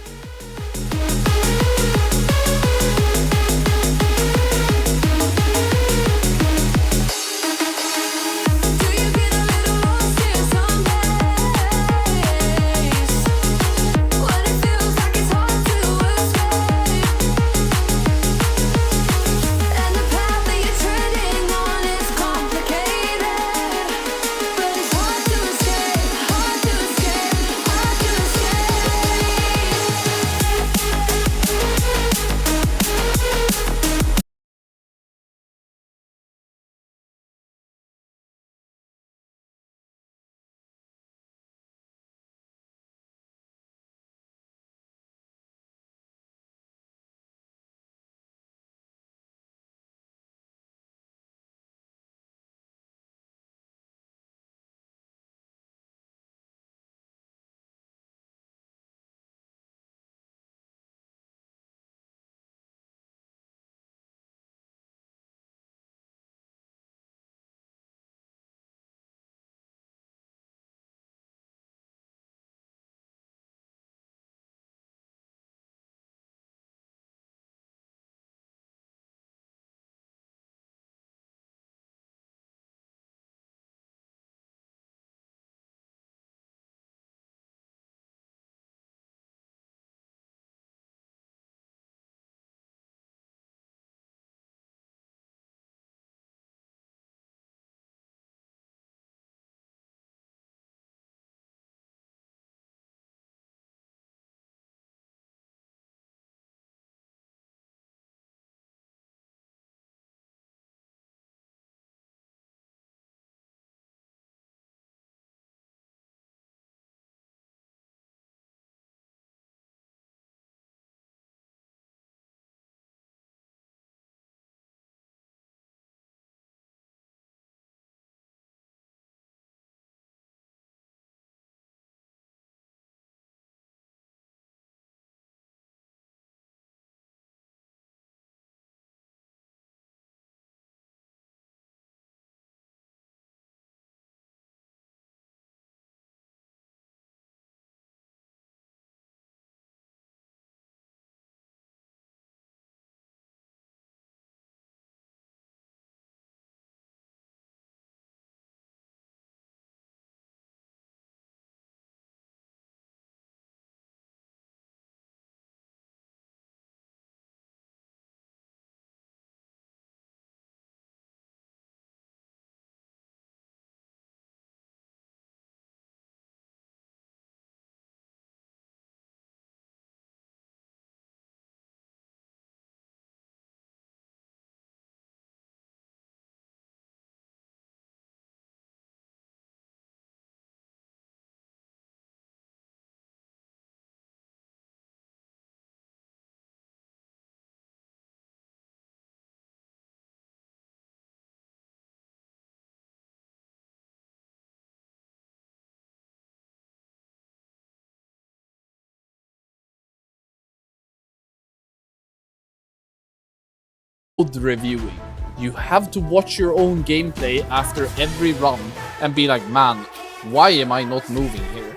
reviewing. You have to watch your own gameplay after every run and be like, man, why am I not moving here?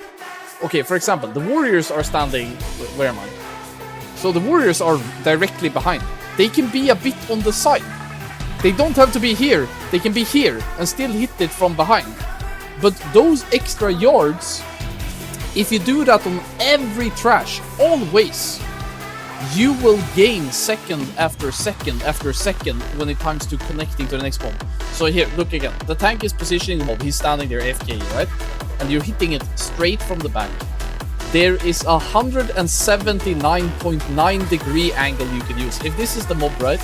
Okay, for example, the Warriors are standing... Where am I? So the Warriors are directly behind. They can be a bit on the side. They don't have to be here. They can be here and still hit it from behind. But those extra yards, if you do that on every trash, always, you will gain second after second after second when it comes to connecting to the next bomb. So here, look again. The tank is positioning the mob. He's standing there AFK, right? And you're hitting it straight from the back. There is a 179.9 degree angle you can use. If this is the mob, right?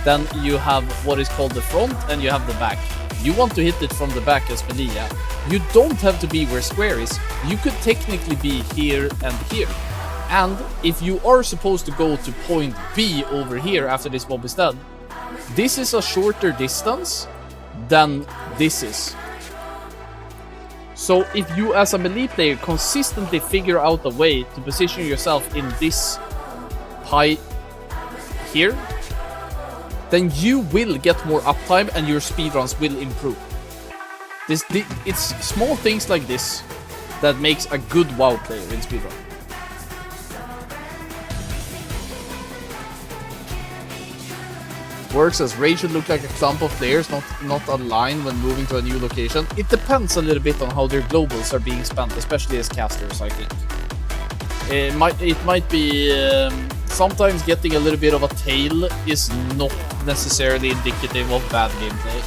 Then you have what is called the front and you have the back. You want to hit it from the back as melee. You don't have to be where square is. You could technically be here and here. And if you are supposed to go to point B over here after this mob is dead, this is a shorter distance than this is. So if you as a melee player consistently figure out a way to position yourself in this high here, then you will get more uptime and your speedruns will improve. It's small things like this that makes a good WoW player in speedrun. Works as raid should look like a clump of players, not a line when moving to a new location. It depends a little bit on how their globals are being spent, especially as casters, I think. It might be sometimes getting a little bit of a tail is not necessarily indicative of bad gameplay.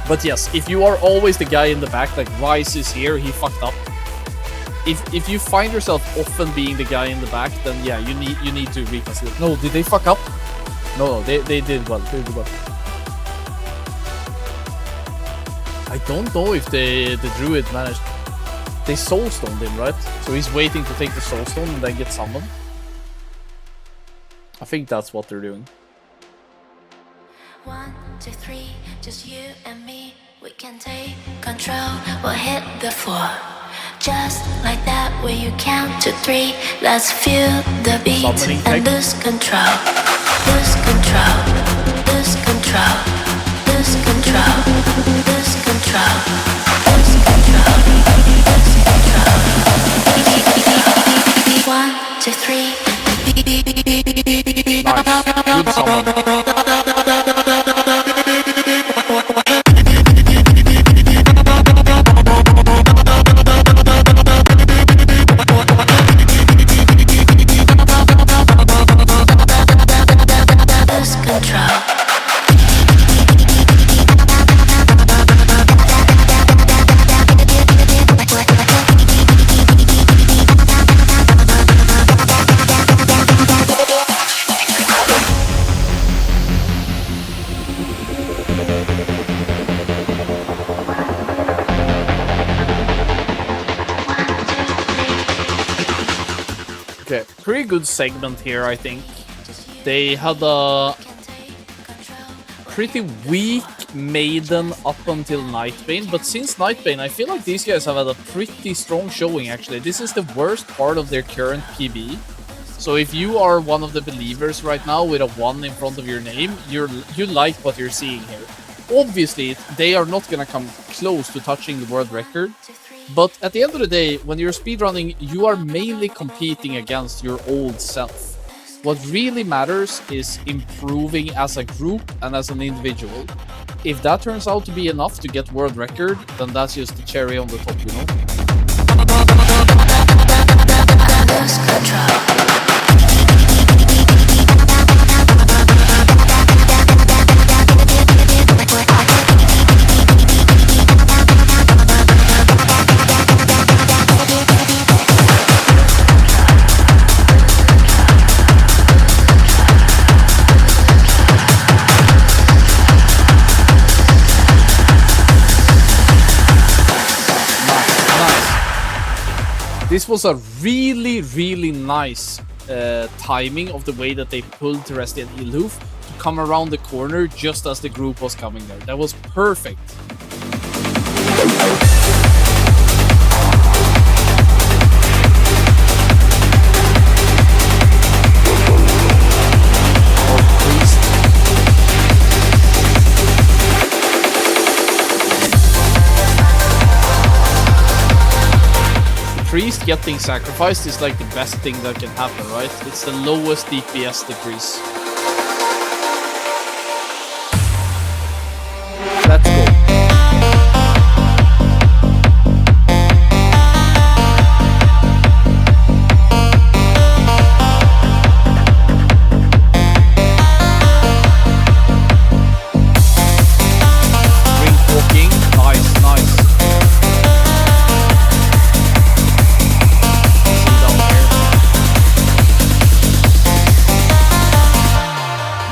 But yes, if you are always the guy in the back, like Rice is here, he fucked up. If you find yourself often being the guy in the back, then yeah, you need to reconsider. No, did they fuck up? No, they did well. They did well. I don't know if the druid managed. They soulstoned him, right? So he's waiting to take the soulstone and then get summoned. I think that's what they're doing. 1, 2, 3, just you and me. We can take control. We'll hit the floor. Just like that, where you count to 3. Let's feel the beat and lose control. Lose control. Lose control. Lose control. Lose control. Lose control. Lose control. 1, 2, 3. Nice. Good summon. Okay, pretty good segment here, I think. They had a pretty weak Maiden up until Nightbane, but since Nightbane, I feel like these guys have had a pretty strong showing, actually. This is the worst part of their current PB. So if you are one of the believers right now with a 1 in front of your name, you like what you're seeing here. Obviously, they are not gonna come close to touching the world record. But at the end of the day, when you're speedrunning, you are mainly competing against your old self. What really matters is improving as a group and as an individual. If that turns out to be enough to get world record, then that's just the cherry on the top, you know? Lose control. This was a really nice timing of the way that they pulled Terrestrial Ilhoof to come around the corner just as the group was coming there. That was perfect. priest getting sacrificed is like the best thing that can happen, right? It's the lowest DPS decrease. Let's go.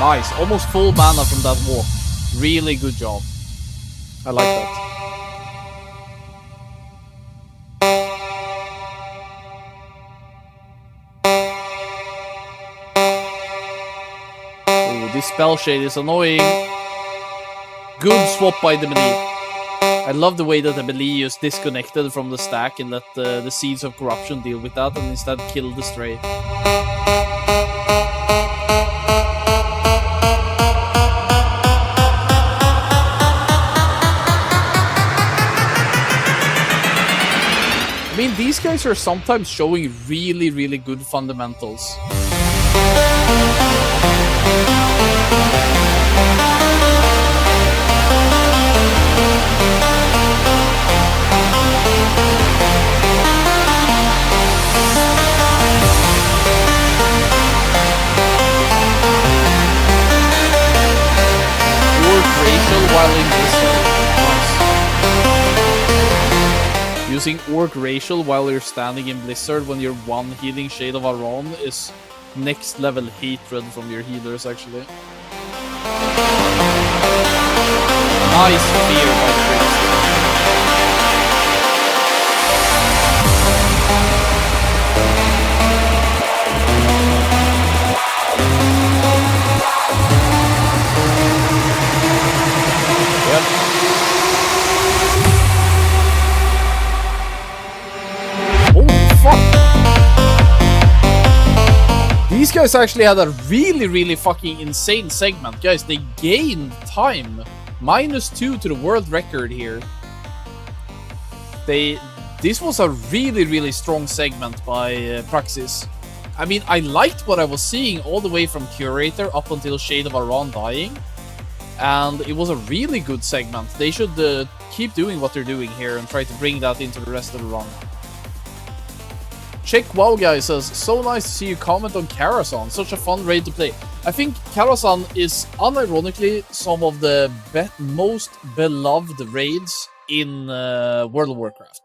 Nice, almost full mana from that walk. Really good job. I like that. Oh, this spell shade is annoying. Good swap by the melee. I love the way that the melee is disconnected from the stack and let the Seeds of Corruption deal with that and instead kill the Stray. I mean, these guys are sometimes showing really, really good fundamentals. While in Blizzard. Nice. Using Orc Racial while you're standing in Blizzard when you're one healing Shade of Aron is next level hatred from your healers, actually. Nice fear by Priest. These guys actually had a really, really fucking insane segment. Guys, they gained time. -2 to the world record here. This was a really, really strong segment by Praxis. I mean, I liked what I was seeing all the way from Curator up until Shade of Aron dying. And it was a really good segment. They should keep doing what they're doing here and try to bring that into the rest of the run. Check Wow Guy says, so nice to see you comment on Karazhan. Such a fun raid to play. I think Karazhan is unironically some of the most beloved raids in World of Warcraft.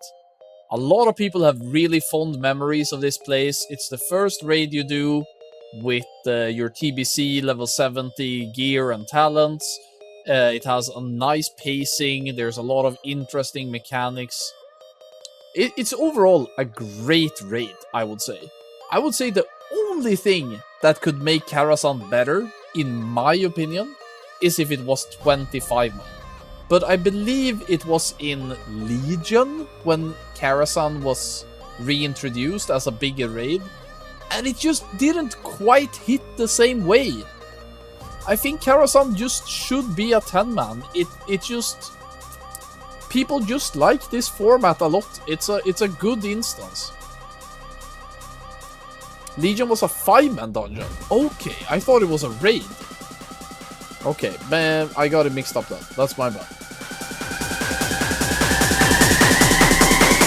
A lot of people have really fond memories of this place. It's the first raid you do with your TBC level 70 gear and talents. It has a nice pacing. There's a lot of interesting mechanics. It's overall a great raid, I would say. I would say the only thing that could make Karazhan better, in my opinion, is if it was 25 man. But I believe it was in Legion when Karazhan was reintroduced as a bigger raid, and it just didn't quite hit the same way. I think Karazhan just should be a 10 man. It just... People just like this format a lot. It's a good instance. Legion was a 5-man dungeon. Okay, I thought it was a raid. Okay, man, I got it mixed up then. That's my bad.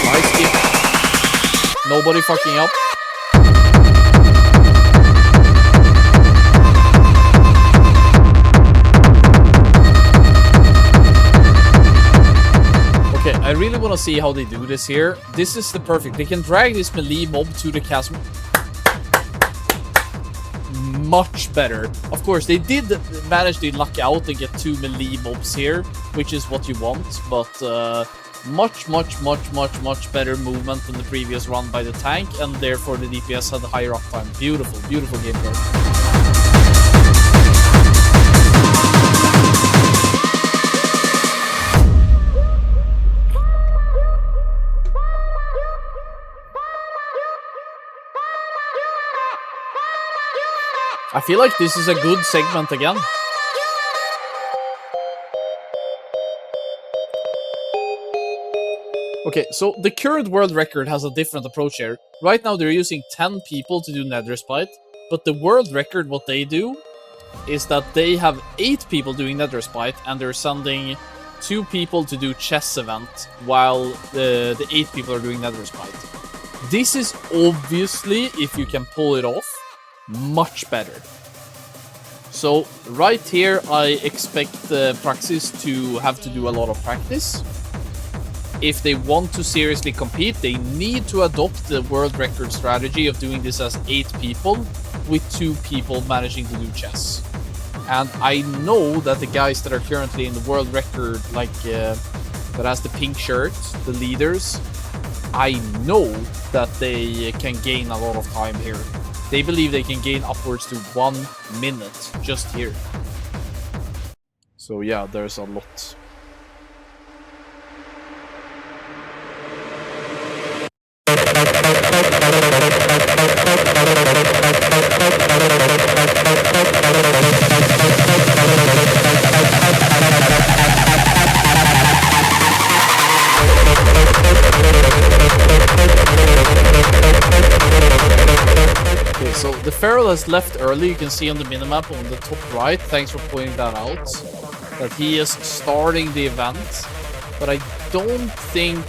Nice skip. Nobody fucking up. Okay, I really want to see how they do this here. This is the perfect. They can drag this melee mob to the chasm. Much better. Of course, they did manage to luck out and get 2 melee mobs here, which is what you want, but much better movement than the previous run by the tank, and therefore the DPS had higher uptime. Beautiful, beautiful gameplay. I feel like this is a good segment again. Okay, so the current world record has a different approach here. Right now they're using 10 people to do Nether Spite, but the world record, what they do is that they have 8 people doing Nether Spite, and they're sending 2 people to do chess event while the 8 people are doing Nether Spite. This is obviously, if you can pull it off, much better. So right here I expect Praxis to have to do a lot of practice. If they want to seriously compete, they need to adopt the world record strategy of doing this as 8 people with 2 people managing to do chess. And I know that the guys that are currently in the world record, like that has the pink shirt, the leaders, I know that they can gain a lot of time here. They believe they can gain upwards to 1 minute just here. So yeah, there's a lot. Okay, so the Feral has left early. You can see on the minimap on the top right, thanks for pointing that out, that he is starting the event. But I don't think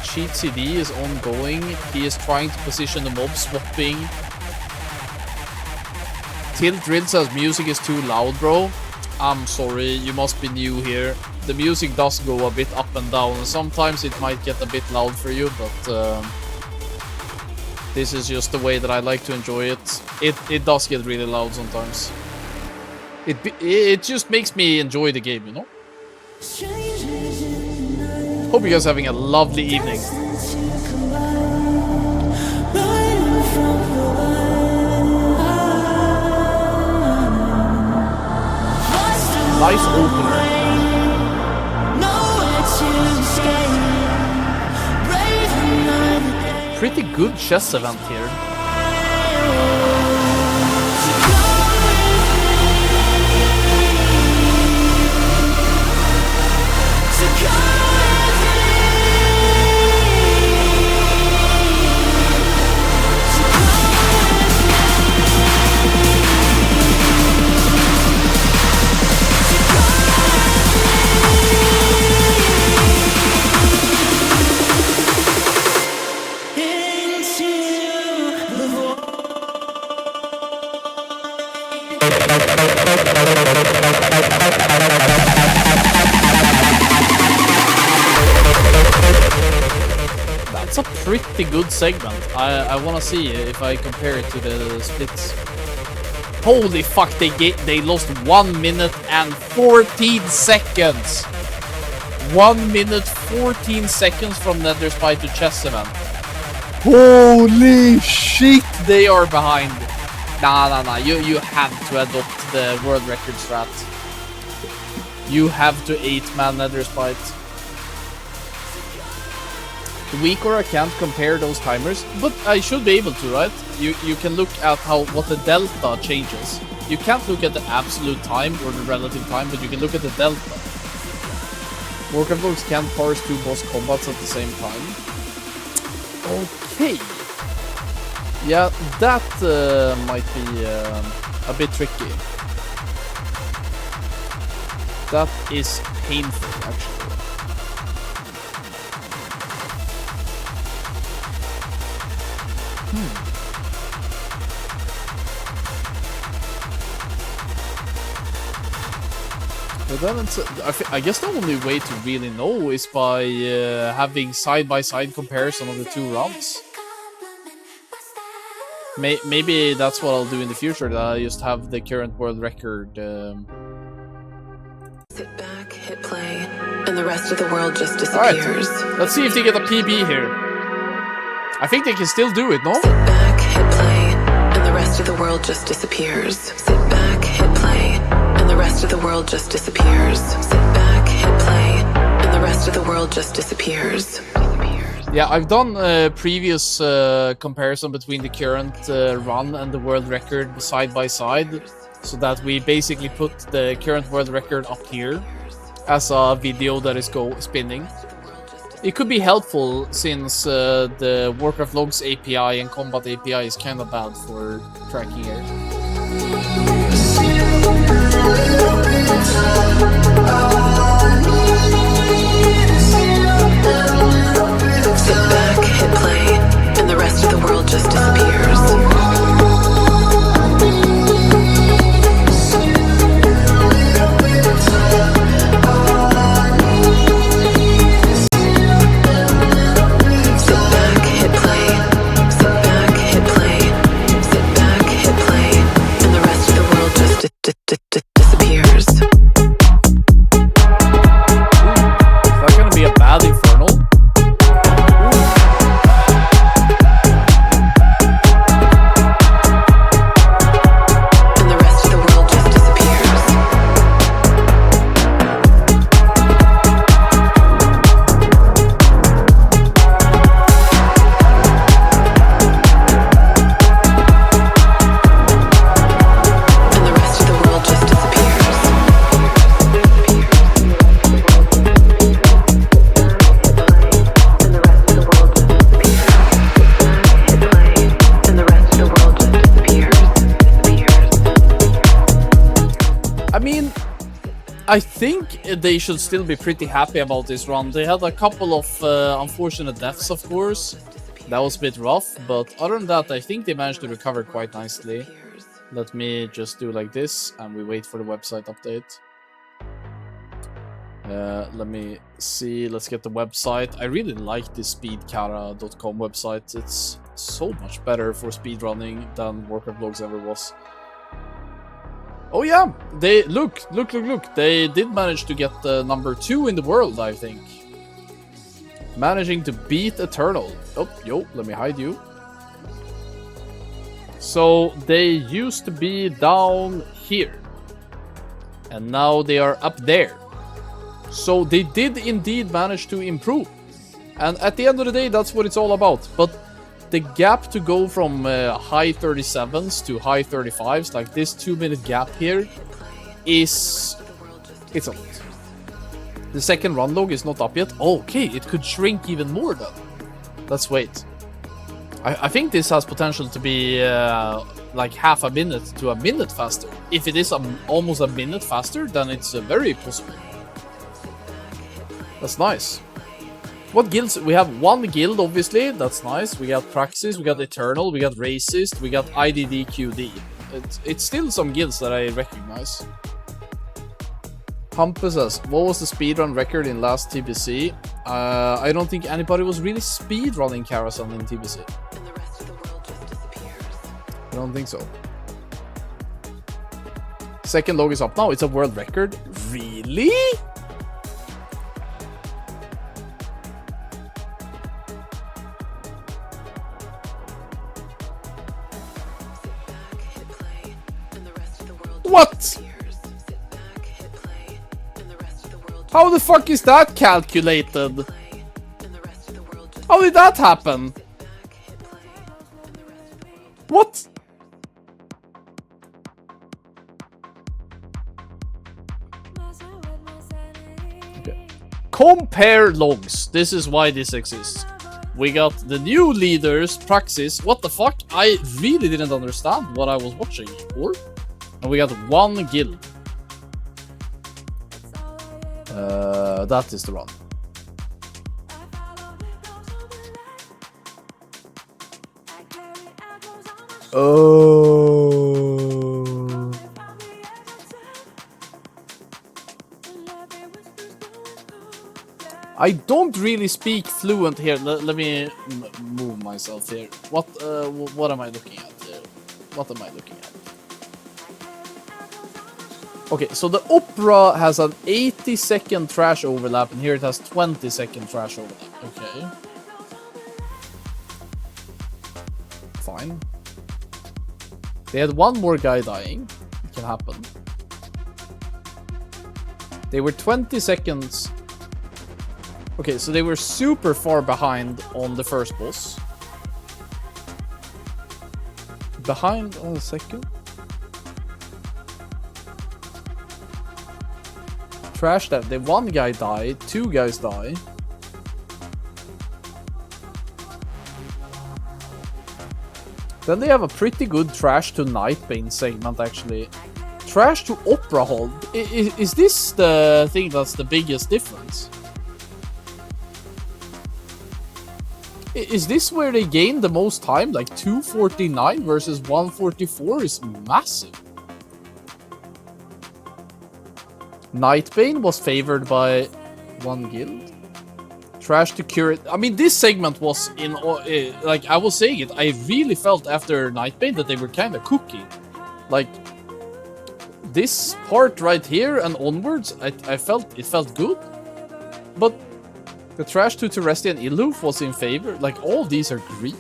Cheat CD is ongoing. He is trying to position the mob, swapping. Tilt Drill says music is too loud, bro. I'm sorry, you must be new here. The music does go a bit up and down. Sometimes it might get a bit loud for you, but this is just the way that I like to enjoy it. It does get really loud sometimes. It just makes me enjoy the game, you know? Hope you guys are having a lovely evening. Nice opener. Pretty good chess event here. That's a pretty good segment. I want to see if I compare it to the splits. Holy fuck, they lost 1 minute and 14 seconds. 1 minute 14 seconds from Nether Spite to chess event. Holy shit, they are behind. Nah. You have to adopt the world record strat. You have to 8-man Nether Spite. The weaker I can't compare those timers, but I should be able to, right? You can look at what the delta changes. You can't look at the absolute time or the relative time, but you can look at the delta. Warcraft folks can't parse 2 boss combats at the same time. Okay. Yeah, that might be a bit tricky. That is painful, actually. But then I guess the only way to really know is by having side-by-side comparison of the 2 rounds. Maybe that's what I'll do in the future, that I just have the current world record. Sit back, hit play, and the rest of the world just disappears. Alright, let's see if they get a PB here. I think they can still do it, no? Sit back, hit play, and the rest of the world just disappears. Sit back, hit play, and the rest of the world just disappears. Sit back, hit play, and the rest of the world just disappears. Yeah, I've done a previous comparison between the current run and the world record side by side, so that we basically put the current world record up here as a video that is spinning. It could be helpful since the Warcraft Logs API and Combat API is kind of bad for tracking here. Sit back, hit play, and the rest of the world just disappears. Disappears. Is that gonna be a bad Infernal? And the rest of the world just disappears. And the rest of the world just disappears. I mean, I think they should still be pretty happy about this run. They had a couple of unfortunate deaths, of course. That was a bit rough, but other than that, I think they managed to recover quite nicely. Let me just do like this, and we wait for the website update. Let me see, let's get the website. I really like this speedkara.com website. It's so much better for speedrunning than Warcraft Logs ever was. Oh yeah, they look. They did manage to get number 2 in the world, I think. Managing to beat Eternal. Oh, yo, let me hide you. So they used to be down here. And now they are up there. So they did indeed manage to improve. And at the end of the day, that's what it's all about. But the gap to go from high 37s to high 35s, like this 2-minute gap here, it's a lot. The second run log is not up yet. Oh, okay, it could shrink even more then. Let's wait. I think this has potential to be like half a minute to a minute faster. If it is almost a minute faster, then it's very possible. That's nice. What guilds? We have one guild, obviously. That's nice. We got Praxis, we got Eternal, we got Racist, we got IDDQD. It's still some guilds that I recognize. Hampus says, what was the speedrun record in last TBC? I don't think anybody was really speedrunning Karazhan in TBC. And the rest of the world just disappears. I don't think so. Second log is up now. It's a world record. Really? What? How the fuck is that calculated? How did that happen? What? Okay. Compare logs. This is why this exists. We got the new leaders, Praxis. What the fuck? I really didn't understand what I was watching for. And we got one guild. That is the run. Oh. I don't really speak fluent here. Let me move myself here. What am I looking at here? What am I looking at? Okay, so the Opera has an 80-second trash overlap, and here it has 20-second trash overlap. Okay. Fine. They had one more guy dying. It can happen. They were 20 seconds. Okay, so they were super far behind on the first boss. Behind on the second. Trash that. The one guy died, two guys die. Then they have a pretty good Trash to Nightbane segment, actually. Trash to Opera Hold. Is this the thing that's the biggest difference? Is this where they gain the most time? Like 249 versus 144 is massive. Nightbane was favored by one guild. Trash to Curate. I mean, this segment was in... like, I was saying it, I really felt after Nightbane that they were kind of cooking. Like, this part right here and onwards, I felt it felt good. But the Trash to Terrestrian Illoof was in favor. Like, all of these are green.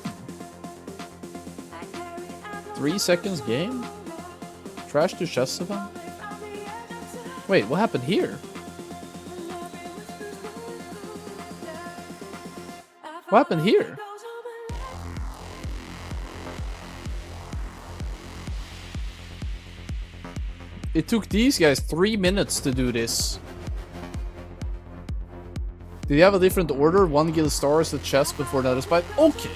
3 seconds game. Trash to Chesavan. Wait, what happened here? What happened here? It took these guys 3 minutes to do this. Did you have a different order? One guild stars the chest before another spike? Okay.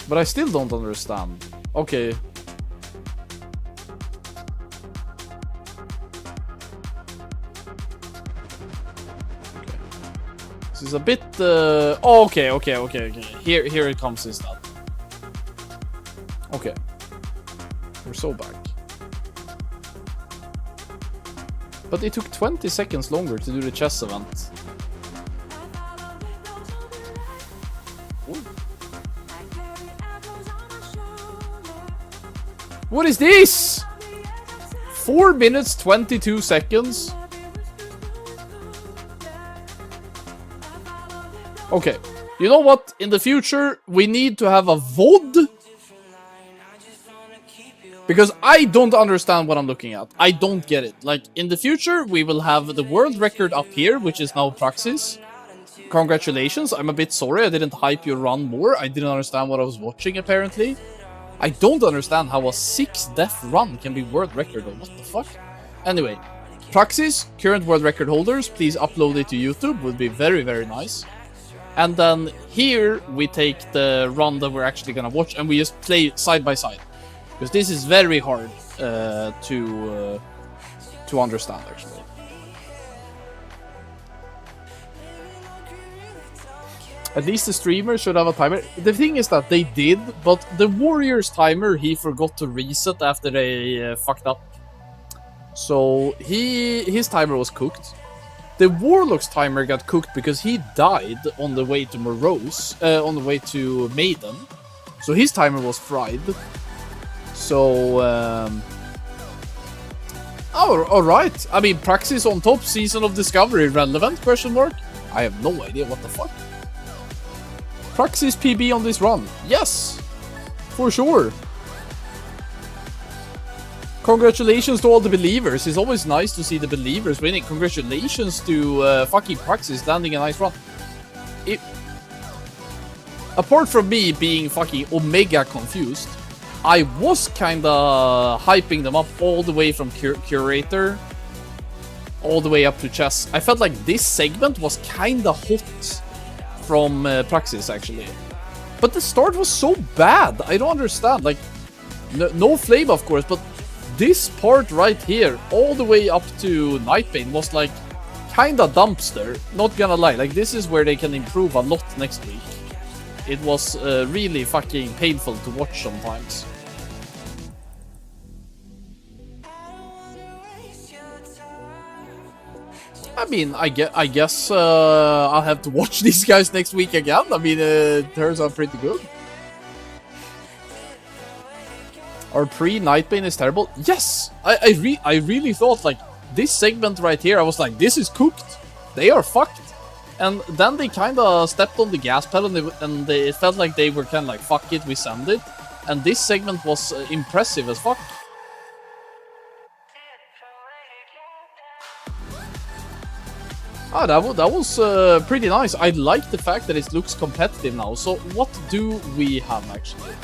But I still don't understand. Okay. This is a bit... oh, okay. Here it comes instead. Okay. We're so back. But it took 20 seconds longer to do the chess event. Ooh. What is this? 4 minutes, 22 seconds. Okay. You know what? In the future, we need to have a VOD. Because I don't understand what I'm looking at. I don't get it. Like, in the future, we will have the world record up here, which is now Praxis. Congratulations. I'm a bit sorry I didn't hype your run more. I didn't understand what I was watching, apparently. I don't understand how a 6-death run can be world record. What the fuck? Anyway, Praxis, current world record holders, please upload it to YouTube. Would be very, very nice. And then here, we take the run that we're actually gonna watch, and we just play side by side. Because this is very hard to understand, actually. At least the streamer should have a timer. The thing is that they did, but the Warriors timer he forgot to reset after they fucked up. So his timer was cooked. The Warlock's timer got cooked because he died on the way to Morose, on the way to Maiden. So his timer was fried. So, oh, alright. I mean, Praxis on top, Season of Discovery, relevant, question mark? I have no idea, what the fuck? Praxis PB on this run. Yes! For sure. Congratulations to all the believers. It's always nice to see the believers winning. Congratulations to fucking Praxis landing a nice run. Apart from me being fucking omega confused, I was kinda hyping them up all the way from Curator all the way up to chess. I felt like this segment was kinda hot from Praxis, actually. But the start was so bad, I don't understand. Like, no flame, of course, but this part right here, all the way up to Nightbane, was like kinda dumpster. Not gonna lie, like this is where they can improve a lot next week. It was really fucking painful to watch sometimes. I mean, I guess I'll have to watch these guys next week again. I mean, it turns out pretty good. Our pre-Nightbane is terrible. Yes! I really thought, like, this segment right here, I was like, this is cooked. They are fucked. And then they kind of stepped on the gas pedal, and it felt like they were kind of like, fuck it, we send it. And this segment was impressive as fuck. Ah, that was pretty nice. I like the fact that it looks competitive now. So what do we have, actually?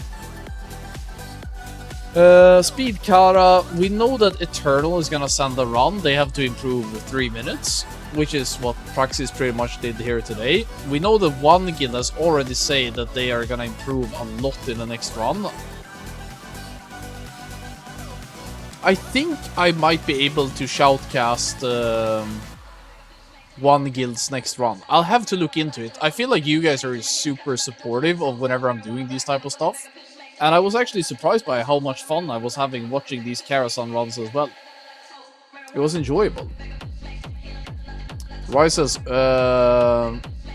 Speed Kara, we know that Eternal is gonna send a run. They have to improve 3 minutes. which is what Praxis pretty much did here today. We know that one guild has already said that they are gonna improve a lot in the next run. I think I might be able to shoutcast one guild's next run. I'll have to look into it. I feel like you guys are super supportive of whenever I'm doing these type of stuff. And I was actually surprised by how much fun I was having watching these Karazhan runs as well. It was enjoyable. Roy says,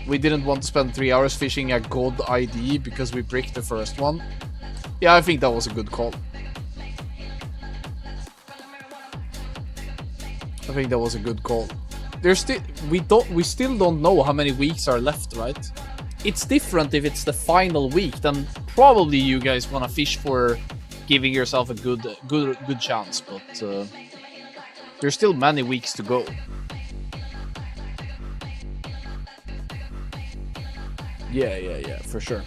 we didn't want to spend 3 hours fishing a god ID because we bricked the first one. Yeah, I think that was a good call. I think that was a good call. There's still we still don't know how many weeks are left, right? It's different if it's the final week. Then probably you guys want to fish for giving yourself a good chance, but there's still many weeks to go. Yeah, for sure.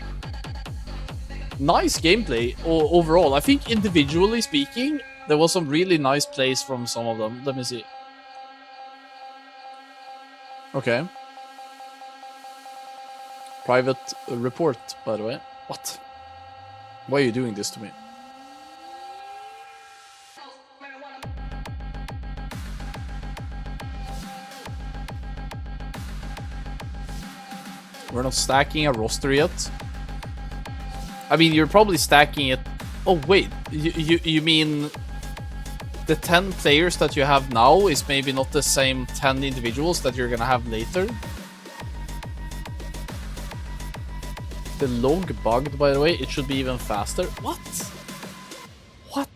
Nice gameplay overall. I think individually speaking, there was some really nice plays from some of them. Let me see. Okay. Private report, by the way. What? Why are you doing this to me? We're not stacking a roster yet. I mean, you're probably stacking it. Oh wait, you mean the 10 players that you have now is maybe not the same 10 individuals that you're gonna have later? The log bugged, by the way. It should be even faster. What? What?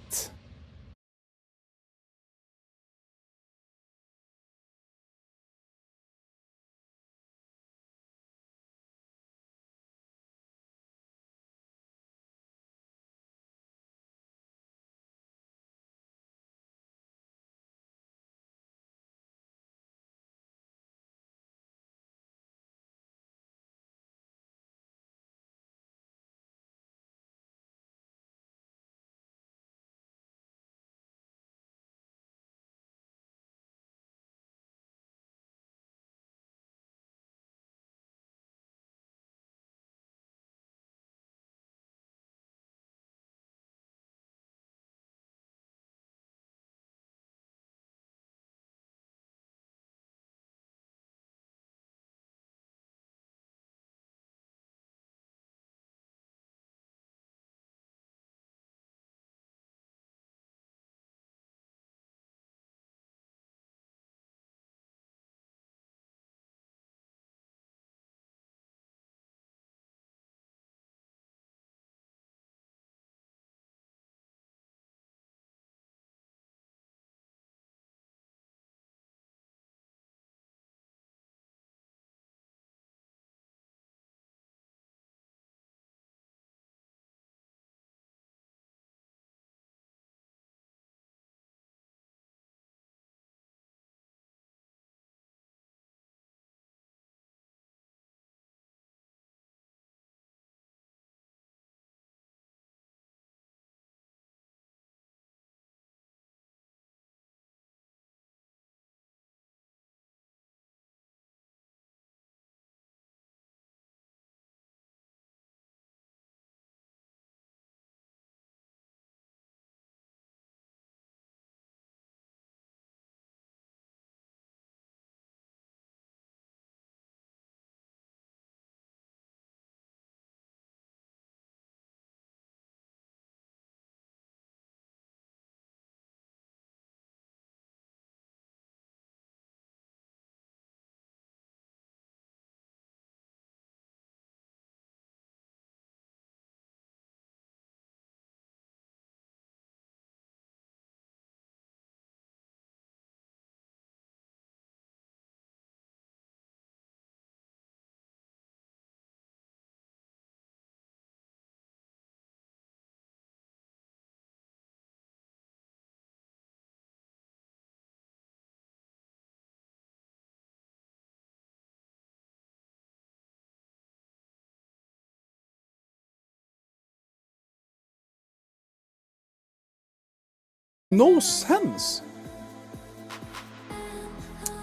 No sense.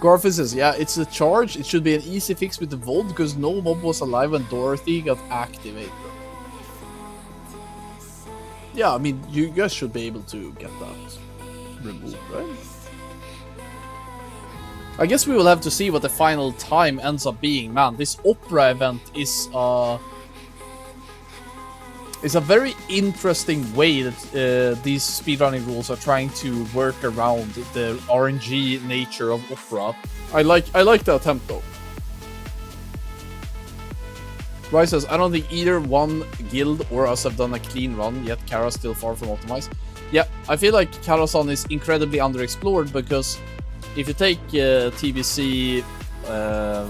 Garfield says, yeah, it's a charge. It should be an easy fix with the Volt because no mob was alive when Dorothy got activated. Yeah, I mean, you guys should be able to get that removed, right? I guess we will have to see what the final time ends up being. Man, this opera event is a very interesting way that these speedrunning rules are trying to work around the RNG nature of opera. I like the attempt though. Rice says, I don't think either one guild or us have done a clean run, yet Kara's still far from optimized. Yeah, I feel like Karazhan is incredibly underexplored because if you take TBC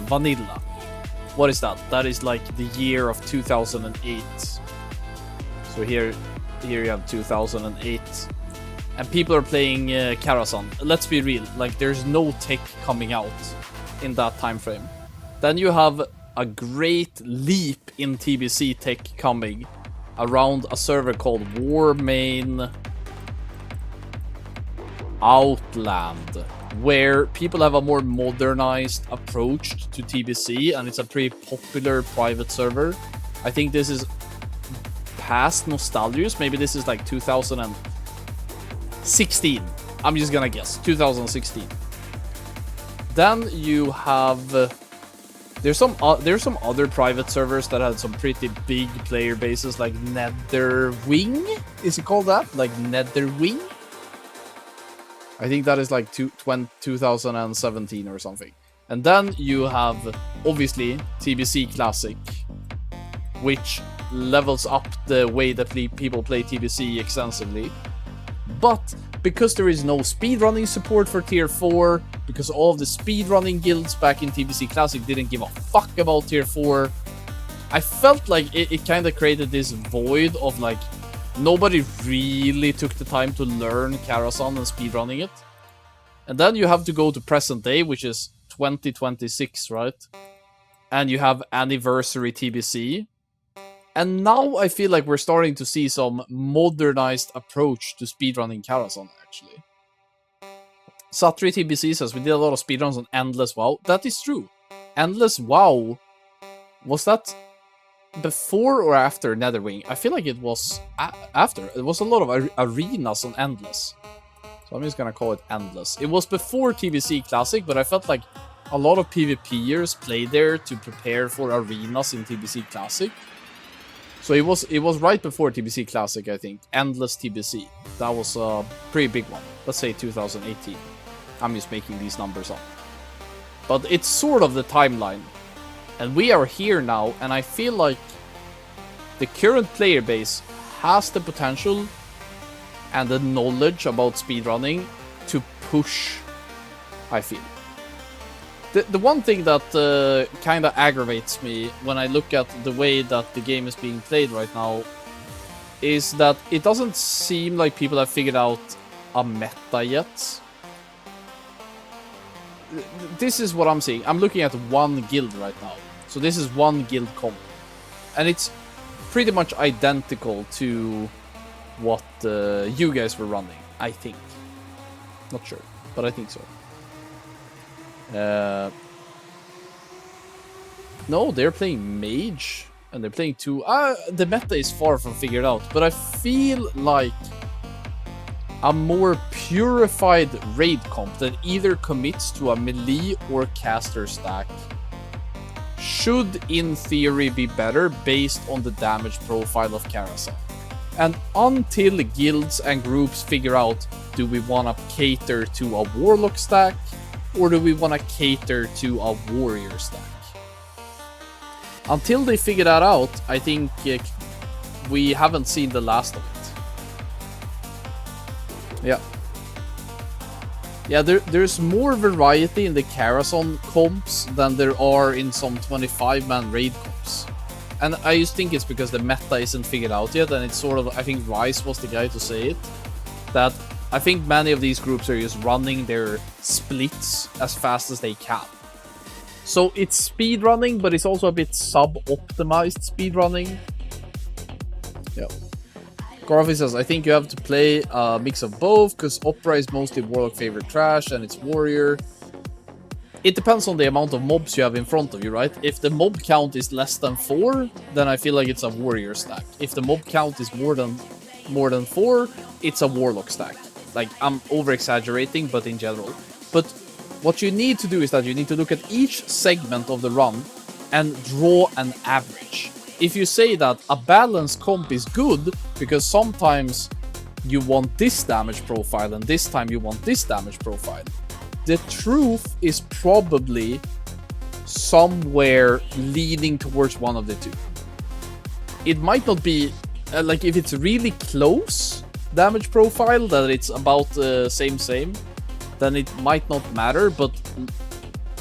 Vanilla, what is that? That is like the year of 2008. So here you have 2008. And people are playing Karazhan. Let's be real, like there's no tech coming out in that time frame. Then you have a great leap in TBC tech coming around a server called Warmain Outland, where people have a more modernized approach to TBC, and it's a pretty popular private server. I think this is past Nostalgius. Maybe this is like 2016. I'm just gonna guess 2016. Then you have there's some other private servers that had some pretty big player bases, like Netherwing. Is it called that? Like Netherwing? I think that is like 2017 or something. And then you have, obviously, TBC Classic, which levels up the way that people play TBC extensively. But because there is no speedrunning support for Tier 4, because all of the speedrunning guilds back in TBC Classic didn't give a fuck about Tier 4, I felt like it kind of created this void of like, nobody really took the time to learn Karazhan and speedrunning it. And then you have to go to present day, which is 2026, right? And you have anniversary TBC. And now I feel like we're starting to see some modernized approach to speedrunning Karazhan, actually. Satri TBC says, we did a lot of speedruns on Endless WoW. That is true. Endless WoW, was that before or after Netherwing? I feel like it was after. It was a lot of arenas on Endless. So I'm just gonna call it Endless. It was before TBC Classic, but I felt like a lot of PvPers played there to prepare for arenas in TBC Classic. So it was right before TBC Classic, I think. Endless TBC. That was a pretty big one. Let's say 2018. I'm just making these numbers up. But it's sort of the timeline. And we are here now, and I feel like the current player base has the potential and the knowledge about speedrunning to push, I feel. The one thing that kind of aggravates me when I look at the way that the game is being played right now is that it doesn't seem like people have figured out a meta yet. This is what I'm seeing. I'm looking at one guild right now. So this is one guild comp. And it's pretty much identical to what you guys were running, I think. Not sure, but I think so. No, they're playing Mage, and they're playing two. The meta is far from figured out, but I feel like a more purified raid comp that either commits to a melee or caster stack should, in theory, be better based on the damage profile of Karazhan. And until guilds and groups figure out, do we want to cater to a warlock stack, or do we want to cater to a warrior stack? Until they figure that out, I think we haven't seen the last of it. Yeah. Yeah, there's more variety in the Karazhan comps than there are in some 25-man raid comps. And I just think it's because the meta isn't figured out yet, and it's sort of, I think Rice was the guy to say it, that I think many of these groups are just running their splits as fast as they can. So it's speedrunning, but it's also a bit sub-optimized speedrunning. Yeah. Garvey says, I think you have to play a mix of both, because Opera is mostly Warlock favorite trash, and it's Warrior. it depends on the amount of mobs you have in front of you, right? If the mob count is less than 4, then I feel like it's a warrior stack. If the mob count is more than 4, it's a warlock stack. Like, I'm over exaggerating, but in general. But what you need to do is that you need to look at each segment of the run and draw an average. If you say that a balanced comp is good because sometimes you want this damage profile and this time you want this damage profile, the truth is probably somewhere leaning towards one of the two. It might not be, like if it's really close damage profile, that it's about same, then it might not matter, but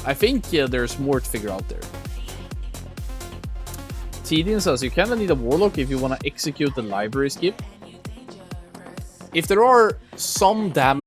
I think there's more to figure out there. Tidian says, you kinda need a warlock if you wanna execute the library skip. If there are some damage